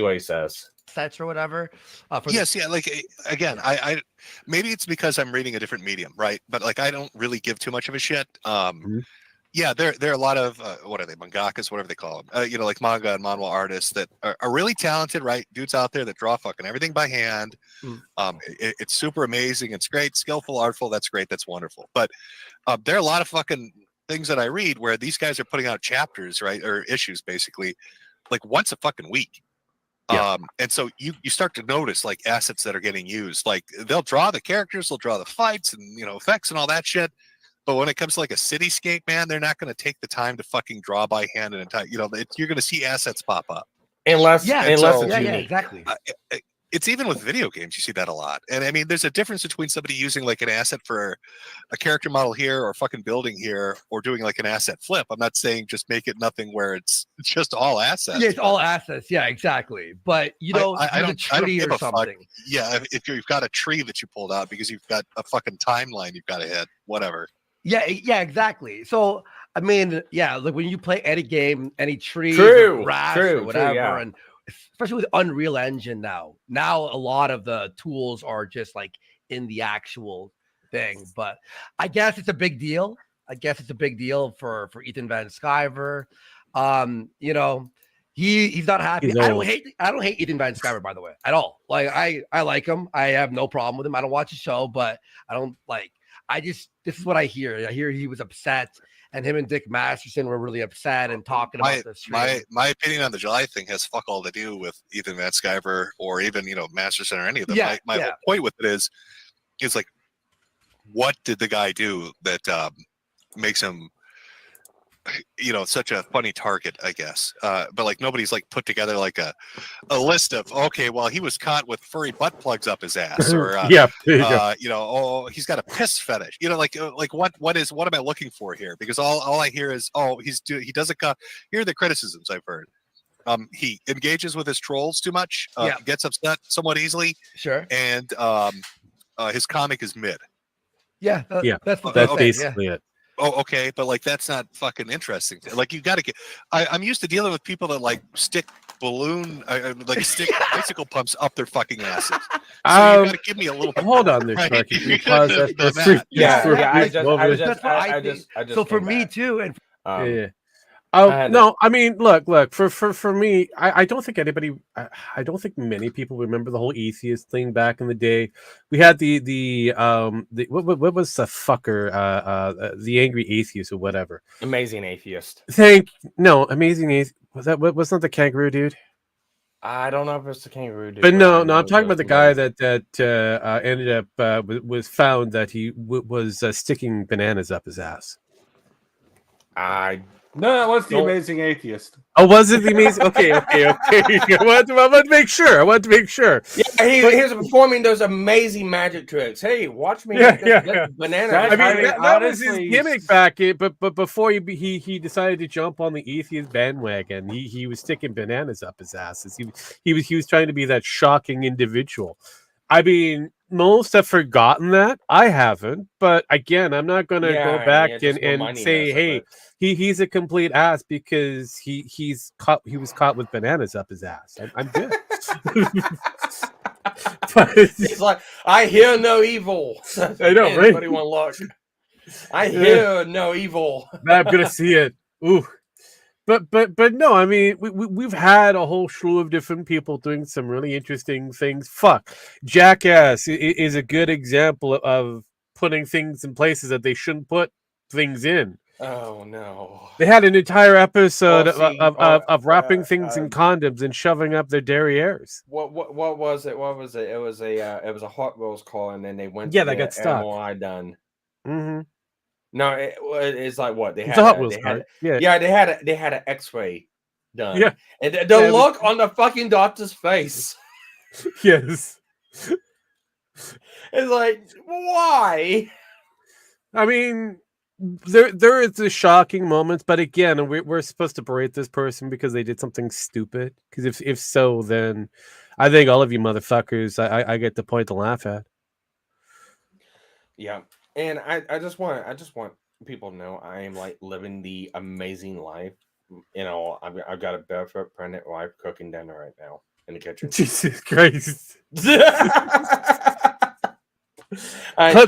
what he says. Sets or whatever. Yes, yeah. Like again, I maybe it's because I'm reading a different medium, right? But like I don't really give too much of a shit. Yeah, there are a lot of what are they, mangakas, whatever they call them. Like manga and manhwa artists that are really talented, right? Dudes out there that draw fucking everything by hand. It's super amazing. It's great, skillful, artful. That's great. That's wonderful. But there are a lot of fucking things that I read where these guys are putting out chapters, right, or issues, basically, like once a fucking week. Yeah. And so you start to notice like assets that are getting used. Like they'll draw the characters, they'll draw the fights and effects and all that shit. But when it comes to like a cityscape, man, they're not going to take the time to fucking draw by hand and you're going to see assets pop up. Unless it's unique. Yeah, exactly. It's even with video games, you see that a lot. And I mean, there's a difference between somebody using like an asset for a character model here or fucking building here or doing like an asset flip. I'm not saying just make it nothing where it's just all assets. Yeah, it's all assets. Yeah, exactly. But I don't, a tree or something. Yeah, if you've got a tree that you pulled out because you've got a fucking timeline you've got to hit, whatever. Yeah, exactly. So I mean, yeah, like when you play any game, any tree, grass, or whatever, and especially with Unreal Engine now a lot of the tools are just like in the actual thing. But I guess it's a big deal. For Ethan Van Sciver. He's not happy. I don't hate Ethan Van Sciver, by the way, at all. Like I like him. I have no problem with him. I don't watch the show, but I don't like. This is what I hear. I hear he was upset, and him and Dick Masterson were really upset and talking about this. My opinion on the July thing has fuck all to do with Ethan Van Sciver or even Masterson or any of them. My whole point with it is like, what did the guy do that makes him such a funny target, I guess. But like nobody's like put together like a list of, okay, well, he was caught with furry butt plugs up his ass, or yeah, there you go. oh, he's got a piss fetish. Like what am I looking for here? Because all I hear is, oh, he doesn't here are the criticisms I've heard. He engages with his trolls too much, gets upset somewhat easily. Sure. And his comic is mid. Yeah, that's basically it. Oh, okay, but like that's not fucking interesting. Like you got to get. I'm used to dealing with people that like stick stick bicycle pumps up their fucking asses. So you got to give me a little. Hold on there, Sparky. Can you pause that? So for me too, and yeah. No, I mean, look. For me, I don't think anybody. I don't think many people remember the whole atheist thing back in the day. We had the what was the fucker? The angry atheist or whatever. Amazing atheist. Amazing atheist. Was that wasn't the kangaroo dude? I don't know if it's the kangaroo dude. But no, I'm talking about the guy that ended up was found that he was sticking bananas up his ass. No, that was the Amazing Atheist. Oh, was it the Amazing? Okay. I want to make sure. Yeah, he was performing those amazing magic tricks. Hey, watch me. Banana. That was his gimmick back in, but before he decided to jump on the atheist bandwagon, he was sticking bananas up his asses. He was trying to be that shocking individual. I mean, most have forgotten that. I haven't, but again, I'm not going to go back and say, hey, he's a complete ass because he was caught with bananas up his ass. I'm good. But he's like, I hear no evil. I know, right? Anybody want to look? I hear no evil. I'm gonna see it. Ooh. But no, I mean we've had a whole slew of different people doing some really interesting things. Fuck, Jackass is a good example of putting things in places that they shouldn't put things in. Oh no! They had an entire episode of wrapping things in condoms and shoving up their derrieres. What was it? What was it? It was a Hot Wheels call, and then they went. Yeah, they got stuck. MRI done. Mm-hmm. No, it's like what they had. They had an X-ray done. Yeah, and the look on the fucking doctor's face. Yes, it's like, why? I mean, there is the shocking moments, but again, we're supposed to berate this person because they did something stupid. Because if so, then I think all of you motherfuckers, I get the point to laugh at. Yeah. And I just want people to know I am like living the amazing life. I've got a barefoot pregnant wife cooking dinner right now in the kitchen. Jesus Christ! Put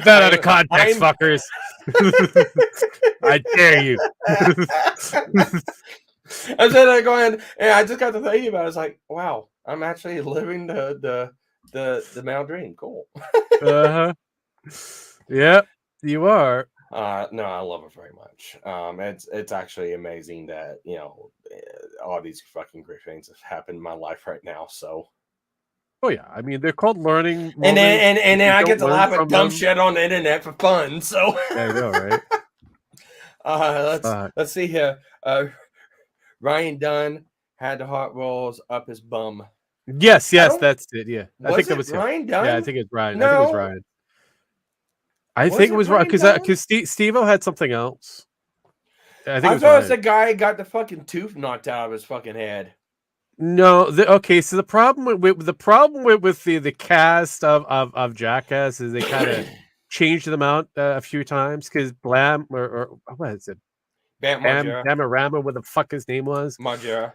that out of context, fuckers. I dare you. I said I going, and I just got to thinking about it. It's like, wow, I'm actually living the male dream. Cool. Uh-huh. Yep, you are. No, I love it very much. It's actually amazing that all these fucking great things have happened in my life right now. So, oh yeah, I mean they're called learning. And then I get to laugh at dumb shit on the internet for fun. So I know, right? Let's see here. Ryan Dunn had the Hot Rolls up his bum. Yes, that's it. Yeah, I think that was Ryan Dunn. Yeah, I think it's Ryan. No. I think it was Ryan. I think it was Ryan because Steve-O had something else. I thought it was the guy who got the fucking tooth knocked out of his fucking head. No, okay. So the problem with the cast of Jackass is they kind of changed them out a few times because Blam or what is it? Bamarama, what the fuck his name was? Margera.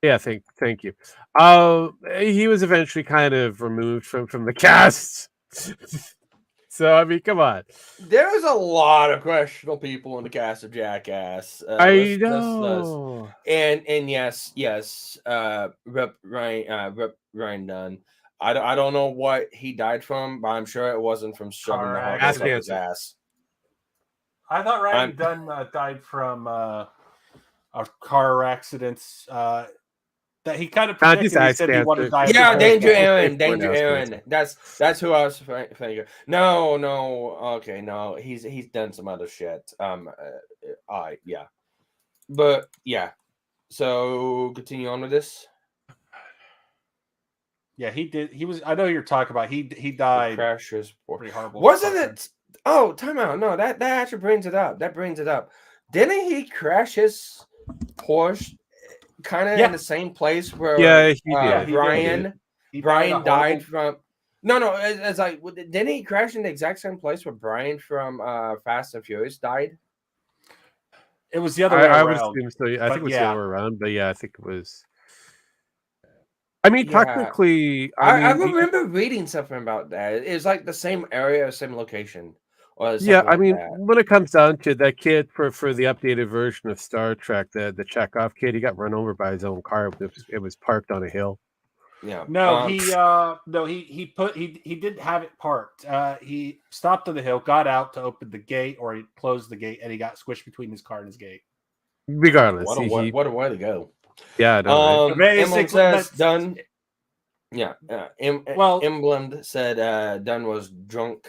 Yeah, thank you. He was eventually kind of removed from the cast. So I mean, come on. There's a lot of questionable people in the cast of Jackass. I know. And yes, Rip Ryan Dunn. I don't know what he died from, but I'm sure it wasn't from shoving the hot up his ass. I thought Ryan Dunn died from a car accidents. That he kind of predicted. He said he wanted to die. Yeah, Danger Aaron. That's who I was thinking. No. Okay, no. He's done some other shit. Yeah. But yeah. So continue on with this. Yeah, he did. He was. I know you're talking about. He died. Crash is Pretty horrible. Wasn't it? Oh, time out. No, that actually brings it up. Didn't he crash his Porsche kind of in the same place where Brian died from? No, it's like didn't he crash in the exact same place where Brian from Fast and Furious died? It was the other way around. I would assume so. I think it was the other way around, but yeah, I think it was. I mean, technically, I remember reading something about that. It's like the same area, same location. Yeah, I mean, when it comes down to that kid for the updated version of Star Trek, the Chekhov kid, he got run over by his own car. It was parked on a hill. Yeah. No, he didn't have it parked. He stopped on the hill, got out to open the gate, or he closed the gate, and he got squished between his car and his gate. Regardless, what a way to go. Yeah, no, Emblem says Dunn. Yeah, Emblem said Dunn was drunk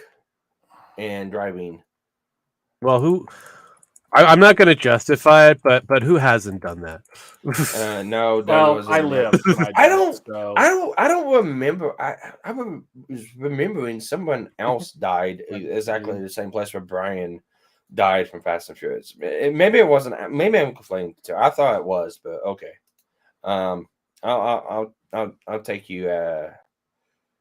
and driving. Well, who? I'm not going to justify it, but who hasn't done that? No, well, I live. I don't remember. I was remembering someone else died exactly the same place where Brian died from Fast and Furious. Maybe it wasn't. Maybe I'm conflating the two. I thought it was, but okay. I'll take you.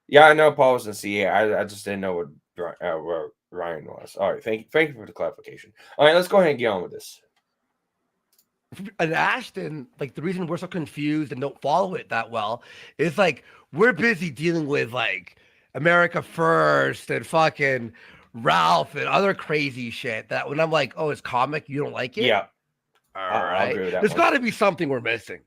Yeah, I know Paul was in CA. I just didn't know where Ryan was. All right, thank you for the clarification. All right, let's go ahead and get on with this. And Ashton, like the reason we're so confused and don't follow it that well is like we're busy dealing with like America First and fucking Ralph and other crazy shit that when I'm like, oh, it's comic, you don't like it? Yeah. All right. There's got to be something we're missing.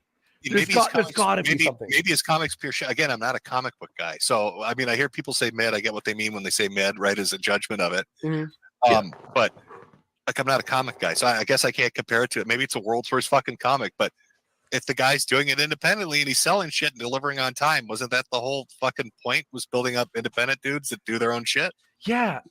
There's got to be something. Maybe his comics pure shit. Again, I'm not a comic book guy, so I mean, I hear people say mid. I get what they mean when they say mid, right? As a judgment of it. Mm-hmm. But like, I'm not a comic guy, so I guess I can't compare it to it. Maybe it's a world's first fucking comic, but if the guy's doing it independently and he's selling shit and delivering on time, wasn't that the whole fucking point? Was building up independent dudes that do their own shit? Yeah.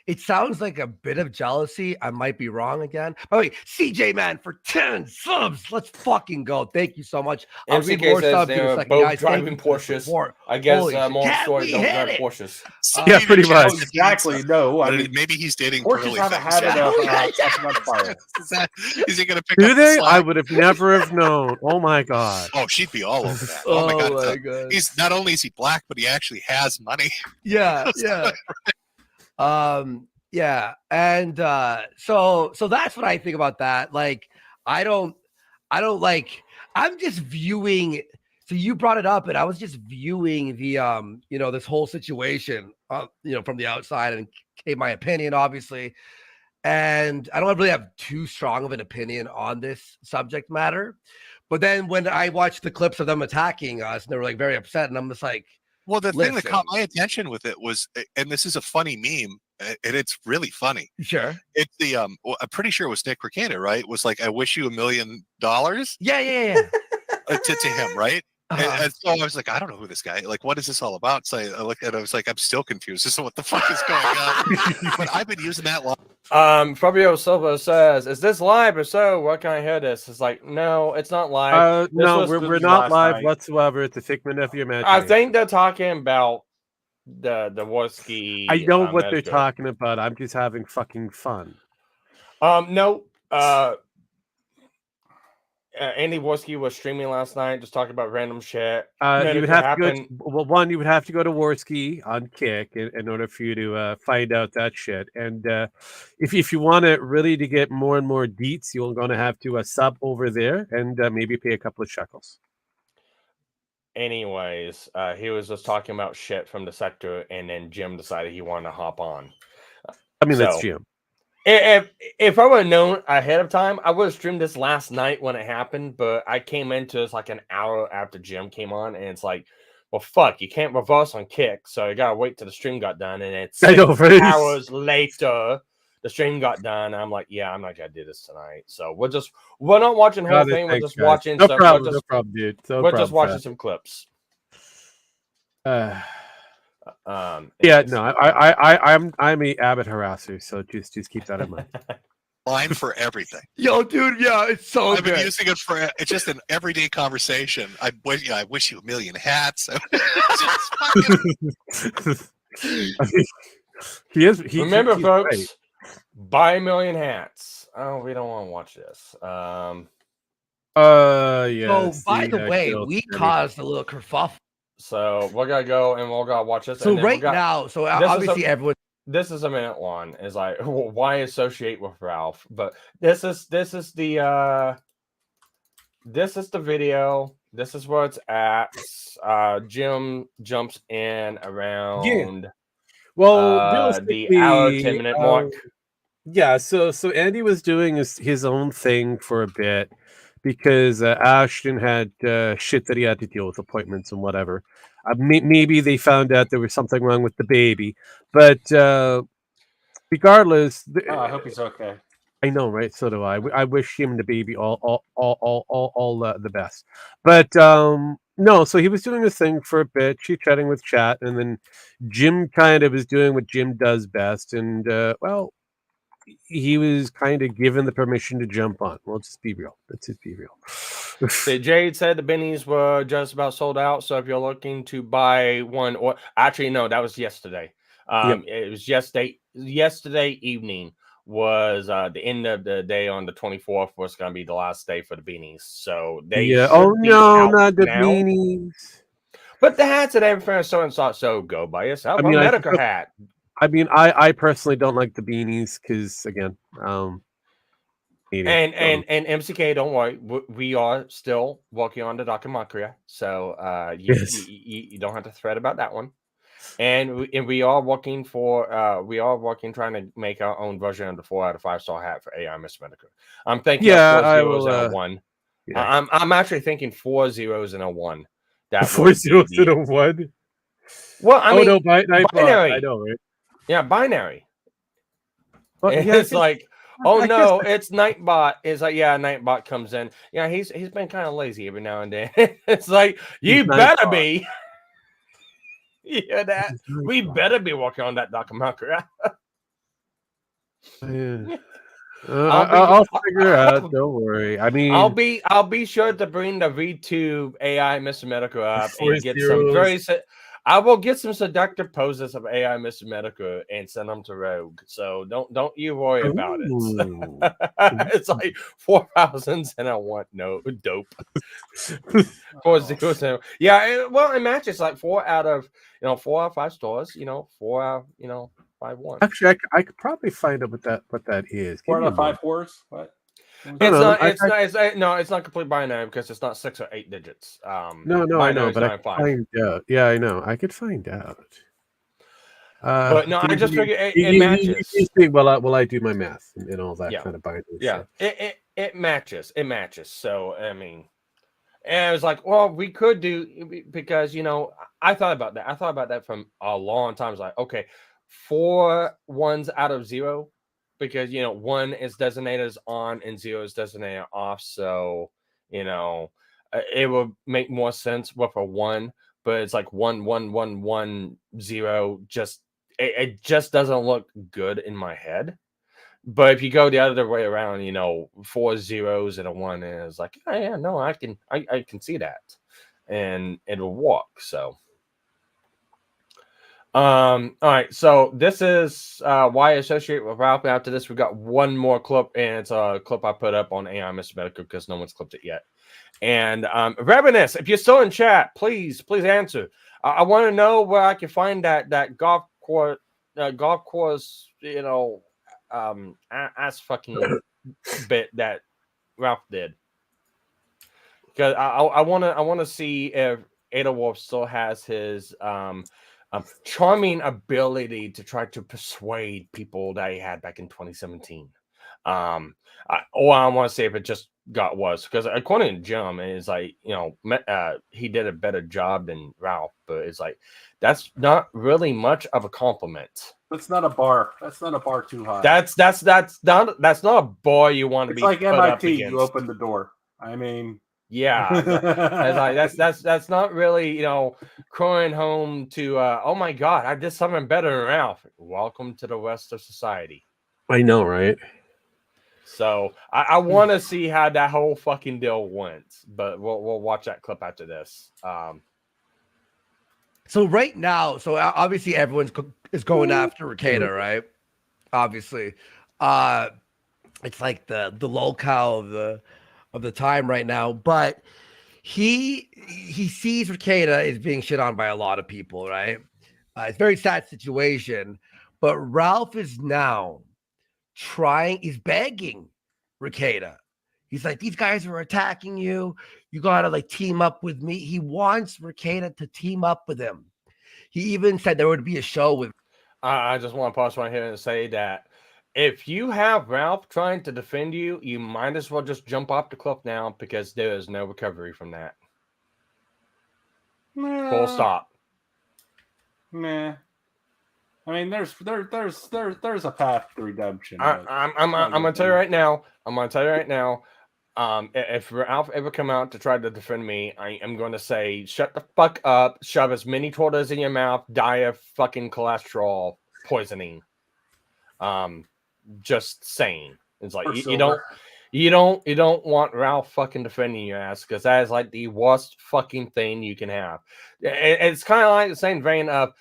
It sounds like a bit of jealousy. I might be wrong again. By the way, CJ man for 10 subs. Let's fucking go. Thank you so much. I'll read more subs in a second. Both driving Porsches. I guess more stories don't drive Porsches. Yeah, pretty much. Exactly. No, I mean maybe he's dating Porsches have a habit of fire. Is he going to pick Do up they? the slack? I would have never have known. Oh my god. Oh, she'd be all over that. Oh my god. He's not only is he black, but he actually has money. Yeah. Yeah. And so that's what I think about that. Like, I don't like, I'm just viewing. So you brought it up, and I was just viewing the this whole situation from the outside and gave my opinion, obviously. And I don't really have too strong of an opinion on this subject matter. But then when I watched the clips of them attacking us, and they were like very upset, and I'm just like, well, the thing that caught my attention with it was, and this is a funny meme, and it's really funny. Sure. It's the I'm pretty sure it was Nick Ricana, right? It was like, I wish you $1 million. Yeah. to him, right? And so I was like, I don't know who this guy. Like, what is this all about? So I looked at it. I was like, I'm still confused. This is what the fuck is going on. But I've been using that long. Fabio Silva says, "Is this live? If so, where can I hear this?" It's like, no, it's not live. No, we're not live whatsoever. It's a figment of your imagination. I think they're talking about the Warski. I know what they're talking about. I'm just having fucking fun. No. Andy Warski was streaming last night, just talking about random shit. You would have to go you would have to go to Warski on Kick in order for you to find out that shit. And if you want to really to get more and more deets, you're going to have to sub over there and maybe pay a couple of shekels. Anyways, he was just talking about shit from the sector, and then Jim decided he wanted to hop on. I mean, that's Jim. If I would have known ahead of time, I would have streamed this last night when it happened, but I came into this like an hour after Jim came on, and it's like, well, fuck, you can't reverse on Kick, so you gotta wait till the stream got done, and it's 6 hours later the stream got done. I'm like, yeah, I'm not gonna do this tonight. So we're not watching the whole thing, we're just watching no problem, dude. We're just watching some clips. Yeah, no, I'm a avid harasser, so just keep that in mind. line for everything. Yo, dude, yeah, it's so I've good. been using it for it's just an everyday conversation. I wish you a million hats. Remember, he's folks, right. buy a million hats. Oh, we don't want to watch this. Yes. So, by the way, we caused a little kerfuffle. So we're gonna go and we're gonna watch this. So and then right now, so obviously everyone. This is a minute one. Is like why associate with Ralph? But this is the video. This is where it's at. Jim jumps in around. Well, the hour 10-minute mark. Yeah, so Andy was doing his own thing for a bit because Ashton had shit that he had to deal with, appointments and whatever. Maybe they found out there was something wrong with the baby, but regardless, I hope he's okay. I know, right? So do I. I wish him and the baby all the best. But no, so he was doing his thing for a bit, chatting with chat, and then Jim kind of is doing what Jim does best, and well, he was kind of given the permission to jump on. Well, just be real. Let's just be real. Jade said the bennies were just about sold out. So if you're looking to buy one, or actually, no, that was yesterday. It was yesterday evening was the end of the day on the 24th was going to be the last day for the beanies. So they oh no, not the beanies. But the hats at every so and so go by yourself. I mean, a Metokur hat. I mean, I personally don't like the beanies because again, and MCK, don't worry, we are still working on the documentary, so you don't have to fret about that one. And we are working trying to make our own version of the 4 out of 5 star hat for AI Miss Metokur. I'm thinking 4 zeros and a 1. Yeah. I'm actually thinking 4 zeros and a 1. That 4 zeros and a 1. Well, I mean, no, binary. I know, right? Yeah, binary. Well, it's like, oh no, it's Nightbot. It's like, yeah, Nightbot comes in. Yeah, he's been kind of lazy every now and then. It's like, you better be. Yeah, that we better be working on that documentary. I'll figure it out. Don't worry. I mean, I'll be sure to bring the VTube AI Mr. Metokur up and get some I will get some seductive poses of AI Mr. Metokur and send them to Rogue. So don't you worry about it. It's like 4,000s and I want no dope. 4 zeros. Yeah, well, it matches like 4 out of 5 stores. 4 out 5-1. Actually, I could probably find out what that is. 4 out of 5 fours. What? It's not complete binary because it's not 6 or 8 digits. No, I know, but I could find out. Yeah, I know. I could find out. But no, I just figured it matches. Well, I do my math and all that kind of binary. Yeah, it matches. It matches. So I mean, and I was like, well, we could do because I thought about that. I thought about that from a long time. I was like, okay, 4 1s out of 0. Because 1 is designated as on and 0 is designated off, so it would make more sense with a 1, but it's like 1 1 1 1 0. Just it just doesn't look good in my head. But if you go the other way around, 4 zeros and a 1 is like, oh, yeah, no, I can see that, and it'll work. So. All right, so this is why I associate with Ralph. After this, we got one more clip, and it's a clip I put up on AI Mr. Metokur because no one's clipped it yet. And Revenus, if you're still in chat, please answer. I want to know where I can find that golf course, ass fucking bit that Ralph did. Because I want to see if Ada Wolf still has his charming ability to try to persuade people that he had back in 2017. I want to say if it just got worse, because according to Jim, it's like he did a better job than Ralph, but it's like that's not really much of a compliment. That's not a bar. That's not a bar too high. That's not a bar you want to be. It's like put MIT. Up against. You open the door. I mean. Yeah, that's not really crying home to oh my god, I did something better than Ralph. Welcome to the rest of society. I know, right? So I want to see how that whole fucking deal went, but we'll watch that clip after this. So right now, obviously everyone's is going after Ricada, right? Obviously, it's like the locale of the time right now. But he sees Ricada is being shit on by a lot of people, right? It's a very sad situation. But Ralph is now he's begging Ricada. He's like, these guys are attacking you. You gotta like team up with me. He wants Ricada to team up with him. He even said there would be a show with. I just want to pause right here and say that if you have Ralph trying to defend you, you might as well just jump off the cliff now because there is no recovery from that. Full stop. Nah. I mean, there's a path to redemption. I'm gonna tell you right now. If Ralph ever come out to try to defend me, I am going to say, shut the fuck up, shove as many tortas in your mouth, die of fucking cholesterol poisoning. Just saying. It's like you don't want Ralph fucking defending your ass because that is like the worst fucking thing you can have. It's kind of like the same vein of,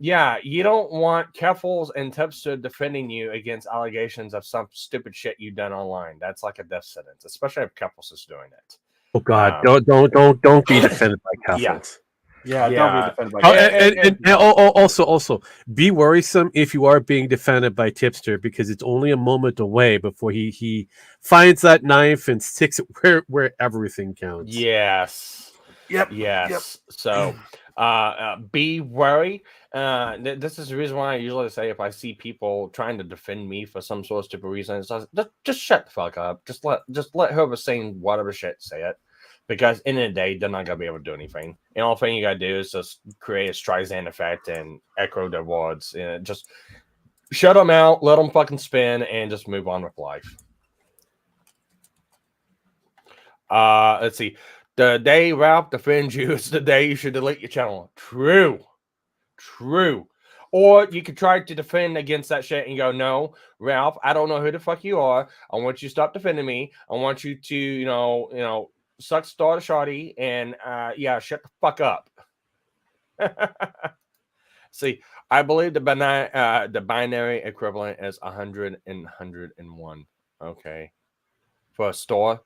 yeah, you don't want Keffels and Tipster defending you against allegations of some stupid shit you've done online. That's like a death sentence, especially if Keffels is doing it. Oh God, don't be defended by Keffels. Yeah, don't be defended by Keffels. Also, be worrisome if you are being defended by Tipster because it's only a moment away before he finds that knife and sticks it where everything counts. Yes. Yep. Yes. Yep. So be wary. This is the reason why I usually say if I see people trying to defend me for some sort of stupid reason, it's just shut the fuck up. Just let whoever's saying whatever shit say it. Because in the day, they're not gonna be able to do anything. And all thing you gotta do is just create a Streisand effect and echo their words. And just shut them out, let them fucking spin, and just move on with life. Let's see. The day Ralph defends you is the day you should delete your channel. True. Or you could try to defend against that shit and go, no, Ralph, I don't know who the fuck you are. I want you to stop defending me. I want you to, you know, suck star to shawty and shut the fuck up. See, I believe the binary equivalent is 100 and 101. Okay. For a store.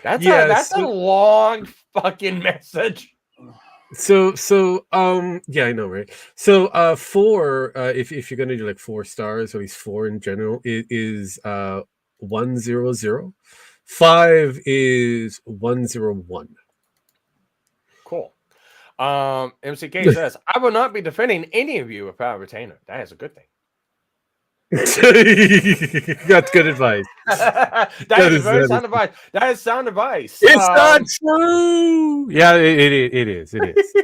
That's a long fucking message. So yeah, I know, right? So 4, if you're gonna do like 4 stars, or at least 4 in general, it is 100. 5 is 101. Cool. MCK says, I will not be defending any of you without a retainer. That is a good thing. That's good advice. that is very sound advice. That is sound advice. It's not true. Yeah, it is. It is.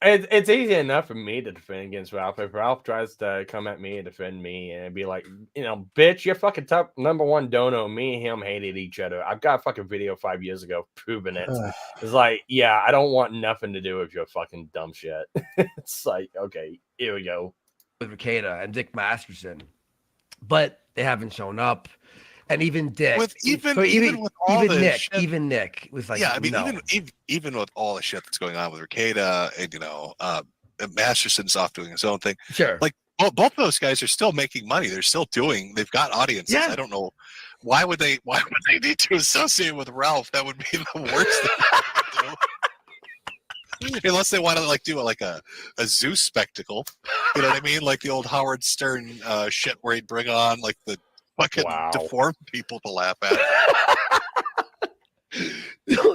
It's easy enough for me to defend against Ralph. If Ralph tries to come at me and defend me and be like, bitch, you're fucking top #1 dono. Me and him hated each other. I've got a fucking video 5 years ago proving it. It's like, yeah, I don't want nothing to do with your fucking dumb shit. It's like, okay, here we go. With Ricada and Dick Masterson, but they haven't shown up. And even Dick, even Nick was like, yeah, I mean, no. even with all the shit that's going on with Ricada and Masterson's off doing his own thing. Sure, like both those guys are still making money. They've got audiences. Yeah. I don't know why would they need to associate with Ralph? That would be the worst thing they would do. Unless they want to do a Zeus spectacle, you know what I mean? Like the old Howard Stern shit where he'd bring on like the fucking deformed people to laugh at. No,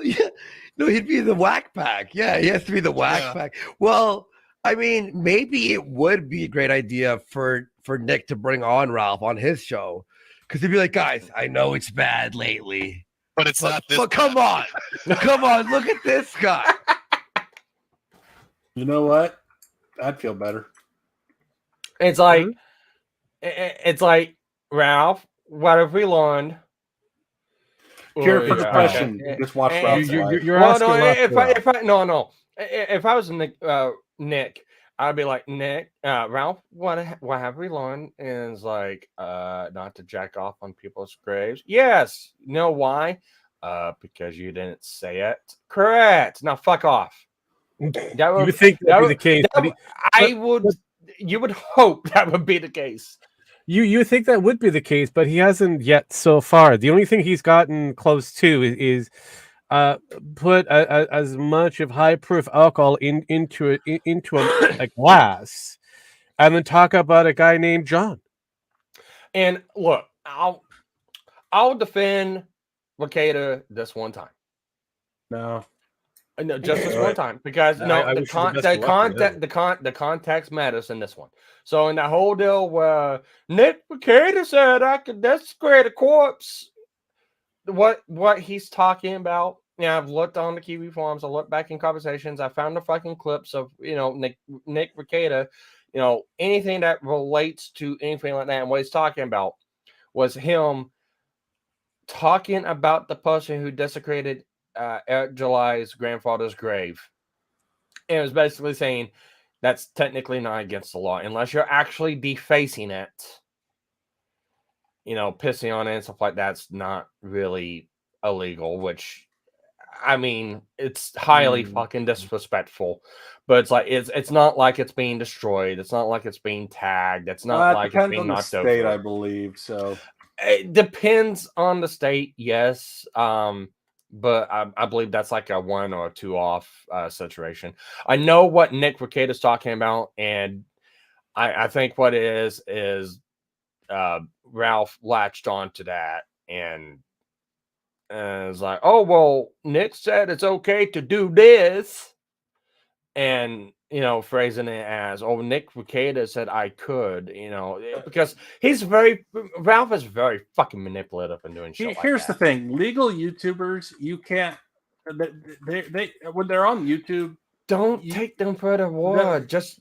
he'd be the whack pack. Yeah, he has to be the whack pack. Well, I mean, maybe it would be a great idea for Nick to bring on Ralph on his show, because he'd be like, guys, I know it's bad lately, but it's not this. But come on, look at this guy. You know what? I'd feel better. It's like. Ralph, what have we learned? Here for the question. Just watch Ralph. If I was Nick, I'd be like, Nick, Ralph, what have we learned? And it's like, not to jack off on people's graves. Yes. You know why? Because you didn't say it. Correct. Now fuck off. You would think that'd be the case. You would hope that would be the case. You think that would be the case, but he hasn't yet so far. The only thing he's gotten close to is put as much of high proof alcohol into a glass, and then talk about a guy named John. And look, I'll defend Makeda this one time. No, just this one time, because the context matters in this one. So in that whole deal where Nick Makeda said I could desecrate a corpse, what he's talking about. Yeah, I've looked on the Kiwi forums. I looked back in conversations. I found the fucking clips of Nick Makeda. Anything that relates to anything like that, and what he's talking about was him talking about the person who desecrated Eric July's grandfather's grave. And it was basically saying that's technically not against the law unless you're actually defacing it. Pissing on it and stuff like that's not really illegal, which I mean, it's highly fucking disrespectful. But it's like it's not like it's being destroyed. It's not like it's being tagged. It's not like it's being knocked over. State, I believe so. It depends on the state, yes. But I believe that's like a 1 or 2 off situation. I know what Nick Makeda is talking about, and I think what it is Ralph latched onto that and it's like, oh well, Nick said it's okay to do this, and phrasing it as, oh, Nick Makeda said I could, because Ralph is very fucking manipulative and doing shit. Here's the thing: legal YouTubers, you can't. They when they're on YouTube, don't take them for the word. Just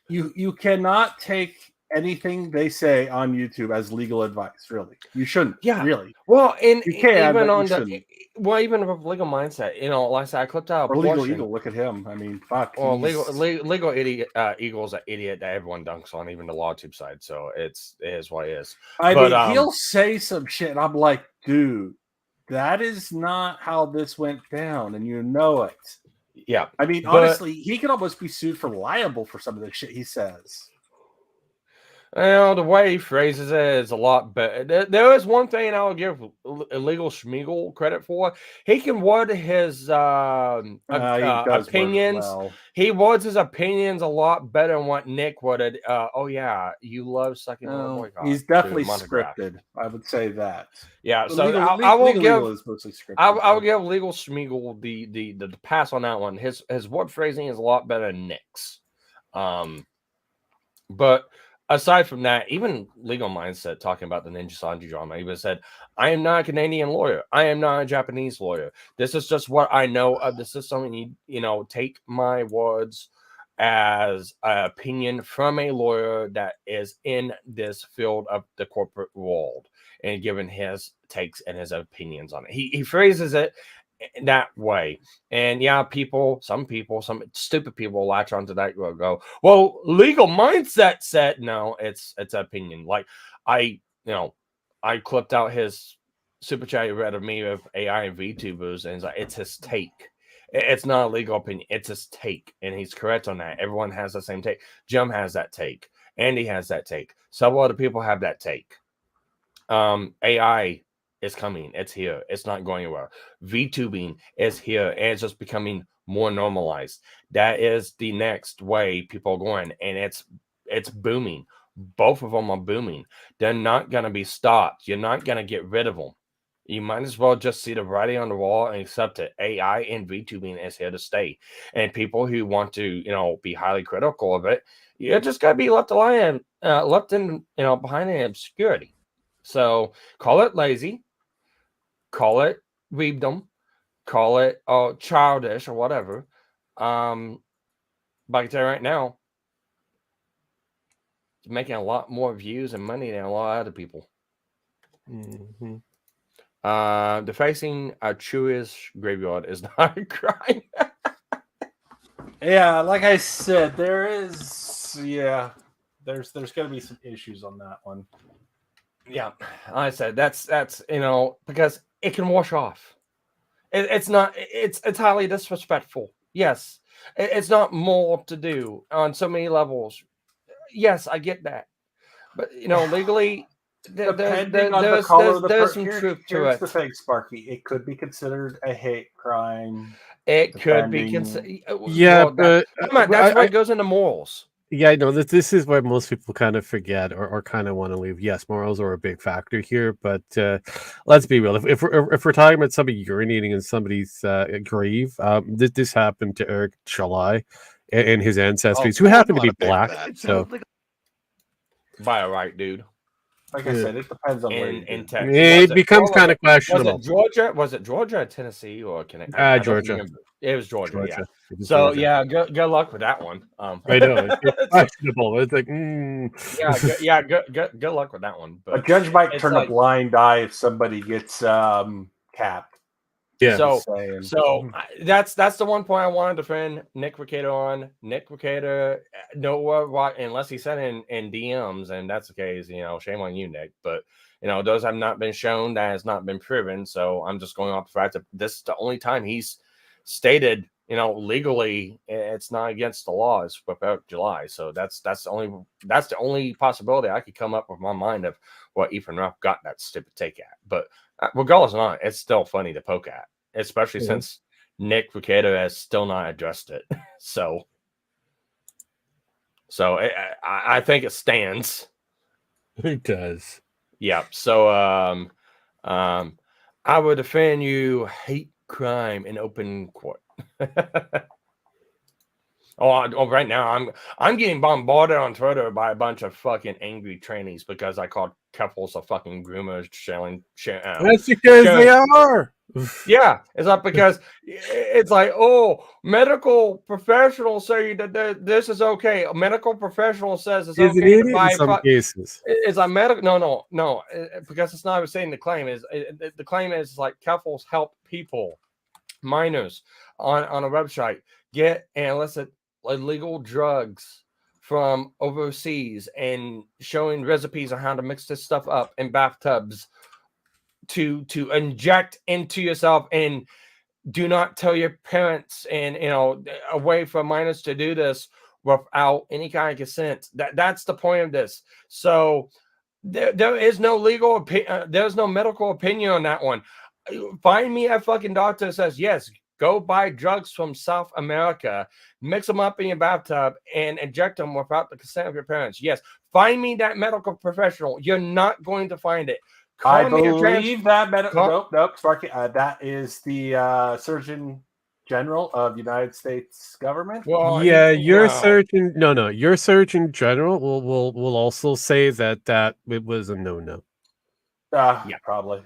you cannot take anything they say on YouTube as legal advice. Really, you shouldn't. Yeah, really. Well, and you can, even on even with legal mindset, like I said, I clipped out or legal eagle. Look at him. I mean, fuck. Well, legal idiot eagle's an idiot that everyone dunks on, even the LawTube side. So it is what it is. I mean, he'll say some shit, and I'm like, dude, that is not how this went down, and you know it. Yeah. I mean, honestly, he could almost be sued for libel for some of the shit he says. The way he phrases it is a lot better. There is one thing I would give Illegal Schmeagle credit for. He can word his opinions. He words his opinions a lot better than what Nick worded. Oh yeah, you love sucking. He's definitely scripted. I would say that. Yeah, But so legal, I will legal give. is mostly scripted. I will give Legal Schmeagle the pass on that one. His word phrasing is a lot better than Nick's. But aside from that, even Legal Mindset talking about the Ninja Sanji drama, he said, I am not a Canadian lawyer. I am not a Japanese lawyer. This is just what I know of the system. And take my words as an opinion from a lawyer that is in this field of the corporate world and given his takes and his opinions on it. He phrases it that way. And yeah, some stupid people latch onto that. Will go, well, Legal Mindset said no. It's opinion. Like I clipped out his super chat he read of me of AI and VTubers, and it's his take. It's not a legal opinion. It's his take, and he's correct on that. Everyone has the same take. Jim has that take. Andy has that take. Several other people have that take. AI is coming. It's here. It's not going anywhere. VTubing is here, and it's just becoming more normalized. That is the next way people are going, and it's booming. Both of them are booming. They're not going to be stopped. You're not going to get rid of them. You might as well just see the writing on the wall and accept it. AI and VTubing is here to stay. And people who want to, be highly critical of it, you're just got to be left behind in obscurity. So call it lazy, call it weebdom, call it childish or whatever. But I can tell you right now, it's making a lot more views and money than a lot of other people. Mm-hmm. Defacing a Jewish graveyard is not a crime. Yeah, like I said, there's going to be some issues on that one. Yeah, I said that's because it can wash off. It's not. It's highly disrespectful. Yes, it's not more to do on so many levels. Yes, I get that, but legally, Depending on the color of the there's some truth to here's it. the thing, Sparky. It could be considered a hate crime. It could be depending- Yeah, but that's where it goes into morals. Yeah, I know that this is where most people kind of forget or kind of want to leave. Yes, morals are a big factor here, but let's be real. If we're talking about somebody urinating in somebody's grave, this happened to Eric Chalai and his ancestors, who happen to be black. So by a right, dude. Like I said, it depends on where in Texas. it becomes kind of questionable. Was it Georgia or Tennessee or Connecticut? Georgia. It was Georgia. Yeah. So Georgia. Yeah, good luck with that one. I know it's questionable. It's like good luck with that one. But a judge might turn a blind eye if somebody gets capped. Yeah. So that's the one point I want to defend Nick Recator on. Nick Recator, unless he said in DMs, and that's the case, shame on you, Nick. But those have not been shown. That has not been proven. So I'm just going off the fact that this is the only time he's stated, legally it's not against the law. It's about July. So that's the only possibility I could come up with my mind of what Ethan Ralph got that stupid take at. But regardless of not, it's still funny to poke at, especially since Nick Recator has still not addressed it. So I think it stands. It does. Yeah. So I would defend you hate crime in open court. Right now I'm getting bombarded on Twitter by a bunch of fucking angry trannies because I called couples of fucking groomers That's because they are. Yeah, it's not because it's like, medical professionals say that this is okay. A medical professional says it's okay to buy. In some cases, it's like medical. No, because it's not saying the claim is. The claim is like couples help people, minors, on a website get and illicit illegal drugs from overseas and showing recipes on how to mix this stuff up in bathtubs to inject into yourself, and do not tell your parents, and a way for minors to do this without any kind of consent. That's the point of this. So there is no legal opinion, there's no medical opinion on that one. Find me a fucking doctor that says yes, go buy drugs from South America, mix them up in your bathtub, and inject them without the consent of your parents. Yes, find me that medical professional. You're not going to find it. I believe that medical. Nope, Sparky. That is the Surgeon General of the United States government. Well, yeah, your Surgeon. No, your Surgeon General will also say that it was a no. Yeah, probably.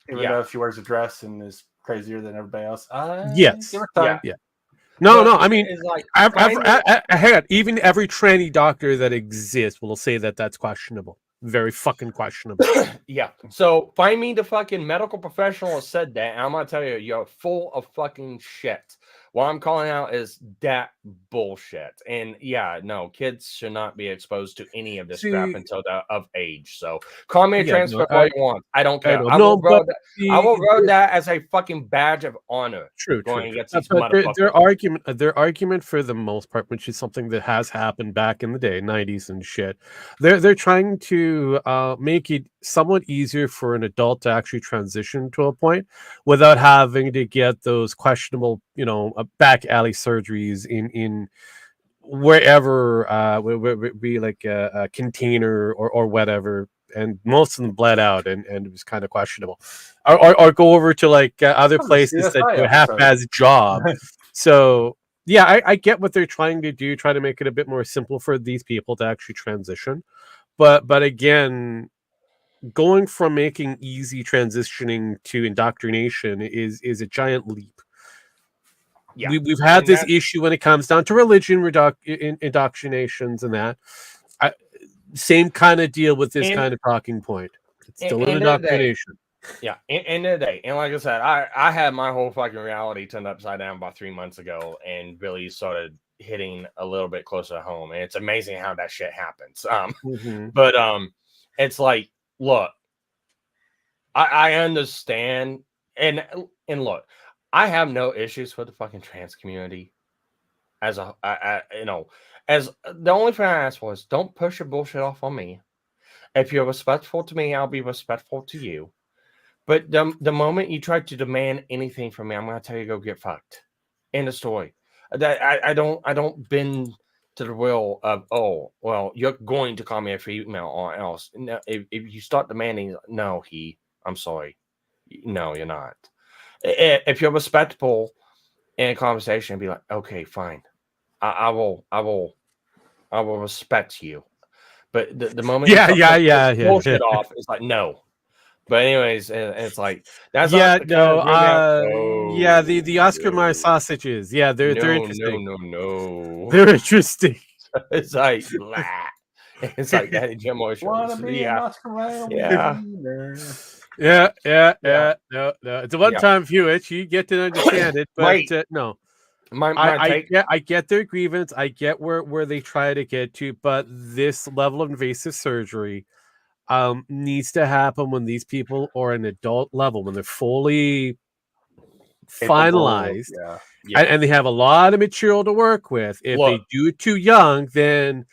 Even though she wears a dress and is crazier than everybody else. Yes. Give her time. Yeah. No. I mean, even every tranny doctor that exists will say that that's questionable. Very fucking questionable. Yeah. So find me the fucking medical professional that said that, and I'm gonna tell you, you're full of fucking shit. What I'm calling out is that bullshit. And kids should not be exposed to any of this crap until they're of age. So call me a transcript all you want. I don't care. I will road that as a fucking badge of honor. True. Against these their argument for the most part, which is something that has happened back in the day, 90s and shit. They're trying to make it somewhat easier for an adult to actually transition to a point without having to get those questionable, back alley surgeries in wherever would be like a container or whatever, and most of them bled out and it was kind of questionable, or go over to like other places that do a half-ass job. So I get what they're trying to do, try to make it a bit more simple for these people to actually transition, but again, going from making easy transitioning to indoctrination is a giant leap. Yeah, we've had this issue when it comes down to religion indoctrinations and that. Same kind of deal with this kind of talking point. It's still an indoctrination. Yeah, end of the day. And like I said, I had my whole fucking reality turned upside down about 3 months ago and really started hitting a little bit closer to home, and it's amazing how that shit happens. Mhm. But it's like, look, I understand, and look, I have no issues with the fucking trans community. As as the only thing I ask for is don't push your bullshit off on me. If you're respectful to me, I'll be respectful to you. But the moment you try to demand anything from me, I'm gonna tell you go get fucked. End of story. That I don't bend to the will of, oh well, you're going to call me a female or else. No, if you start demanding, no, I'm sorry, no, you're not. If you're respectful in a conversation, be like, okay, fine, I will respect you. But the moment you start pushing this bullshit off, it's like no. But anyways, and it's like that's Yeah, not the kind no, of room out. yeah, the Oscar Mayer sausages. Yeah, they're No, interesting. no. They're interesting. It's like blah. It's like that Jim Moore shows. Yeah. No. It's a one-time view. You get to understand it, but no. I get their grievance. I get where they try to get to, but this level of invasive surgery needs to happen when these people are an adult level, when they're fully finalized, and they have a lot of material to work with. If they do it too young, then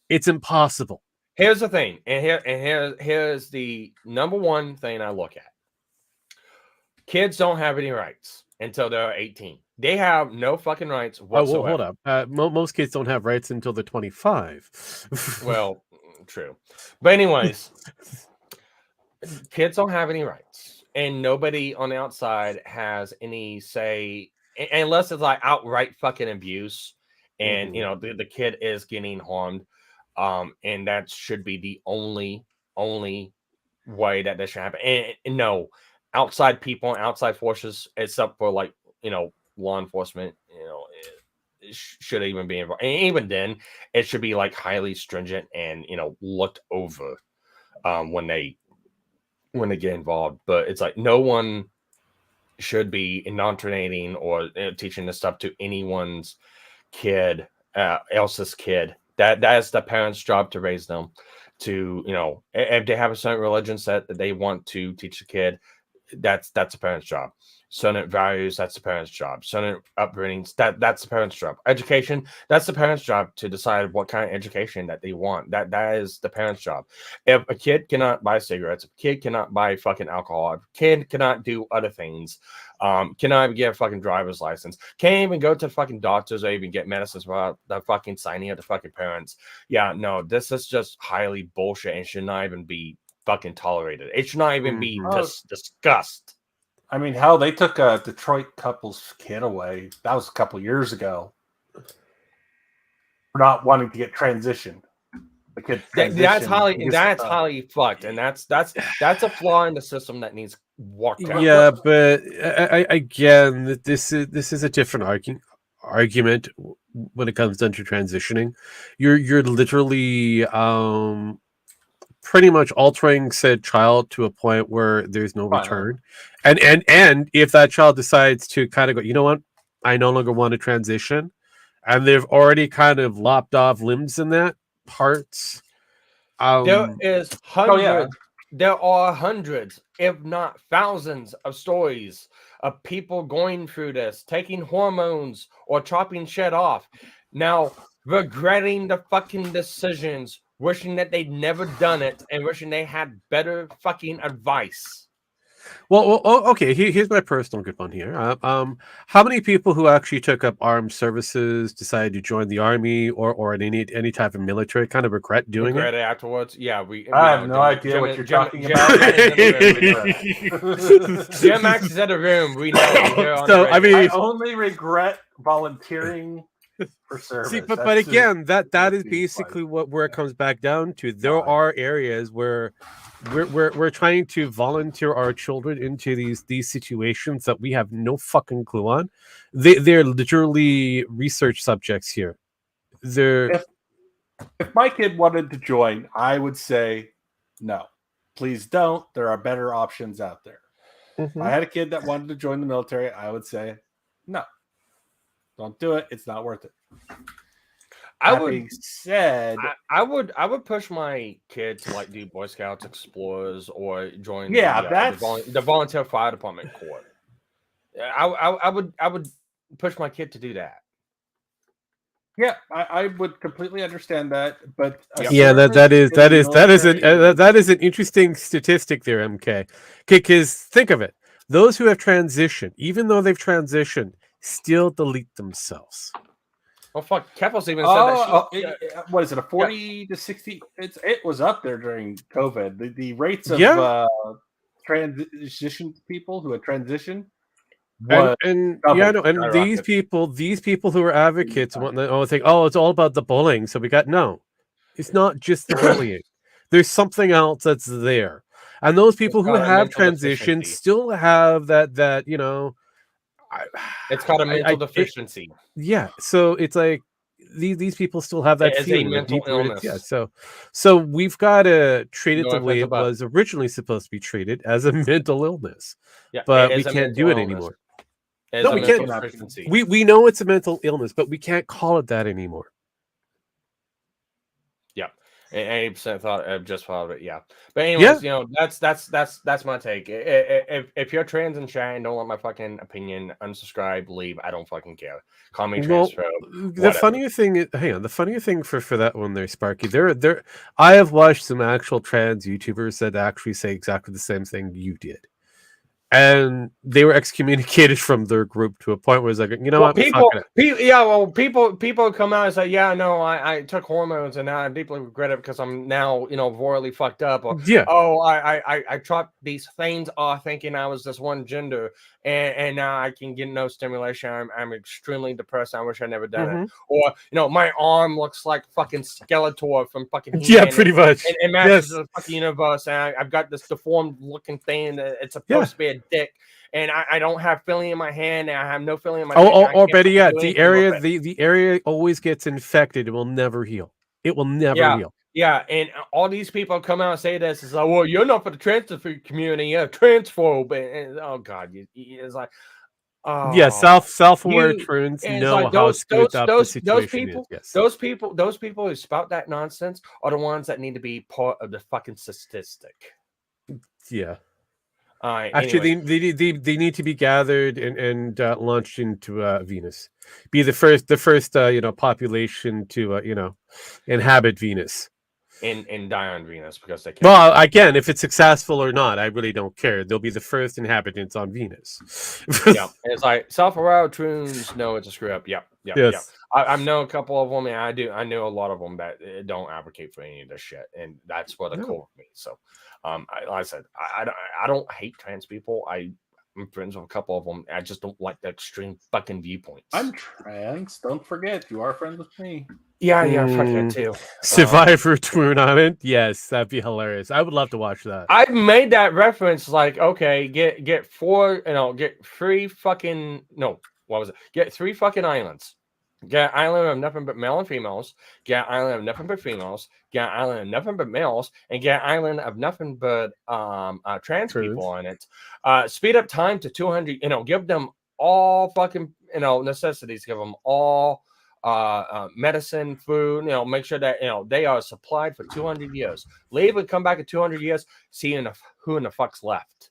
it's impossible. Here's the thing, and here's the number one thing I look at. Kids don't have any rights until they're 18. They have no fucking rights whatsoever. Oh, well, hold up. Most kids don't have rights until they're 25. Well, true. But anyways, kids don't have any rights. And nobody on the outside has any say, unless it's like outright fucking abuse. And, you know, the kid is getting harmed. And that should be the only way that this should happen. And no, outside people, outside forces, except for like, you know, law enforcement, you know, it should even be involved. And even then, it should be like highly stringent and, you know, looked over when they get involved. But it's like no one should be indoctrinating or teaching this stuff to anyone's kid, else's kid. That is the parents' job to raise them. To, you know, if they have a certain religion set that they want to teach the kid, that's a parent's job. Certain values, that's the parent's job. Certain upbringings, that's the parent's job. Education, that's the parent's job to decide what kind of education that they want. That is the parent's job. If a kid cannot buy cigarettes, if a kid cannot buy fucking alcohol, if a kid cannot do other things, cannot even get a fucking driver's license, can't even go to the fucking doctors or even get medicines without the fucking signing of the fucking parents. Yeah, no, this is just highly bullshit and should not even be fucking tolerated. It should not even be discussed. I mean, hell, they took a Detroit couple's kid away. That was a couple years ago. For not wanting to get transitioned. The kid that's highly fucked, and that's a flaw in the system that needs walked out. Yeah, but again, this is a different argument when it comes down to transitioning. You're literally pretty much altering said child to a point where there's no return. And if that child decides to kind of go, you know what, I no longer want to transition, and they've already kind of lopped off limbs in that parts. There is hundreds. There are hundreds, if not thousands, of stories of people going through this, taking hormones or chopping shit off. Now, regretting the fucking decisions, wishing that they'd never done it, and wishing they had better fucking advice. Well, okay. Here's my personal good one here. How many people who actually took up armed services, decided to join the army or any type of military, kind of regret doing it afterwards? Yeah, I have no idea what you're talking about. Jim Max is in the room. We know. So I mean, I only regret volunteering for service. See, but again, that is basically where it comes back down to. There are areas where we're trying to volunteer our children into these situations that we have no fucking clue on. They're literally research subjects here. If my kid wanted to join, I would say no. Please don't. There are better options out there. If I had a kid that wanted to join the military, I would say no. Don't do it. It's not worth it. I being said, I would push my kid to like do Boy Scouts, Explorers, or join the volunteer fire department corps. I would push my kid to do that. Yeah, I would completely understand that, but yeah, that is an interesting statistic there, MK. Because think of it, those who have transitioned, even though they've transitioned, still delete themselves. Oh fuck, Keffels even said that. What is it? A 40 to 60? It was up there during COVID. The rates of transition people who had transitioned. And these people who are advocates and whatnot, think, oh, it's all about the bullying. So it's not just the bullying. There's something else that's there, and those people who have transitioned still have that it's called a mental deficiency. So it's like these people still have that feeling, mental illness. So we've got to treat it the way it was originally supposed to be treated, as a mental illness. But we can't do it anymore. No, we can't. We know it's a mental illness, but we can't call it that anymore. Yeah, 80% thought just thought of it. Yeah, but anyways, that's my take. If you're trans and shy and don't want my fucking opinion, unsubscribe, leave. I don't fucking care. Call me transphobe. The funnier thing for that one there, Sparky. I have watched some actual trans YouTubers that actually say exactly the same thing you did. And they were excommunicated from their group to a point where it's like, what? People come out and say, yeah, no, I took hormones and now I deeply regret it because I'm now, royally fucked up. Or, I chopped these things off thinking I was this one gender and now I can get no stimulation. I'm extremely depressed. I wish I never done it. Or, my arm looks like fucking Skeletor from fucking He-Man pretty much. And matches the fucking universe. And I've got this deformed looking thing. It's supposed to be a dick, and I don't have feeling in my hand, and I have no feeling in my or better yet, the area always gets infected. It will never heal. It will never heal. Yeah, and all these people come out and say this is like, well, you're not for the trans community, you're transphobe, and oh god, it's like, self-aware trans know how screwed up the situation is. Those people who spout that nonsense are the ones that need to be part of the fucking statistic. Yeah. Actually, they need to be gathered and launched into Venus. Be the first population to inhabit Venus and die on Venus because they can't. Well, again, if it's successful or not, I really don't care. They'll be the first inhabitants on Venus. It's like self-aware tunes. No, it's a screw up. Yep. I know a couple of them, and I know a lot of them that don't advocate for any of this shit, and that's what the core of me. So, like I said, I don't hate trans people. I'm friends with a couple of them. I just don't like the extreme fucking viewpoints. I'm trans. Don't forget, you are friends with me. Yeah, fuck that too. Survivor Tune on it. Yes, that'd be hilarious. I would love to watch that. I made that reference. Like, okay, get three fucking Get 3 fucking islands. Get an island of nothing but male and females. Get an island of nothing but females. Get an island of nothing but males. And get an island of nothing but trans people on it. Speed up time to 200. Give them all fucking necessities. Give them all medicine, food. Make sure that they are supplied for 200 years. Leave and come back in 200 years. See who in the fuck's left.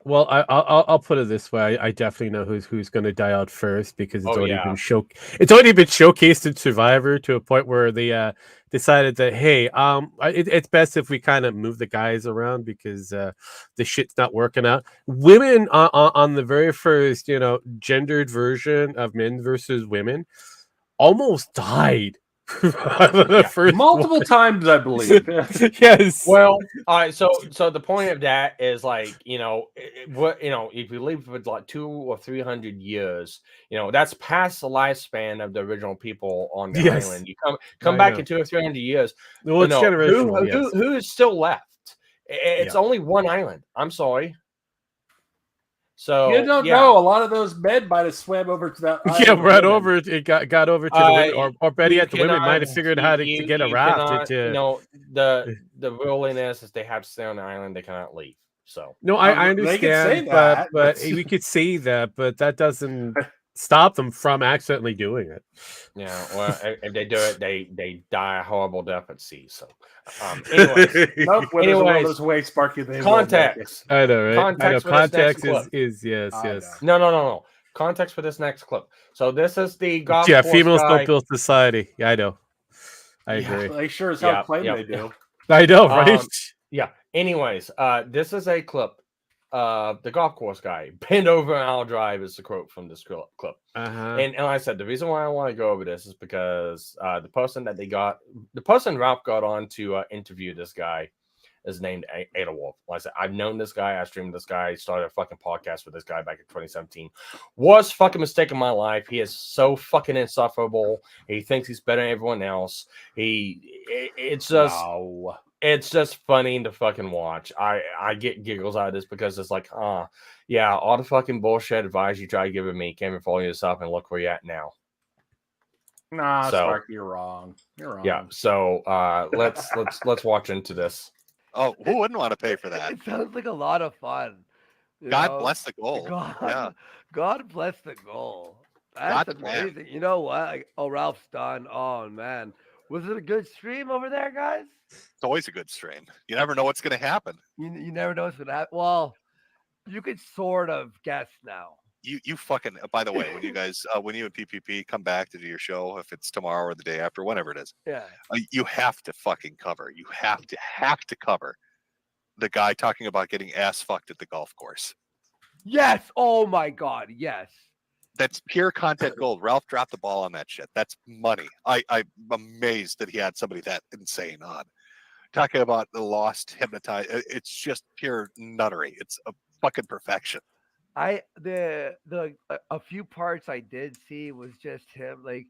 Well, I'll put it this way. I definitely know who's going to die out first because it's already been showcased in Survivor to a point where they decided that it's best if we kind of move the guys around because the shit's not working out. Women on the very first gendered version of men versus women almost died. Multiple times, I believe. Yes. Well, so the point of that is like, if you live for like 200 or 300 years, that's past the lifespan of the original people on the island. You come back in 200 or 300 years. Well, it's generational. Who is still left? It's only one island. I'm sorry. So you don't know. A lot of those men might have swam over to that. Right over it. It got over to the women, or better yet, the women might have figured out how to get a raft. The ruliness is they have to stay on the island. They cannot leave. So no, I understand, but we could say that, but that doesn't stop them from accidentally doing it. Yeah, well, if they do it, they die a horrible death at sea. So, anyways, Nope. When there's a will, anyways, there's a way, Sparky. They context. I know, right? I know. Context for this next Context clip. is yes, I yes. No. Context for this next clip. So this is the golf Yeah, course females guy. don't build society. Yeah, I know. I Yeah, agree. they sure as hell Yeah, claim yeah. they do. I know, right? Yeah. Anyways, this is a clip. The golf course guy. Bend over and I'll drive is the quote from this clip. Uh-huh. And like I said, the reason why I want to go over this is because the person Ralph got on to interview this guy is named Adolf. Like I said, I've known this guy. I streamed this guy. Started a fucking podcast with this guy back in 2017. Worst fucking mistake in my life. He is so fucking insufferable. He thinks he's better than everyone else. It's just funny to fucking watch. I get giggles out of this because it's like, yeah, all the fucking bullshit advice you try giving me came for yourself, and look where you're at now. Nah, Sparky, you're wrong. You're wrong. Yeah. So let's watch into this. Oh, who wouldn't want to pay for that? It sounds like a lot of fun. God bless the goal. God bless the goal. That's amazing. You know what? Like, Ralph's done. Oh man, was it a good stream over there, guys? It's always a good stream. You never know what's going to happen. You never know what's gonna happen. Well, you could sort of guess now. You fucking. By the way, when you guys, when you and PPP come back to do your show, if it's tomorrow or the day after, whenever it is, you have to fucking cover. You have to cover the guy talking about getting ass fucked at the golf course. Yes. Oh my God. Yes. That's pure content gold. Ralph dropped the ball on that shit. That's money. I'm amazed that he had somebody that insane on. Talking about the lost hypnotized. It's just pure nuttery. It's a fucking perfection. A few parts I did see was just him. Like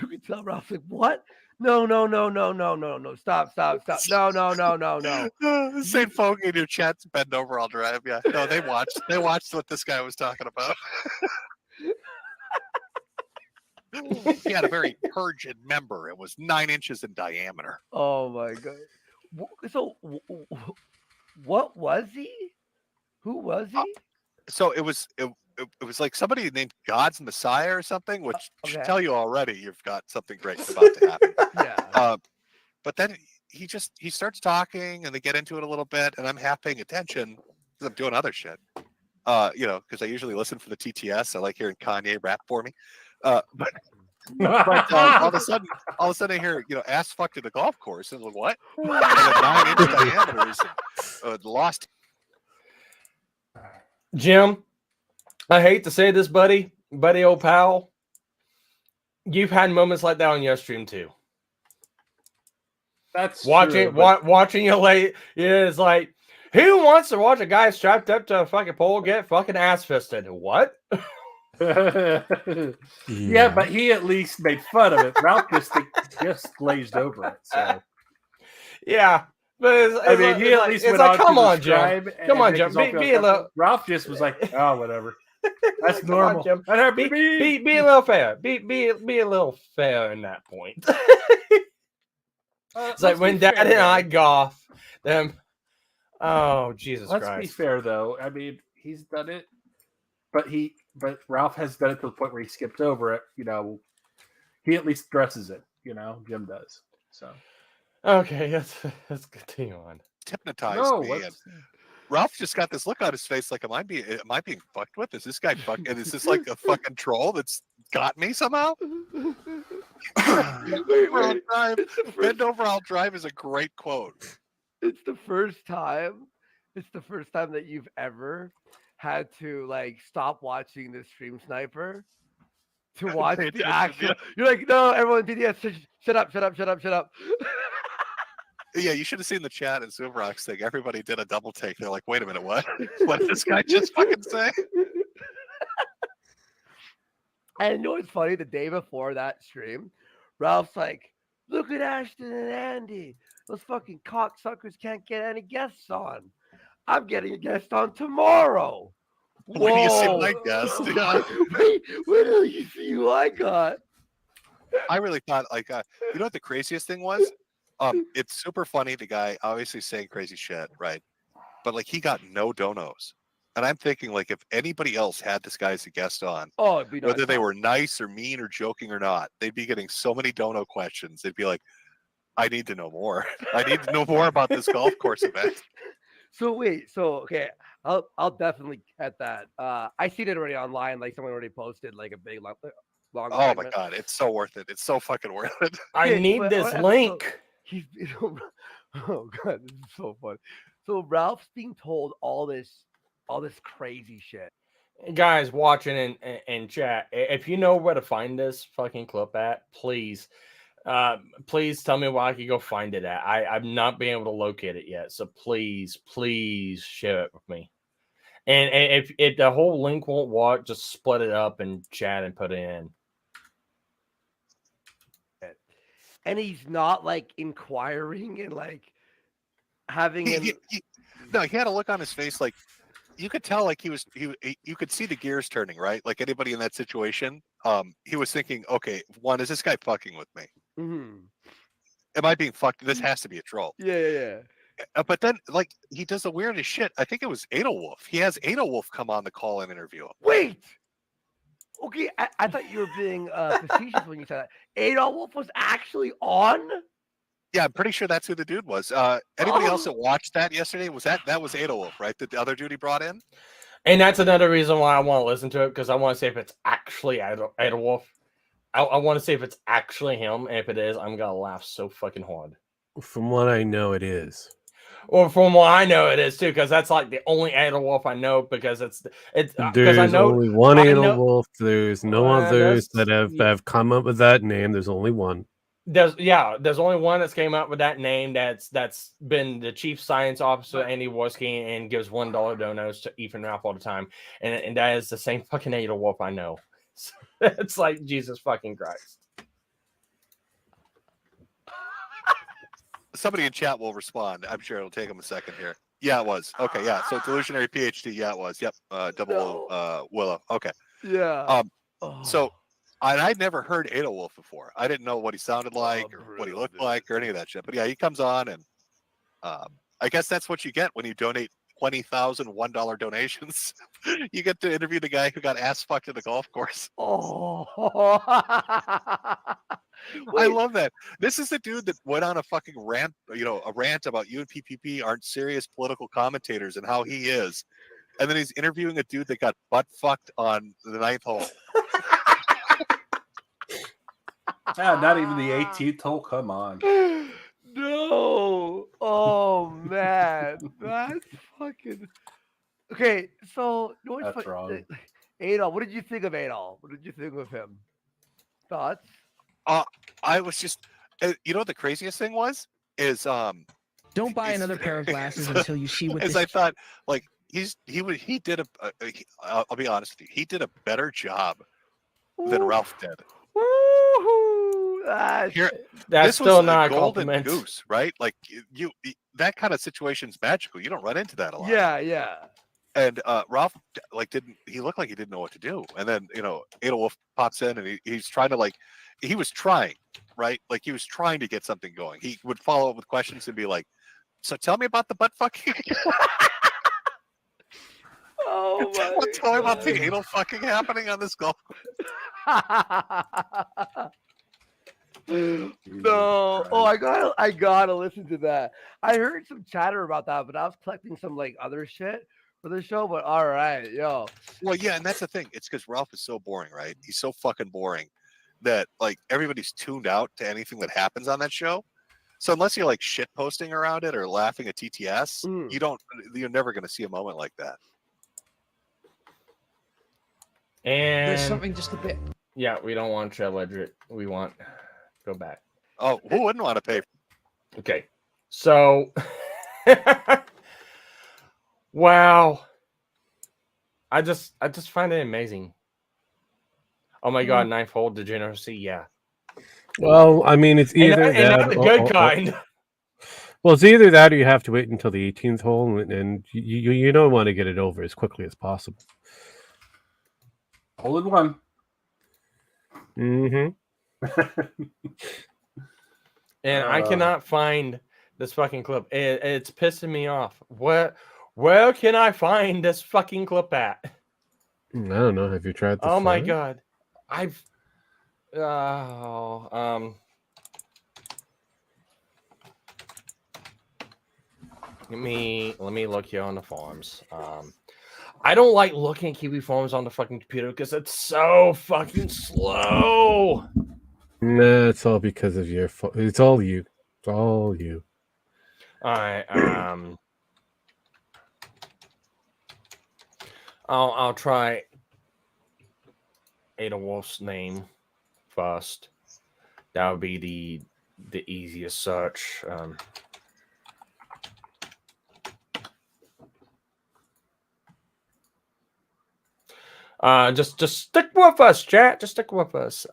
you could tell Ralph's like, what? No. Stop. No. St. Fogg in your chat's bend over, I'll drive. Yeah. No, they watched what this guy was talking about. He had a very turgid member. It was 9 inches in diameter. Oh my God. So what was he? Who was he? So it was like somebody named God's Messiah or something, which should tell you already you've got something great about to happen. Yeah. But then he starts talking and they get into it a little bit, and I'm half paying attention because I'm doing other shit. Because I usually listen for the TTS. I like hearing Kanye rap for me. But all of a sudden I hear, ass fucked at the golf course. And I'm like, what? And a 9-inch diameter is lost. Jim, I hate to say this, buddy, old pal. You've had moments like that on your stream too. That's watching your late. Yeah, it's like, who wants to watch a guy strapped up to a fucking pole get fucking ass fisted? What? Yeah, but he at least made fun of it. Ralph just glazed over it. So yeah. But he at least went on. Come on, Jim. Come on, Jim. Be a little. Ralph just was like, oh, whatever. That's normal. On, be a little fair. Be a little fair in that point. It's like when Dad and I golf, them. Oh, Jesus Christ. Let's be fair though. I mean, he's done it, but Ralph has done it to the point where he skipped over it. He at least dresses it. Jim does. So. Okay, let's continue on. Hypnotized me. And Ralph just got this look on his face like, am I being fucked with? Is this guy fucking? Is this like a fucking troll that's got me somehow? Bend over, I'll drive is a great quote. It's the first time that you've ever had to stop watching the Stream Sniper to watch the actual. You're like, no, everyone, BDS, shut up. Yeah, you should have seen the chat and Zoomrock's thing. Everybody did a double take. They're like, wait a minute, what? What did this guy just fucking say? And you know what's funny? The day before that stream, Ralph's like, look at Ashton and Andy. Those fucking cocksuckers can't get any guests on. I'm getting a guest on tomorrow. Wait till you see my guest. Wait till you see who I got. I really thought, you know what the craziest thing was? It's super funny. The guy obviously saying crazy shit, right? But he got no donos. And I'm thinking, like, if anybody else had this guy as a guest on, it'd be whether they nonstop. were nice or mean or joking or not, they'd be getting so many dono questions. They'd be like, I need to know more. I need to know more about this golf course event. So wait, so okay, I'll definitely get that. I seen it already online, like someone already posted like a big long Oh my segment. god, it's so worth it. It's so fucking worth it. I Okay, need but this what episode- link. He's oh god, this is so fun. So Ralph's being told all this crazy shit. Guys watching in chat, if you know where to find this fucking clip at, please tell me where I can go find it at. I've not been able to locate it yet, so please share it with me. And if the whole link won't work, just split it up and chat and put it in. And he's not like inquiring and like having no, he had a look on his face like you could tell like you could see the gears turning, right? Like anybody in that situation, he was thinking, okay, one, is this guy fucking with me? Mm-hmm. Am I being fucked? This has to be a troll. Yeah. But then, like, he does the weirdest shit. I think it was Edelwolf. He has Edelwolf come on the call and interview him. Wait. Okay, I thought you were being facetious when you said that. Adolf was actually on. Yeah, I'm pretty sure that's who the dude was. Anybody else that watched that yesterday? Was that was Edelwolf, right? The other dude he brought in. And that's another reason why I want to listen to it, because I want to see if it's actually Edelwolf. I want to see if it's actually him, and if it is, I'm gonna laugh so fucking hard. From what I know, it is. Or from what I know, it is too, because that's like the only Edelwolf I know. Because it's there's I know only one Edelwolf. There's no others that have come up with that name. There's only one. There's only one that's came up with that name. That's been the chief science officer, Andy Warski, and gives $1 donos to Ethan Ralph all the time, and that is the same fucking Edelwolf I know. So it's like Jesus fucking Christ. Somebody in chat will respond. I'm sure it'll take him a second here. Yeah, it was. Okay, yeah. So delusionary PhD. Yeah, it was. Yep. Willow. Okay. Yeah. So I'd never heard Edelwolf before. I didn't know what he sounded like or what he looked like or any of that shit. But yeah, he comes on and I guess that's what you get when you donate 20,000 $1 donations. You get to interview the guy who got ass fucked at the golf course. Oh. I love that. This is the dude that went on a fucking rant, a rant about you and PPP aren't serious political commentators and how he is. And then he's interviewing a dude that got butt fucked on the 9th hole. Not even the 18th hole. Come on. No. Oh man, that's fucking okay. So That's wrong. Adolf, what did you think of Adolf? What did you think of him? Thoughts? I was just, what the craziest thing was is don't buy another pair of glasses until you see what. I thought, like I'll be honest with you, he did a better job than Ralph did. Woo-hoo, that's still not a golden compliment. Goose, right? Like you that kind of situation's magical. You don't run into that a lot. Yeah. And Ralph he looked like he didn't know what to do. And then, Edelwolf pops in and he's trying to he was trying, right? Like he was trying to get something going. He would follow up with questions and be like, so tell me about the butt fucking. Oh my tell me about the anal fucking happening on this golf course. No. Oh, I gotta listen to that. I heard some chatter about that, but I was collecting some other shit for the show. But all right, yo. Well, yeah, and that's the thing. It's because Ralph is so boring, right? He's so fucking boring that everybody's tuned out to anything that happens on that show. So unless you're shit posting around it or laughing at TTS, you're never gonna see a moment like that. And there's something just a bit. Yeah, we don't want Trev Ledger. We want go back. Oh, who wouldn't want to pay? Okay, so wow, I just find it amazing. Oh my god, 9th hole degeneracy. Yeah. Well, I mean, it's either and not the good kind. Well, it's either that or you have to wait until the 18th hole, and you don't want to get it over as quickly as possible. Hole in one. Mm-hmm. And I cannot find this fucking clip. It's pissing me off. Where can I find this fucking clip at? I don't know. Have you tried the Oh my fly? god. I've let me look here on the forums. I don't like looking at Kiwi forums on the fucking computer because it's so fucking slow. Nah, it's all because of your fault. It's all you. It's all you. All right. I'll try Ada Wolf's name first. That would be the easiest search. Just stick with us, chat. Just stick with us.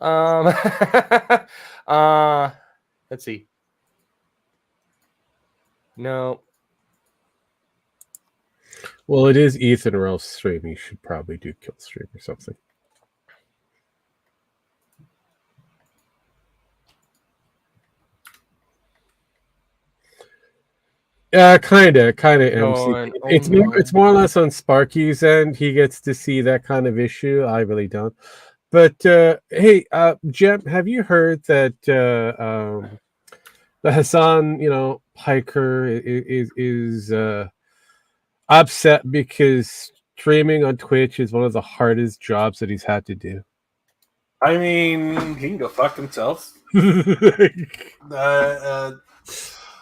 Let's see. No. Well, it is Ethan Ralph's stream. You should probably do kill stream or something. Yeah, kind of MC. It's more or less on Sparky's end. He gets to see that kind of issue. I really don't. But hey, Jem, have you heard that the Hassan, Piker is upset because streaming on Twitch is one of the hardest jobs that he's had to do? I mean, he can go fuck himself.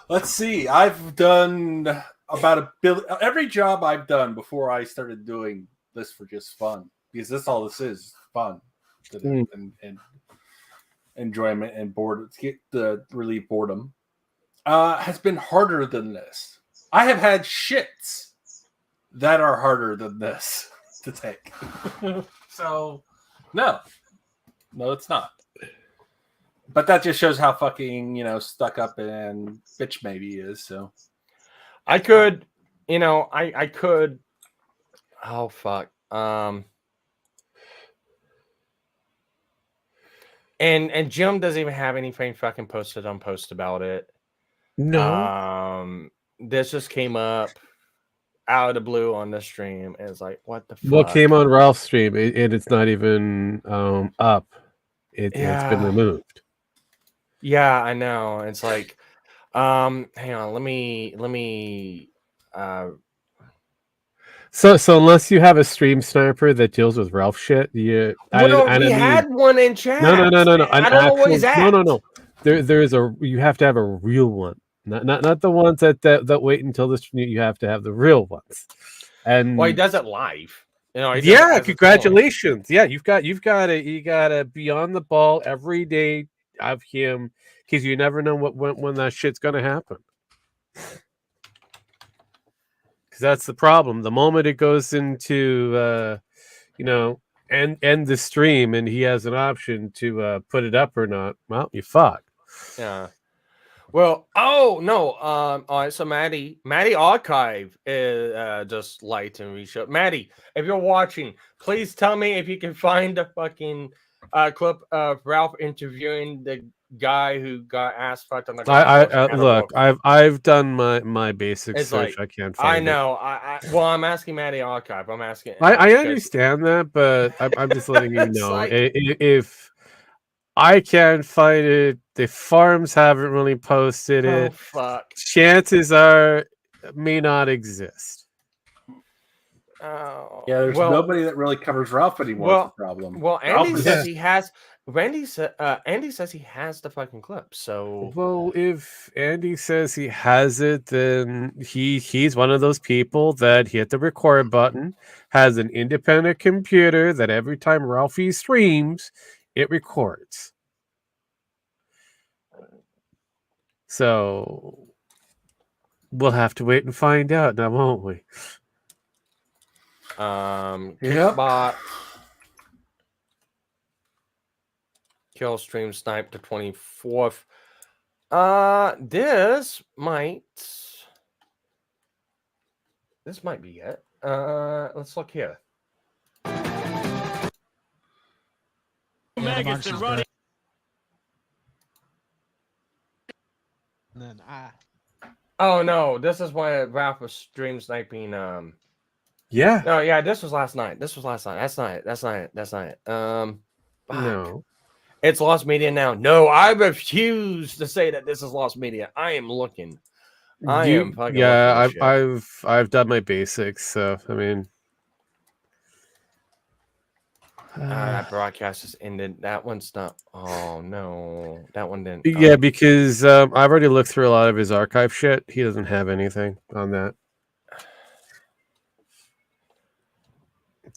Let's see. I've done about $1 billion. Every job I've done before I started doing this for just fun, because this all this is fun and enjoyment and boredom, to get the relieve boredom, has been harder than this. I have had shits that are harder than this to take. So, no, it's not. But that just shows how fucking, stuck up and bitch maybe he is. So I could, I could. Oh fuck. And Jim doesn't even have anything fucking posted on post about it. No. This just came up out of the blue on the stream, and it's like, what the fuck? What came on Ralph's stream? It's not even up. It's been removed. Yeah, I know. It's like, hang on, let me So unless you have a stream sniper that deals with Ralph shit, we had one in chat. No. I don't know where he's at. No. You have to have a real one. Not the ones that wait until this. You have to have the real ones. And he does it live. Yeah, congratulations. Yeah, you gotta be on the ball every day of him, because you never know when that shit's gonna happen. Because that's the problem. The moment it goes into end the stream and he has an option to put it up or not, well, you fuck. Yeah. Well, oh no. All right. So Maddie Archive is just liked and reshow. Maddie, if you're watching, please tell me if you can find a fucking clip of Ralph interviewing the guy who got ass fucked on the. Look, I've done my basic It's search. like, I can't find it. I know. Well, I'm asking Maddie Archive. I'm asking. I understand that, but I'm just letting you know like, if I can't find it, the forums haven't really posted it. Oh fuck! Chances are it may not exist. Oh yeah, there's nobody that really covers Ralph anymore. Well, the problem. Well, Andy says he has. Andy says he has the fucking clip. So well, if Andy says he has it, then he's one of those people that hit the record button, has an independent computer that every time Ralphie streams, it records. So we'll have to wait and find out now, won't we? Kickbot. Kill stream snipe to 24th. This might be it. Let's look here. Mega's been running. And then Oh no, this is when Ralph was stream sniping. Yeah. No, yeah, this was last night. That's night. Fuck. No. It's lost media now. No, I refuse to say that this is lost media. I am looking. I am fucking Yeah, looking at shit. I've done my basics, so I mean. That broadcast just ended. That one's not. Oh no, that one didn't. Yeah, because I've already looked through a lot of his archive shit. He doesn't have anything on that.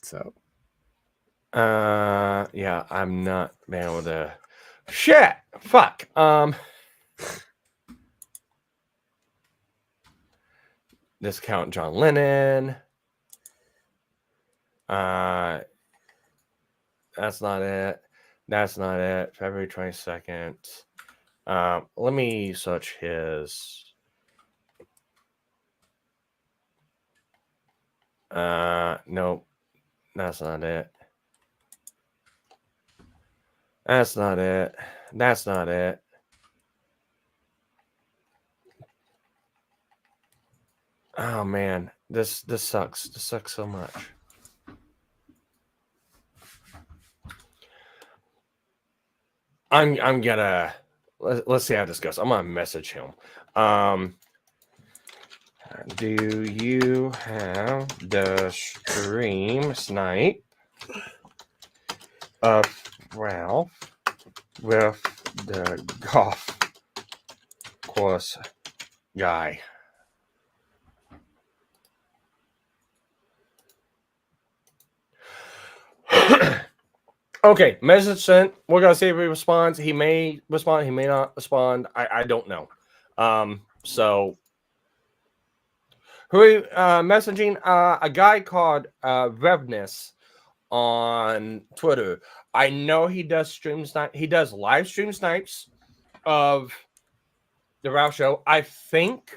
So. Yeah, I'm not being able to. Shit, fuck. Discount John Lennon. That's not it. That's not it. February 22nd. Let me search his. Nope. That's not it. That's not it. That's not it. Oh man, this sucks. This sucks so much. I'm gonna let's see how this goes. I'm gonna message him. Do you have the stream snipe of Ralph with the golf course guy? Okay, message sent. We're gonna see if he responds. He may respond. He may not respond. I don't know. So who messaging? A guy called Revness on Twitter. I know he does stream snipe. He does live stream snipes of the Ralph Show. I think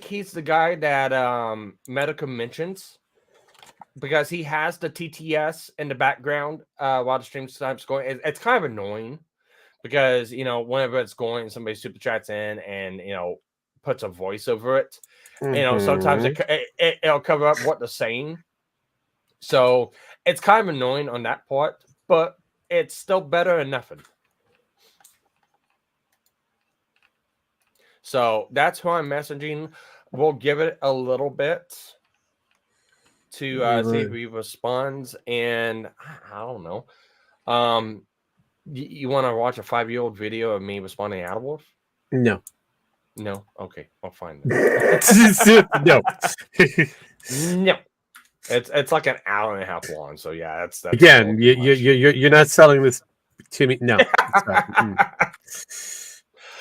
he's the guy that Metokur mentions, because he has the TTS in the background while the stream snipe's going. It's kind of annoying because, you know, whenever it's going, somebody super chats in and, you know, puts a voice over it. Mm-hmm. You know, sometimes it'll cover up what they're saying. So it's kind of annoying on that part, but it's still better than nothing. So that's who I'm messaging. We'll give it a little bit to see if he responds. And I don't know. You want to watch a 5-year-old video of me responding to Adwolf? No. No? Okay, I'll find that. No. No. It's like an hour and a half long. So yeah, that's again. You're not selling this to me. No.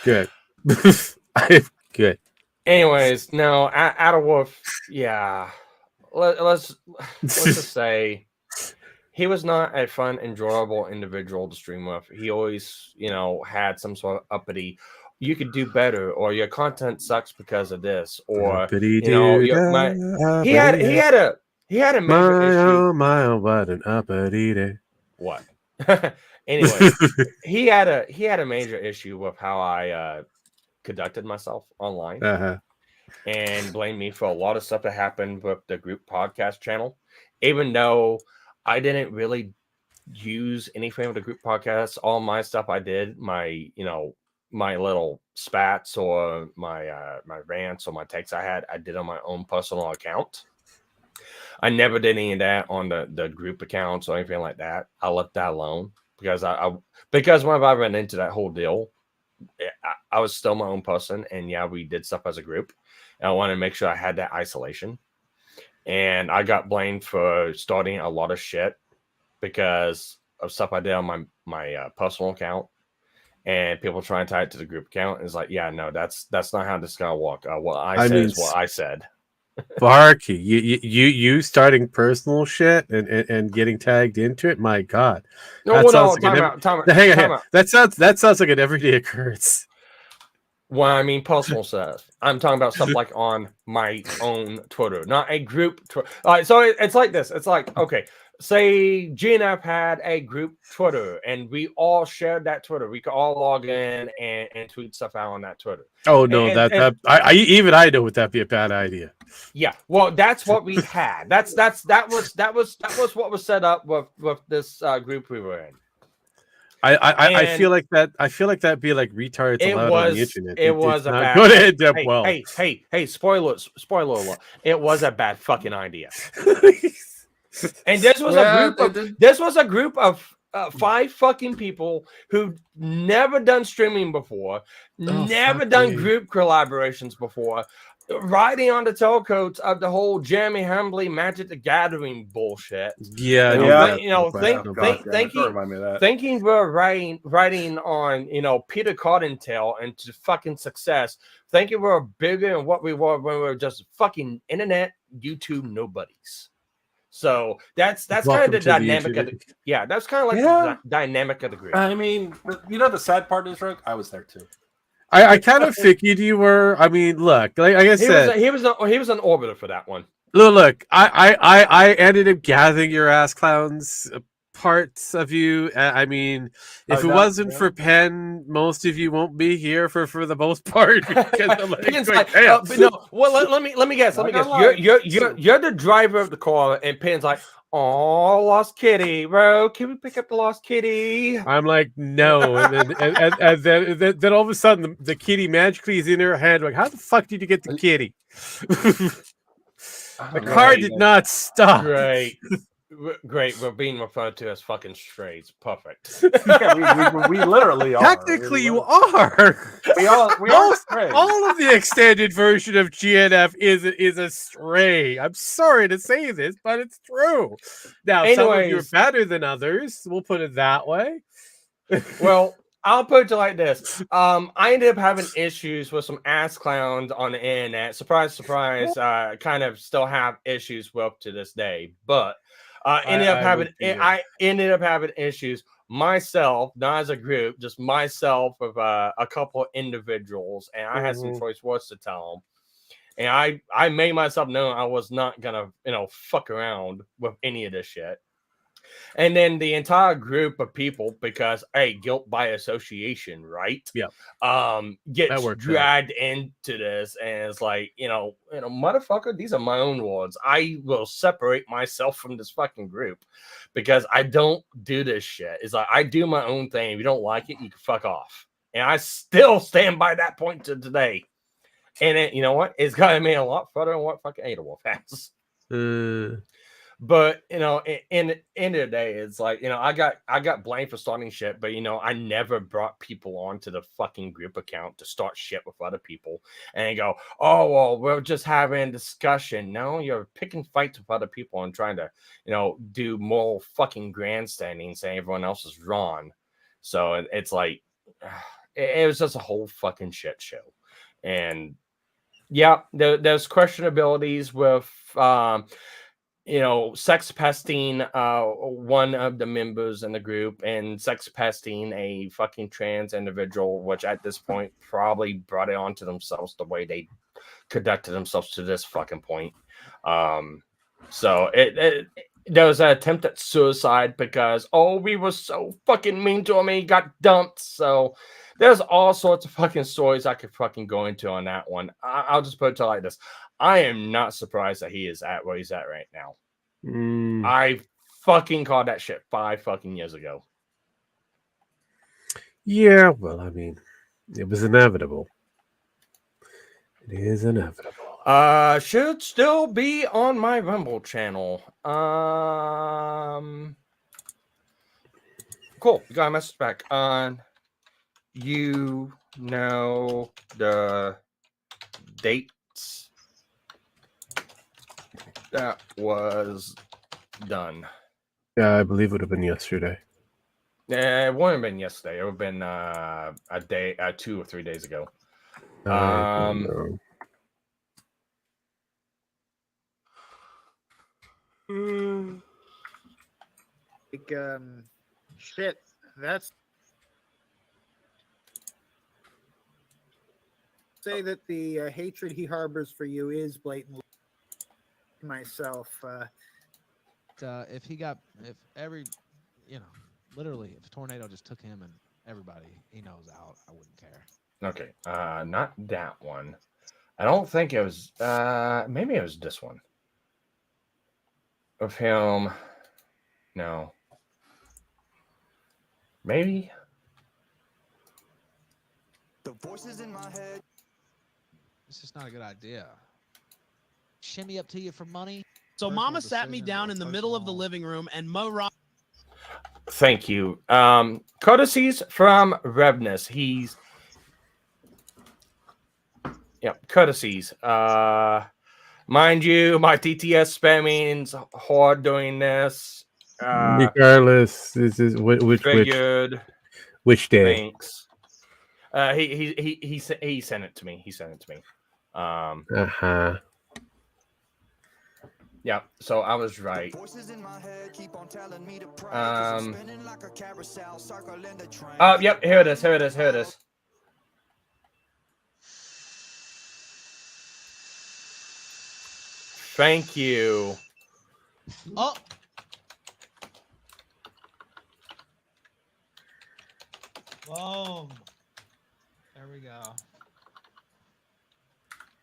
Good. Good. Anyways, no, Adolf. Yeah. Let's just say he was not a fun, enjoyable individual to stream with. He always, you know, had some sort of uppity. You could do better, or your content sucks because of this, or you know, he had a major issue. What an uppity day. What? Anyway, he had a major issue with how I conducted myself online. And blamed me for a lot of stuff that happened with the group podcast channel, even though I didn't really use anything with the group podcast. All my stuff I did, my little spats or my rants or my takes I did on my own personal account. I never did any of that on the group accounts or anything like that. I left that alone because because whenever I ran into that whole deal, I was still my own person, and yeah, we did stuff as a group. And I wanted to make sure I had that isolation. And I got blamed for starting a lot of shit because of stuff I did on my personal account, and people try and tie it to the group account. It's like, yeah, no, that's not how this is gonna work. What I said is what I said. Barky, you starting personal shit and getting tagged into it. My God, time out. That sounds like an everyday occurrence. Well, I mean, personal stuff. I'm talking about stuff like on my own Twitter, not a group Twitter. All right, so it's like this. It's like, okay, say GNF had a group Twitter and we all shared that Twitter. We could all log in and tweet stuff out on that Twitter. Oh no, I know would that be a bad idea. Yeah, well, that's what we had. That was what was set up with this group we were in. I feel like that'd be like retards allowed on the internet. It was a bad. Good end up well. Hey! Spoiler alert! It was a bad fucking idea. And this was a group of 5 fucking people who never done streaming before, never done group collaborations before, riding on the tailcoats of the whole Jeremy Hambley Magic the Gathering bullshit. Yeah, thinking we're riding on Peter Cottontail and to fucking success, thinking we're bigger than what we were when we were just fucking internet YouTube nobodies. So that's kind of the dynamic of that's kind of like the dynamic of the group. I mean, the sad part is, Rogue, I was there too. I kind of figured you were. I mean, look, like I said, he was an orbiter for that one. Look, I ended up gathering your ass clowns parts of you. I mean, if it wasn't for Penn, most of you won't be here for the most part. Let me guess. You're the driver of the car, and Penn's like, "Oh, lost kitty, bro. Can we pick up the lost kitty?" I'm like, no, and then all of a sudden the kitty magically is in her hand. Like, how the fuck did you get the kitty? The car did not stop. Great. We're being referred to as fucking strays. Perfect. we literally are. Technically, you are. We are strays. All of the extended version of GNF is a stray. I'm sorry to say this, but it's true. Now, some of you are better than others. We'll put it that way. Well, I'll put it like this. I ended up having issues with some ass clowns on the internet. Surprise, surprise. Kind of still have issues with to this day, but I ended up having issues myself, not as a group, just myself with a couple of individuals, and I had some choice words to tell them. And I made myself know I was not gonna, fuck around with any of this shit. And then the entire group of people, because guilt by association, right? Yeah. Gets dragged into this, and it's like, motherfucker, these are my own words. I will separate myself from this fucking group because I don't do this shit. It's like I do my own thing. If you don't like it, you can fuck off. And I still stand by that point to today. And it, you know what? It's gotten me a lot further than what fucking Ada Wolf has. But in the end of the day, it's like, I got blamed for starting shit, but I never brought people onto the fucking group account to start shit with other people and go, oh well, we're just having a discussion. No, you're picking fights with other people and trying to, do more fucking grandstanding, saying everyone else is wrong. So it's like it was just a whole fucking shit show. And yeah, there's questionabilities with sex pesting one of the members in the group and sex pesting a fucking trans individual, which at this point probably brought it onto themselves the way they conducted themselves to this fucking point. So there was an attempt at suicide because, we were so fucking mean to him and he got dumped. So there's all sorts of fucking stories I could fucking go into on that one. I'll just put it like this. I am not surprised that he is at where he's at right now. I fucking called that shit 5 fucking years ago. Yeah, well, I mean, it was inevitable. It is inevitable. Should still be on my Rumble channel. Cool. We got a message back on. You know the dates that was done. Yeah, I believe it would have been yesterday. It wouldn't have been yesterday. It would have been a day, 2 or 3 days ago. Shit. That's say that the hatred he harbors for you is blatantly myself. if every, literally, if a tornado just took him and everybody he knows out, I wouldn't care. Okay, not that one. I don't think it was. Maybe it was this one of him. No, maybe. The voices in my head. It's just not a good idea. Shimmy up to you for money. So Mama sat me down in the middle of the living room, and Thank you. Courtesies from Revnus. He's courtesies. Mind you, my TTS spamming's hard doing this. Regardless, this is which day? Thanks. He sent it to me. Yeah, so I was right. Yep, here it is. Thank you. Oh. Boom.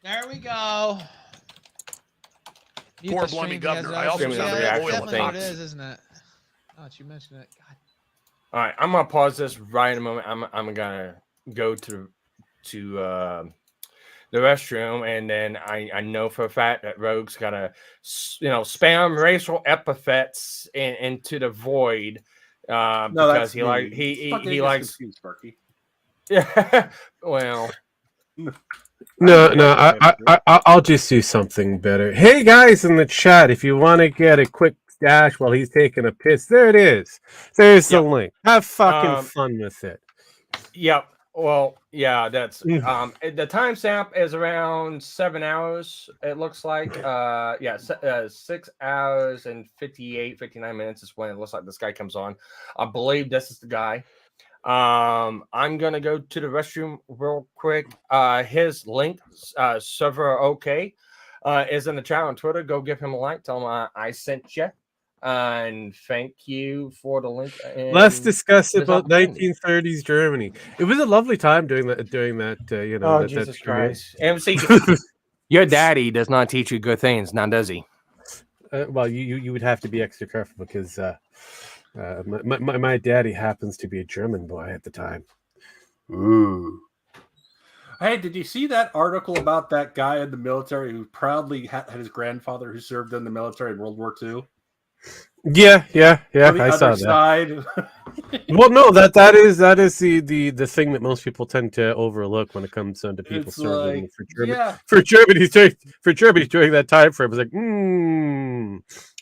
There we go. Poor Blummy Governor. I also yeah, the that's oil definitely what it things. is, isn't it? Oh, you mentioned it. God. All right, I'm gonna pause this right in a moment. I'm gonna go to the restroom, and then I know for a fact that Rogue's gotta spam racial epithets into the void because he likes Sparky. Yeah, well. No, I'll just do something better. Hey guys in the chat, if you want to get a quick stash while he's taking a piss, there it is. There's the link. Have fucking fun with it. Yep. Well, yeah, that's the timestamp is around 7 hours. It looks like 6 hours and 59 minutes is when it looks like this guy comes on. I believe this is the guy. I'm gonna go to the restroom real quick. His link, server okay, is in the chat on Twitter. Go give him a like. Tell him I sent you, and thank you for the link. Let's discuss about 1930s Germany. It was a lovely time doing that. Oh, Jesus Christ! MC, your daddy does not teach you good things, now does he? Well, you would have to be extra careful because. My daddy happens to be a German boy at the time. Ooh. Hey, did you see that article about that guy in the military who proudly had his grandfather who served in the military in World War II? Yeah. I saw that. Well, no, that is the thing that most people tend to overlook when it comes to people serving for Germany. Yeah. For Germany during that time frame, it was like,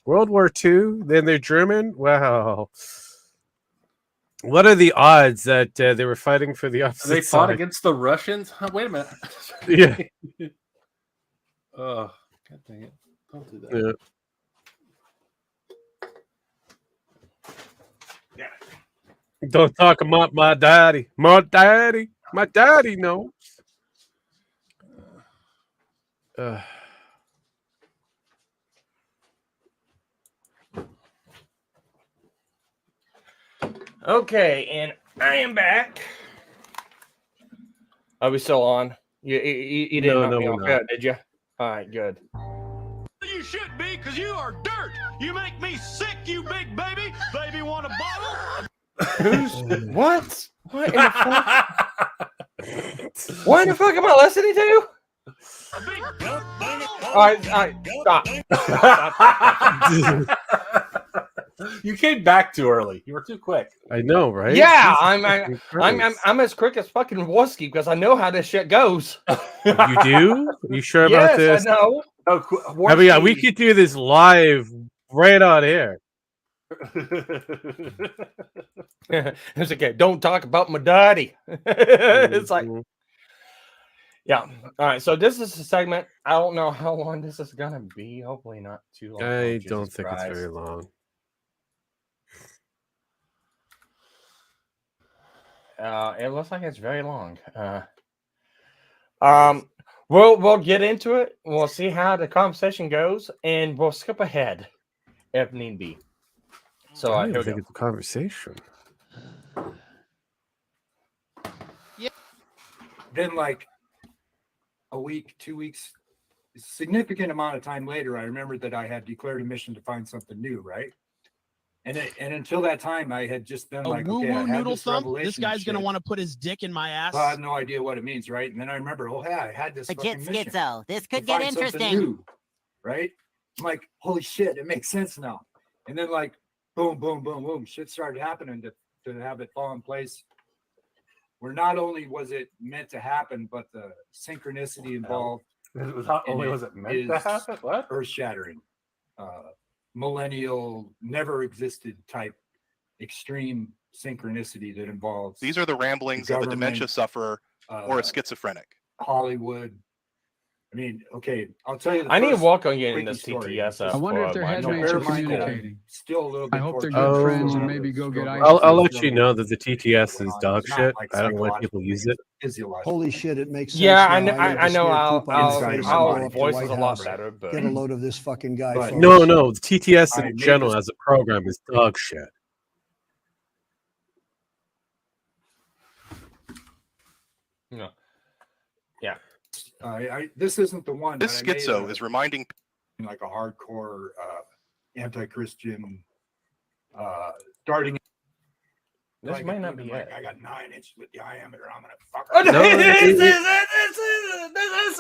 World War II, then they're German. Wow, what are the odds that they were fighting for the opposite They fought side? against the Russians? Wait a minute. Yeah. Oh, God dang it! Don't do that. Yeah. Don't talk about my daddy. My daddy knows. Okay, and I am back. Are we still on? You didn't knock me off yet, did you? All right, good. You should be, because you are dirt. You make me sick, you big baby. Baby, want a bottle? What? What in the fuck? What in the fuck am I listening to? All right, stop. You came back too early. You were too quick. I know, right? Yeah, I'm as quick as fucking Warski because I know how this shit goes. You do? You sure about this? Yes, I know. Oh, we could do this live right on air. It's okay. Don't talk about my daddy. It's like, yeah. All right. So this is a segment. I don't know how long this is gonna be. Hopefully not too long. I don't think it's very long. It looks like it's very long. We'll get into it. We'll see how the conversation goes, and we'll skip ahead if need be. So I here don't we think go. it's a conversation. Then, like a week, 2 weeks, a significant amount of time later, I remembered that I had declared a mission to find something new, right? And until that time, I had just been A like, woo okay, I woo had noodle this thump. revelation. This guy's gonna shit, want to put his dick in my ass. but I have no idea what it means, right? And then I remember, oh yeah, I had this Legit fucking mission schizo. This to could get find something interesting. new, right? I'm like, holy shit, it makes sense now. And then like, boom, boom, boom, boom, shit started happening to have it fall in place. Where not only was it meant to happen, but the synchronicity involved. Not only was it meant to happen, what? Earth-shattering, millennial, never existed type extreme synchronicity that involves. These are the ramblings of a dementia sufferer or a schizophrenic. Hollywood. I mean, okay, I'll tell you. I need to walk on getting this TTS. I wonder if their headmates are communicating. Still a little bit. I hope they're good friends and maybe go get ice. I'll let you know that the TTS is dog shit. I don't let people use it. Holy shit, it makes sense. Yeah, now. I know I'll our voice is a lot better, but get a load of this fucking guy. folks. No, the TTS in general as a program is dog shit. No. Yeah. This isn't the one. This schizo is reminding like a hardcore anti-Christian starting. This like, might not be like, it. I got 9 inches with diameter. I'm gonna fuck. Oh, no, this is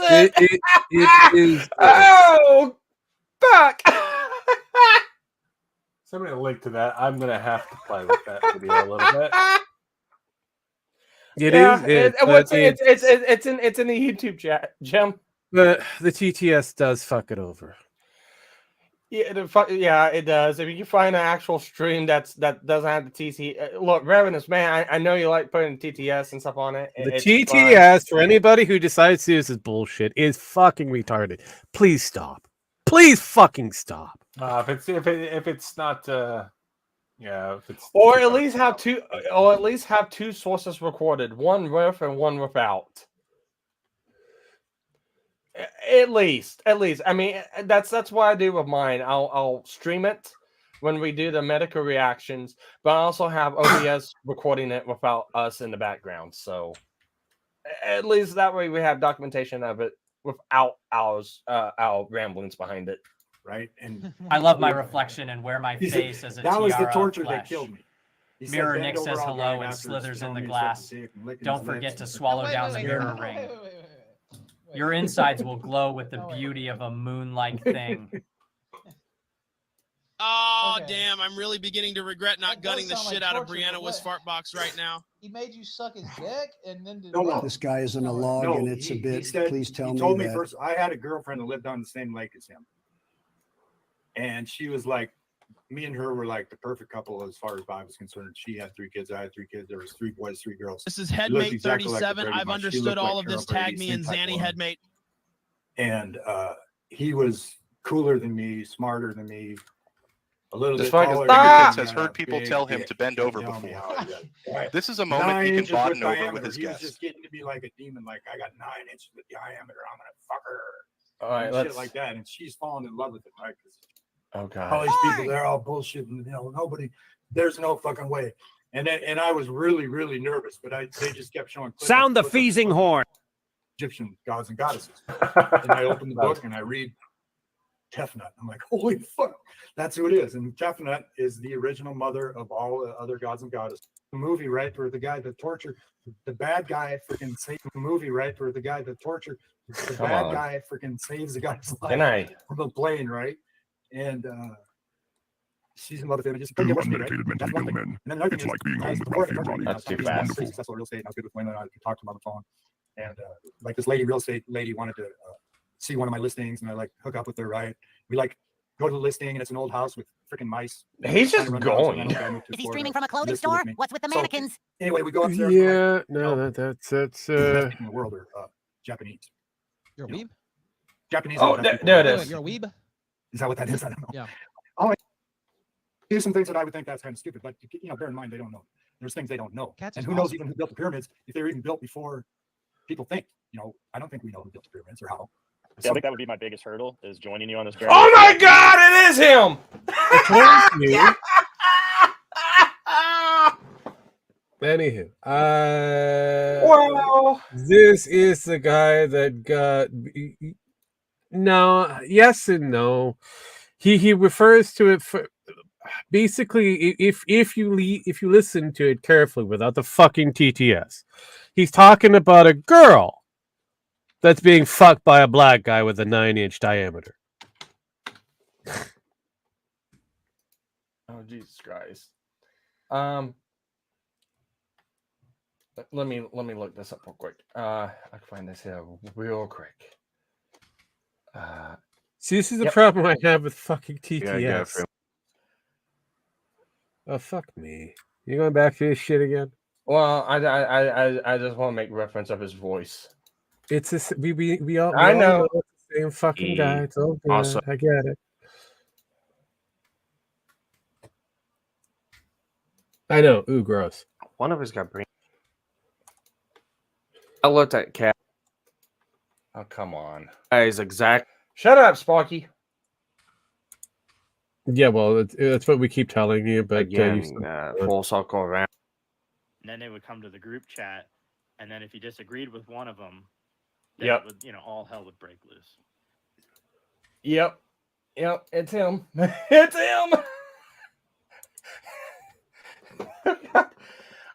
it. It is. Oh, fuck. Somebody link to that. I'm gonna have to play with that video a little bit. It's in the YouTube chat, Jim. The TTS does fuck it over. Yeah, it does. If you can find an actual stream that doesn't have the TTS, look, Revenus, man, I know you like putting TTS and stuff on it. The It's TTS fun. for anybody who decides to use this bullshit is fucking retarded. Please stop. Please fucking stop. If it's not, yeah, if it's Or at least have two sources recorded, one with and one without. At least. I mean, that's what I do with mine. I'll stream it when we do the Metokur reactions, but I also have OBS recording it without us in the background. So at least that way we have documentation of it without our ramblings behind it. Right. And I love my reflection and wear my face as a that was the tiara of torture that flesh. killed me. He Mirror said, Nick "Bend says over, I'll hello grind and after slithers in telling the me glass. something, licking Don't his forget lips." to swallow down the mirror ring. Your insides will glow with the beauty of a moon-like thing. Oh, damn. I'm really beginning to regret not gunning the shit out of Brianna with Fartbox right now. He made you suck his dick and then did No. This guy isn't a log, No, and it's a he bit. said- Please tell he me told me that. first. I had a girlfriend that lived on the same lake as him, and she was like, me and her were like the perfect couple as far as I was concerned. She had 3 kids. I had 3 kids. There was 3 boys, 3 girls. This is She looked Headmate exactly like the 37. Brady I've Bunch. She understood looked all like of this. Carol Tag Brady, me and same type Zanny one. Headmate. And he was cooler than me, smarter than me, a little This bit fucking taller. fingertips than has me, heard people big tell him dick. to bend over Tell me before. how he does. This is a moment 9 he can inches bond with over diameter. with his He was guests. just getting to be like a demon. Like, I got 9 inches with diameter. I'm gonna fuck her. All right, and let's. shit like that, and she's falling in love with it, right? 'Cause Oh god. all these people, they're all bullshit, and nobody. There's no fucking way. And I was really, really nervous, but they just kept showing. Sound the feasing horn. Egyptian gods and goddesses. And I opened the book and I read Tefnut. I'm like, holy fuck, that's who it is. And Tefnut is the original mother of all the other gods and goddesses. The movie, right, where the guy that tortured the bad guy freaking saves the movie, right, where the guy that tortured the Come bad on. guy freaking saves the guy's Can life I? from the plane, right? And she's in love with him. And just To right? unmedicated mentally That's one ill thing. men, And then another it's thing like is, being I home was with before I Ralphie and started Ronnie. doing That's too this, I was fast. pretty successful real estate. And I was good with women. I could talk to them on the phone. And like this real estate lady wanted to see one of my listings, and I like hook up with her. Right? We like go to the listing, and it's an old house with freaking mice. He's just Trying to run going. down, so I moved to Is he Florida. streaming from a clothing Listed with store? me. What's with the So, mannequins? Anyway, we go upstairs. Yeah, no, that's best people in the world are Japanese. You're a weeb? Japanese. Oh, are the best there people. it is. You're a weeb? Is that what that is? I don't know. Yeah. Oh, here's some things that I would think that's kind of stupid, but bear in mind they don't know. There's things they don't know, Cats and is who knows awesome. even who built the pyramids if they were even built before people think. I don't think we know who built the pyramids or how. Yeah, I think that would be my biggest hurdle is joining you on this journey. Oh my god, it is him! I told you. Anywho, Well, this is the guy that got no, yes and no. He refers to it for basically if you listen to it carefully without the fucking TTS, he's talking about a girl that's being fucked by a black guy with a 9-inch diameter. Oh Jesus Christ. Let me look this up real quick. I can find this here real quick. See, this is the Yep. problem I have with fucking TTS. Yeah, go for it. Oh fuck me! You going back to this shit again? Well, I just want to make reference of his voice. It's a, we all I all know. it's the same fucking guy. It's all good. Also- I get it. I know. Ooh, gross. One of us got brain. I looked at Cat. Oh, come on. That is exact. Shut up, Sparky. Yeah, well, that's what we keep telling you, but Again, you full circle around. And then they would come to the group chat, and then if you disagreed with one of them, then Yep. it would, all hell would break loose. Yep, it's him. It's him.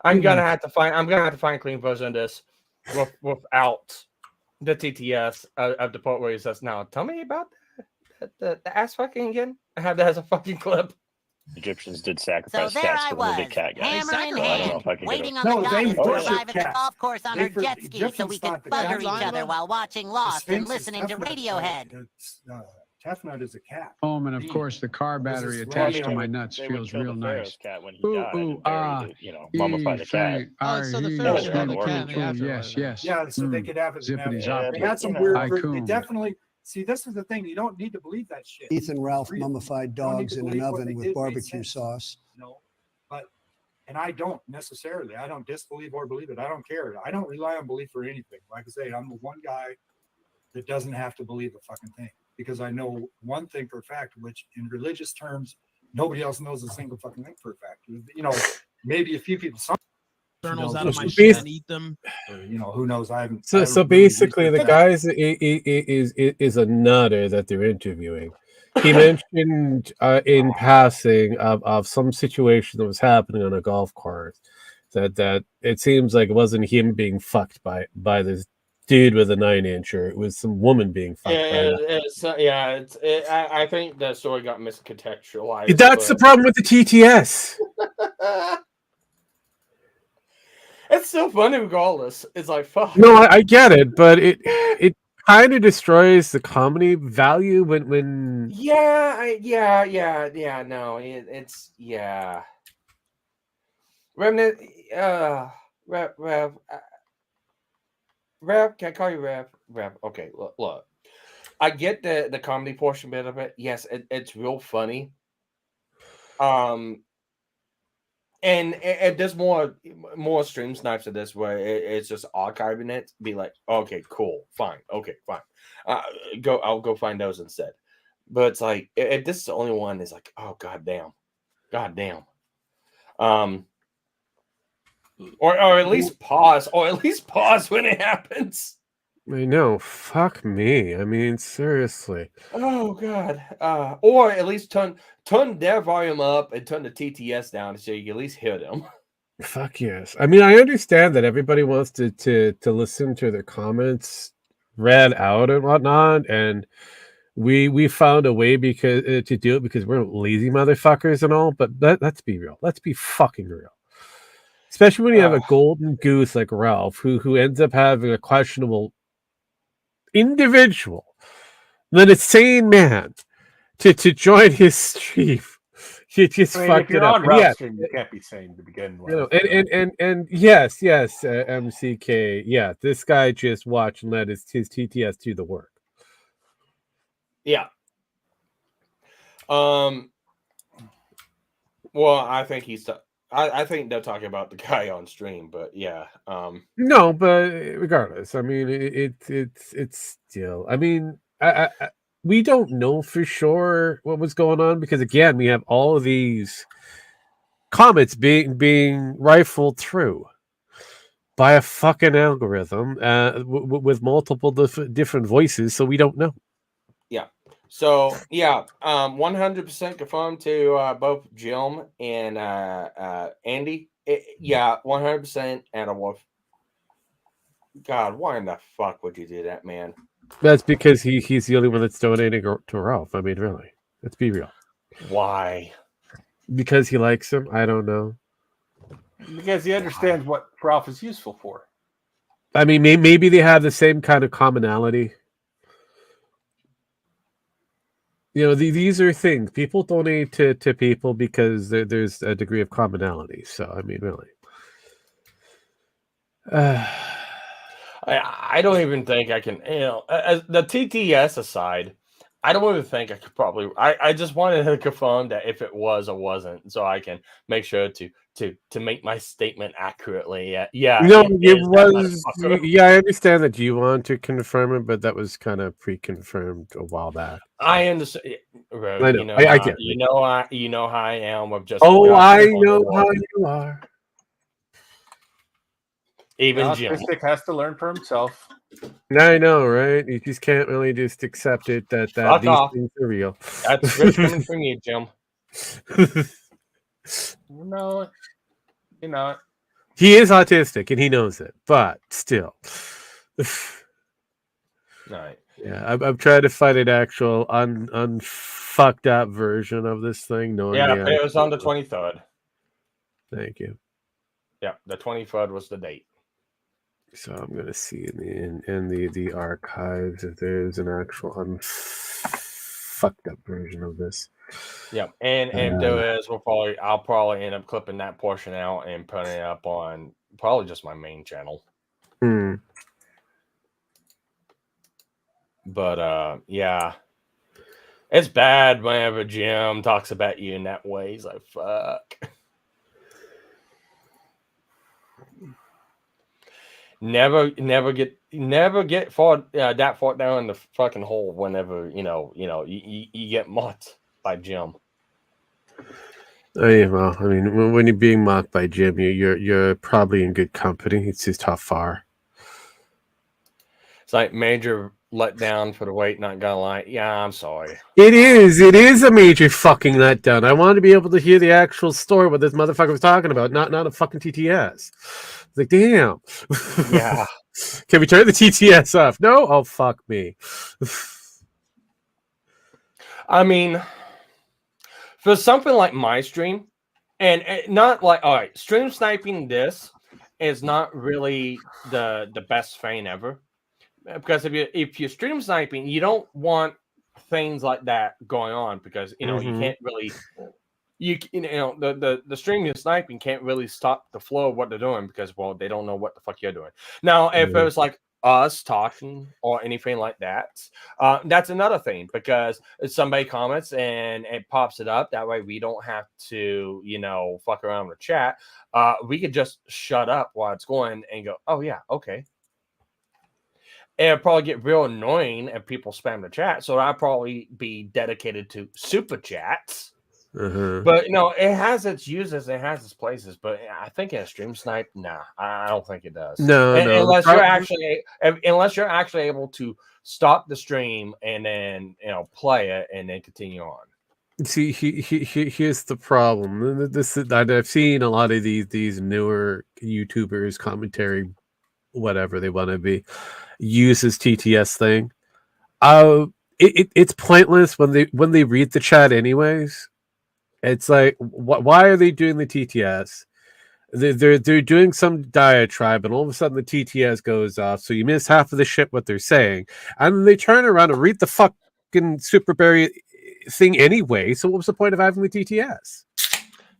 I'm gonna have to find a clean version of this without the TTS of the part where he says, "Now tell me about the ass fucking again." I have that as a fucking clip. Egyptians did So sacrifice there cats I for the was, big cat guy. hammer in So I don't know hand, if I can waiting get on it. the No, goddess they to worship arrive at the cats. golf course on They her for- jet ski so Egyptians we could thought the bugger cats- each other while watching Lost and listening to Radiohead. Tefnut is a cat. Home, and of course, the car battery is attached running to on my it. nuts They would feels kill real the nice. Pharaoh's cat when he Ooh, died ooh, and bury mummify the cat. Oh, so the R-E, Pharaoh's Yeah, killed the the cat in the ooh, afterlife. yes, yes. Yeah, so they could have it. Zippity Yeah, They zoppity. had some you know. weird. Tycoon. It definitely. See, this is the thing. You don't need to believe that shit. Ethan Ralph Real. mummified You don't need dogs to in an believe what oven they with did made barbecue sense. sauce. But and I don't necessarily. I don't disbelieve or believe it. I don't care. I don't rely on belief for anything. Like I say, I'm the one guy that doesn't have to believe a fucking thing because I know one thing for a fact, which in religious terms, nobody else knows a single fucking thing for a fact. Maybe a few people. Some Kernels knows out of this my is shit bad. and eat them. Or, who knows? I haven't. So basically, the guy is a nutter that they're interviewing. He mentioned in passing of some situation that was happening on a golf course that it seems like it wasn't him being fucked by this dude with a 9-incher. It was some woman being fucked I think that story got miscontextualized. That's the problem with the TTS. It's still funny regardless. It's like fuck. No, I get it, but it kind of destroys the comedy value when No, it's yeah. Remnant, Rev, can I call you Rev? Okay, look. I get the comedy portion bit of it. Yes, it's real funny. And if there's more stream snipes of this where it's just archiving it, be like, okay, cool, fine, okay, fine. I'll go find those instead. But it's like if this is the only one, it's like, oh goddamn. Or at least pause, when it happens. I know, fuck me. I mean, seriously. Oh god. Or at least turn their volume up and turn the TTS down so you can at least hear them. Fuck yes. I mean, I understand that everybody wants to listen to their comments read out and whatnot, and we found a way because to do it because we're lazy motherfuckers and all. But let's be real. Let's be fucking real. Especially when you have a golden goose like Ralph, who ends up having a questionable individual, then a sane man to join his stream. You just fucked if you're it up. on Ralph's stream, you can't be sane to begin with. And yes, MCK, yeah, this guy just watched and let his TTS do the work. Yeah. Well, I think I think they're talking about the guy on stream, but yeah. No, but regardless, I mean, it's still. I mean, we don't know for sure what was going on because again, we have all of these comments being rifled through by a fucking algorithm with multiple different voices, so we don't know. Yeah. So yeah, 100% confirmed to both Jim and Andy. Yeah, 100% Anna Wolf. God, why in the fuck would you do that, man? That's because he's the only one that's donating to Ralph. I mean, really, let's be real. Why? Because he likes him? I don't know. Because he understands what Ralph is useful for. I mean, maybe they have the same kind of commonality. You know, these are things people donate to people because there's a degree of commonality. So, I mean, really. I don't even think I can, as the TTS aside, I don't even think I could probably, I just wanted to confirm that if it was or wasn't, so I can make sure to make my statement accurately. Yeah. No, it was. Yeah, I understand that you want to confirm it, but that was kind of pre-confirmed a while back. I understand. I know. I get it. You know how I am with just. Oh, I know how you are. Even Jim has to learn for himself. I know, right? You just can't really just accept it that these things are real. That's good coming from you, Jim. No, you know it. He is autistic and he knows it, but still. Right. Yeah, I'm trying to find an actual unfucked up version of this thing. Yeah, but it was on the 23rd. Thank you. Yeah, the 23rd was the date. So I'm gonna see in the archives if there's an actual unfucked up version of this. Yeah, and if there is, I'll probably end up clipping that portion out and putting it up on probably just my main channel. But yeah, it's bad whenever Jim talks about you in that way. He's like, "Fuck." Never get that far down in the fucking hole whenever you get mocked by Jim. Oh, yeah, well, I mean, when you're being mocked by Jim, you're probably in good company. It's just how far. It's like major letdown for the wait. Not gonna lie, yeah, I'm sorry. It is a major fucking letdown. I wanted to be able to hear the actual story what this motherfucker was talking about, not a fucking TTS. It's like, damn. Yeah. Can we turn the TTS off? No? Oh, fuck me. I mean, for something like my stream, and not like, all right, stream sniping this is not really the best thing ever. Because if you're stream sniping, you don't want things like that going on because, you can't really... the stream you're sniping can't really stop the flow of what they're doing because, well, they don't know what the fuck you're doing. Now, if it was like us talking or anything like that, that's another thing because if somebody comments and it pops it up, that way we don't have to, fuck around with chat. We could just shut up while it's going and go, oh yeah, okay. It'll probably get real annoying if people spam the chat, so I'll probably be dedicated to super chats. But it has its uses, it has its places. But I think in a stream snipe, nah, I don't think it does. No. Unless you're actually able to stop the stream and then play it and then continue on. See, here's the problem. I've seen a lot of these newer YouTubers commentary, whatever they want to be, use this TTS thing. It's pointless when they read the chat anyways. It's like, why are they doing the TTS? They're doing some diatribe, and all of a sudden the TTS goes off, so you miss half of the shit what they're saying, and then they turn around and read the fucking Superberry thing anyway. So what was the point of having the TTS?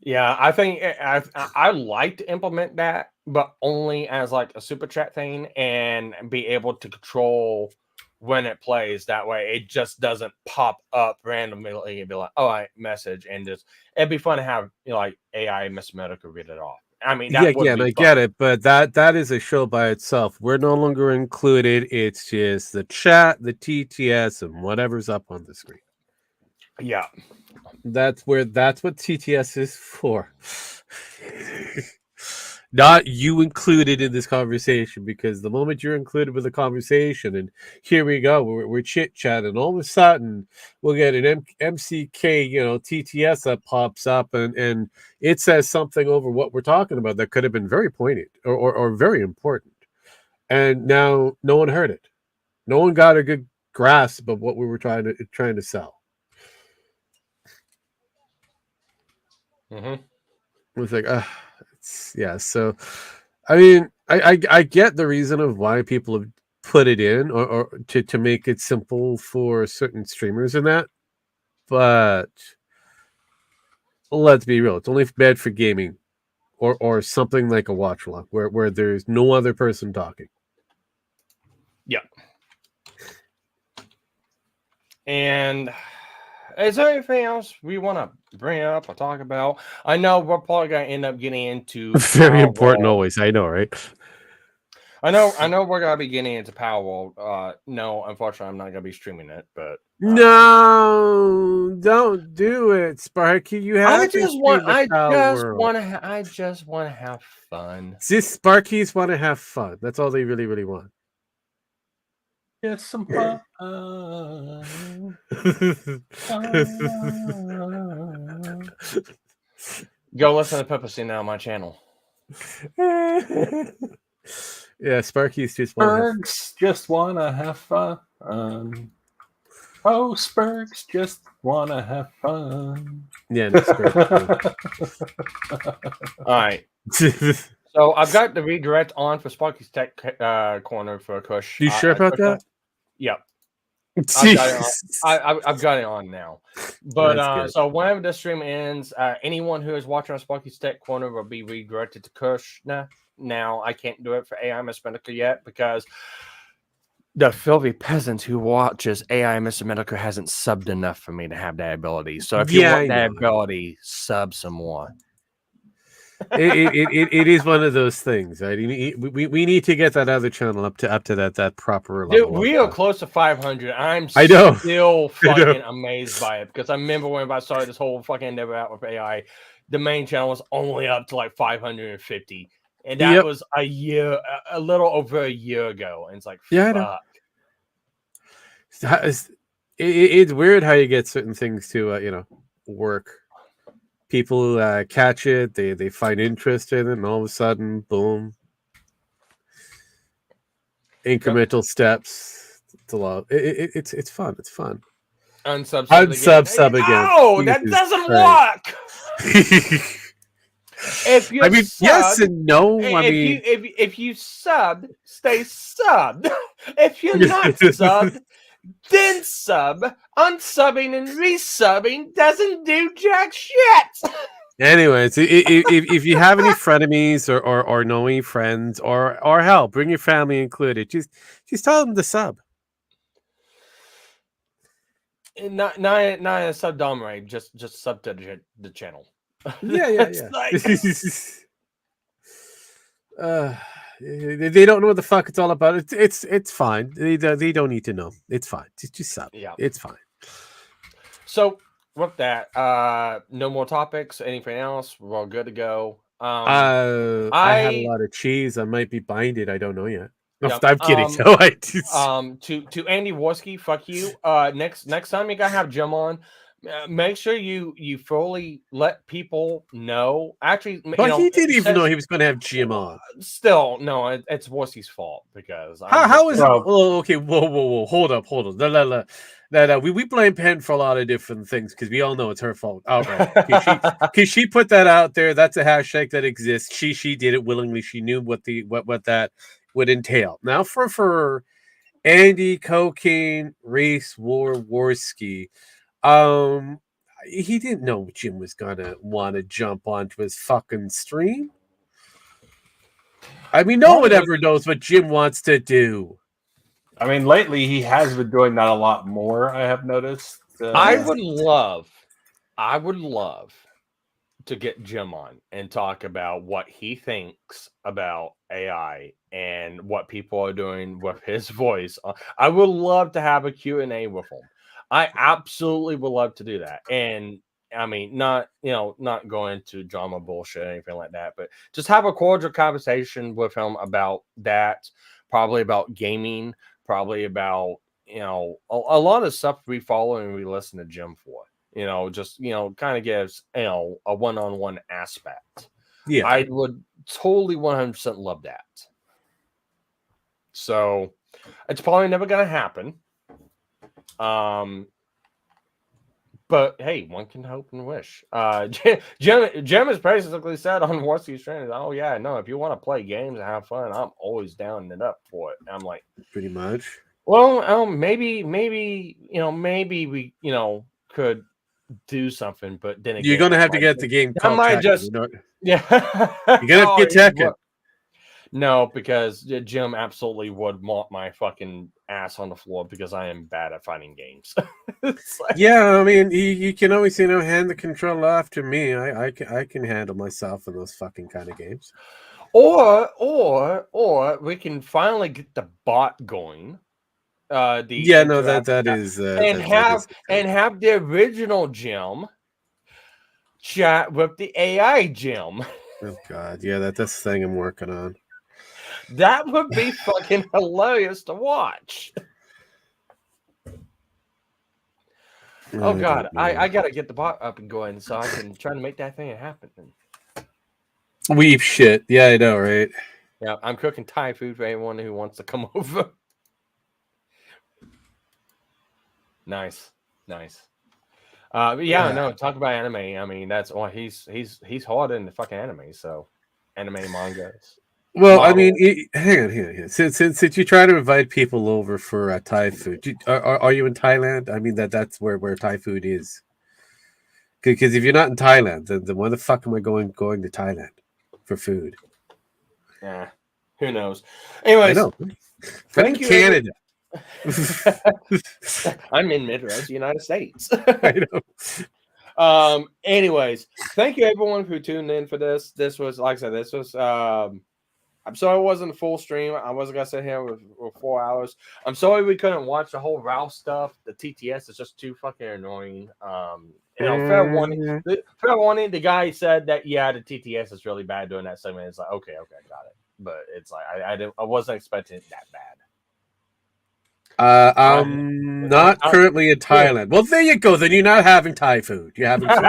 Yeah, I think I like to implement that, but only as like a super chat thing and be able to control when it plays. That way it just doesn't pop up randomly and be like, oh, I message, and just it'd be fun to have like AI Miss Metokur read it off. I mean, that would and be I fun. get it, but that is a show by itself. We're no longer included. It's just the chat, the TTS, and whatever's up on the screen. Yeah, that's what TTS is for. Not you included in this conversation, because the moment you're included with the conversation, and here we go, we're chit chatting, all of a sudden we'll get an MCK, TTS that pops up, and it says something over what we're talking about that could have been very poignant or very important, and now no one heard it, no one got a good grasp of what we were trying to sell. Mm-hmm. It was like, so I mean, I get the reason of why people have put it in, or to make it simple for certain streamers and that, but let's be real, it's only bad for gaming or something like a watch along where there's no other person talking. Yeah. And is there anything else we want to bring up or talk about? I know we're probably going to end up getting into Very important Powerwall. always, I know, right? I know we're going to be getting into Powerwall. No, unfortunately, I'm not going to be streaming it, but no, don't do it, Sparky. You have I to just stream want the Power I just want to have fun. Just Sparkies want to have fun. That's all they really, really want. Get some fun. Go listen to Pepsi now on my channel. Yeah, Sparky's just Spurgs just wanna have fun. Oh, Spurgs just wanna have fun. Yeah, no, all right. So I've got the redirect on for Sparky's Tech Corner for Kush. You sure about that? Yep. I've got it on now. But so whenever the stream ends, anyone who is watching on Sparky's Tech Corner will be redirected to Kush. Now I can't do it for AI Mr. Metokur yet because the filthy peasant who watches AI Mr. Metokur hasn't subbed enough for me to have that ability. So if you want that ability, sub some more. It is one of those things, right? We need to get that other channel up to that proper level. Dude, we are close to 500. I know. Still fucking amazed by it because I remember when I started this whole fucking endeavor out with AI, the main channel was only up to like 550, and that was a little over a year ago. And it's like, fuck. It's weird how you get certain things to work. People catch it, they find interest in it, and all of a sudden, boom. Incremental steps to love. It's fun. It's fun. Unsub again. Oh, that doesn't work. If you yes and no. If you sub, stay subbed. If you're not subbed, then sub. Unsubbing and resubbing doesn't do jack shit. Anyways, if you have any frenemies or know any friends or hell, bring your family included. Just tell them to sub. Not a sub dominate. Just sub to the channel. Yeah. They don't know what the fuck it's all about. It's fine. They don't need to know. It's fine. Just sub. Yeah, it's fine. So with that, no more topics. Anything else? We're all good to go. I had a lot of cheese. I might be buying it. I don't know yet. Yeah, I'm kidding. So to Andy Warski, fuck you. Next time you gotta have Jim on. Make sure you fully let people know. Actually, but he didn't even know he was going to have Jim on. Still, no, it's Warski's fault because how is it? Oh, okay, whoa, hold up. No, we blame Penn for a lot of different things because we all know it's her fault outright. Because she put that out there. That's a hashtag that exists. She did it willingly. She knew what that would entail. Now for Andy, Cocaine, Race, Warski. He didn't know Jim was gonna want to jump onto his fucking stream. I mean, no one ever knows what Jim wants to do. I mean, lately he has been doing that a lot more. I have noticed. I would love to get Jim on and talk about what he thinks about AI and what people are doing with his voice. I would love to have a Q&A with him. I absolutely would love to do that. And I mean, not going to drama bullshit or anything like that, but just have a cordial conversation with him about that, probably about gaming, probably about, a lot of stuff we follow and we listen to Jim for. Just kind of gives a one-on-one aspect. Yeah, I would totally 100% love that. So it's probably never gonna happen. But hey, one can hope and wish. Jim has basically said on Warski's training, "Oh yeah, no, if you want to play games and have fun, I'm always down and up for it." And I'm like, pretty much. Well, maybe we could do something, but then again, You're gonna have to get the game I called might Tekken, just you know? yeah. You're gonna have to get Tekken. No, because Jim absolutely would want my fucking ass on the floor because I am bad at fighting games. Yeah, I mean, you can always hand the controller off to me. I can handle myself in those fucking kind of games. Or we can finally get the bot going. That is and have the original Jim chat with the AI Jim. Oh god, yeah, that's the thing I'm working on. That would be fucking hilarious to watch. Oh god, I gotta get the bot up and going so I can try to make that thing happen. Weep shit. Yeah, I know, right? Yeah, I'm cooking Thai food for anyone who wants to come over. Nice. But yeah, no, talk about anime. I mean, that's why he's hard in the fucking anime. So, anime mangas. Well, I mean, hang on. Since you try to invite people over for Thai food, are you in Thailand? I mean, that's where Thai food is. Because if you're not in Thailand, then why the fuck am I going to Thailand for food? Yeah, who knows? Anyways, I know. Thank you, Canada. I'm in Midwest, United States. I know. Anyways, thank you everyone who tuned in for this. This was, like I said, I'm sorry it wasn't a full stream. I wasn't gonna sit here with 4 hours. I'm sorry we couldn't watch the whole Ralph stuff. The TTS is just too fucking annoying. Fair warning. Fair warning. The guy said that the TTS is really bad doing that segment. It's like okay, I got it. But it's like I wasn't expecting it that bad. I'm not currently in Thailand. Well, there you go. Then you're not having Thai food. You're having food.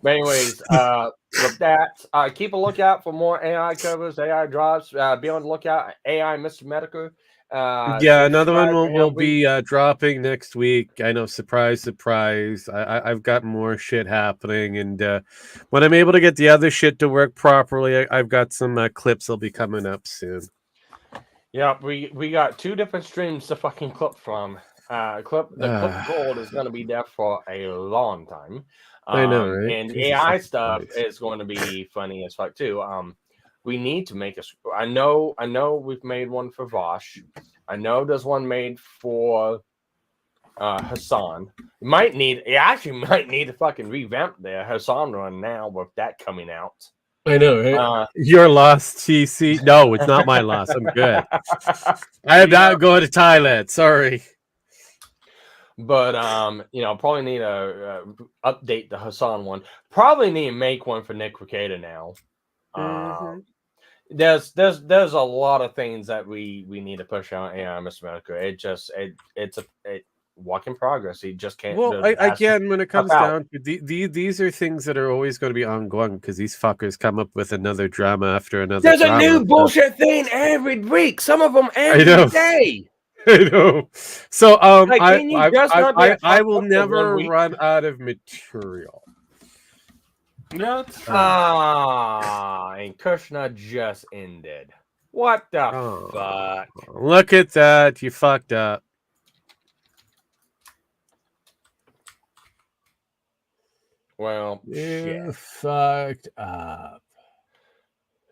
But anyways, with that, keep a lookout for more AI covers, AI drops. Be on the lookout. AI Mr. Metokur. Yeah, another one will be dropping next week. I know, surprise. I've got more shit happening, and when I'm able to get the other shit to work properly, I've got some clips that'll be coming up soon. Yeah, we got 2 different streams to fucking clip from. Clip Gold is going to be there for a long time. I know, right? And AI stuff is going to be funny as fuck too. We need to make I know we've made one for Vosh. I know there's one made for Hassan. You actually might need to fucking revamp the Hassan run now with that coming out. I know, right? Your loss, TC. No, it's not my loss. I'm good. I am not going to Thailand. Sorry. But probably need to update the Hassan one. Probably need to make one for Nick Ricada now. There's a lot of things that we need to push out. Mr. Metokur. It's a work in progress. He just can't. Well, again, when it comes down to these are things that are always going to be ongoing because these fuckers come up with another drama after another. There's a new bullshit thing every week. Some of them every day. I know. So I will never week? run out of material. No, and Kushner just ended. What the fuck? Look at that. You fucked up. Well, you fucked up.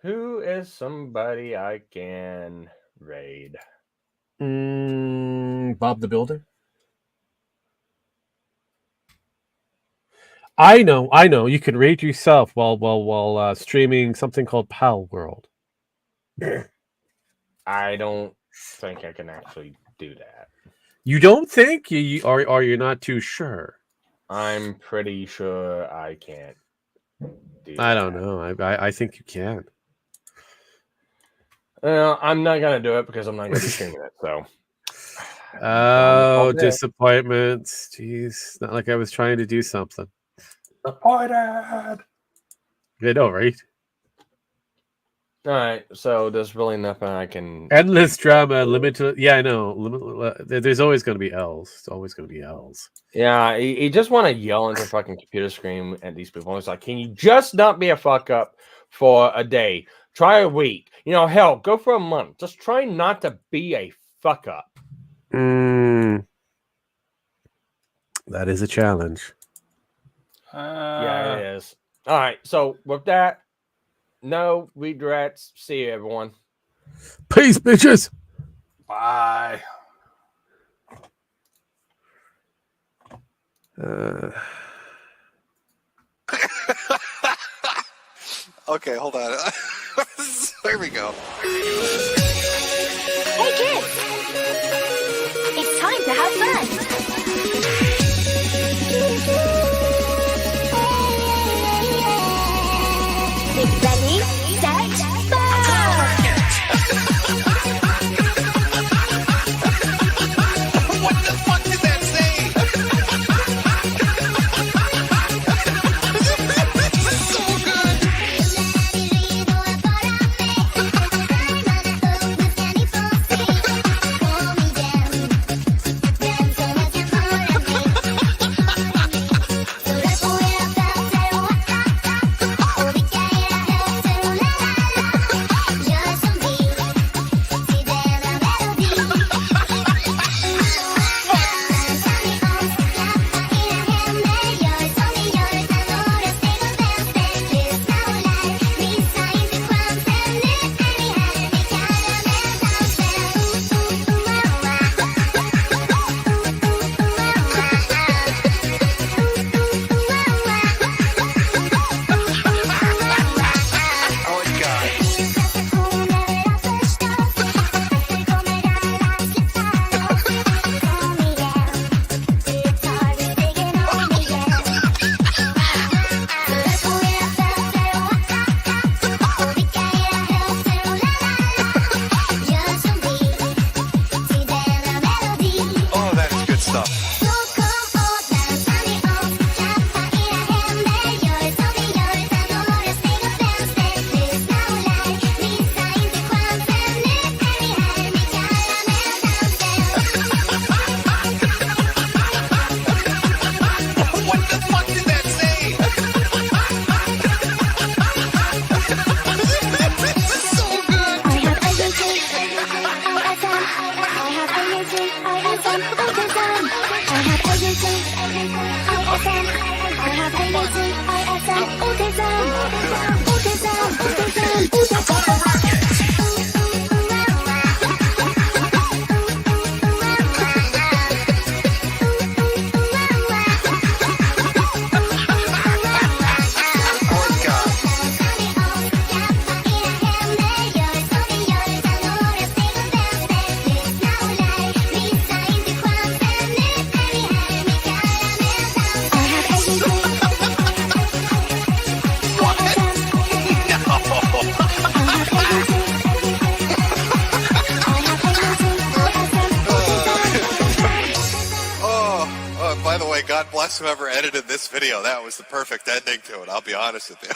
Who is somebody I can raid? Bob the Builder. I know. You can rate yourself while streaming something called Pal World. I don't think I can actually do that. You don't think? Are you not too sure? I'm pretty sure I can't do I don't know. I think you can. I'm not gonna do it because I'm not gonna be streaming it. So. Oh, disappointments. Jeez, not like I was trying to do something. Disappointed. I know, right? All right, so there's really nothing I can. Endless drama, limited. Yeah, I know. There's always going to be L's. It's always going to be L's. Yeah, you just want to yell into fucking computer screen at these people. It's like, can you just not be a fuck up for a day? Try a week. Hell, go for a month. Just try not to be a fuck up. That is a challenge. Yeah, it is. All right, so with that, no regrets. See you, everyone. Peace, bitches. Bye. Okay, hold on. There we go. Hey kids! It's time to have fun! Ready, set, What the fuck did that say? This is so God bless whoever edited this video. That was the perfect ending to it. I'll be honest with you.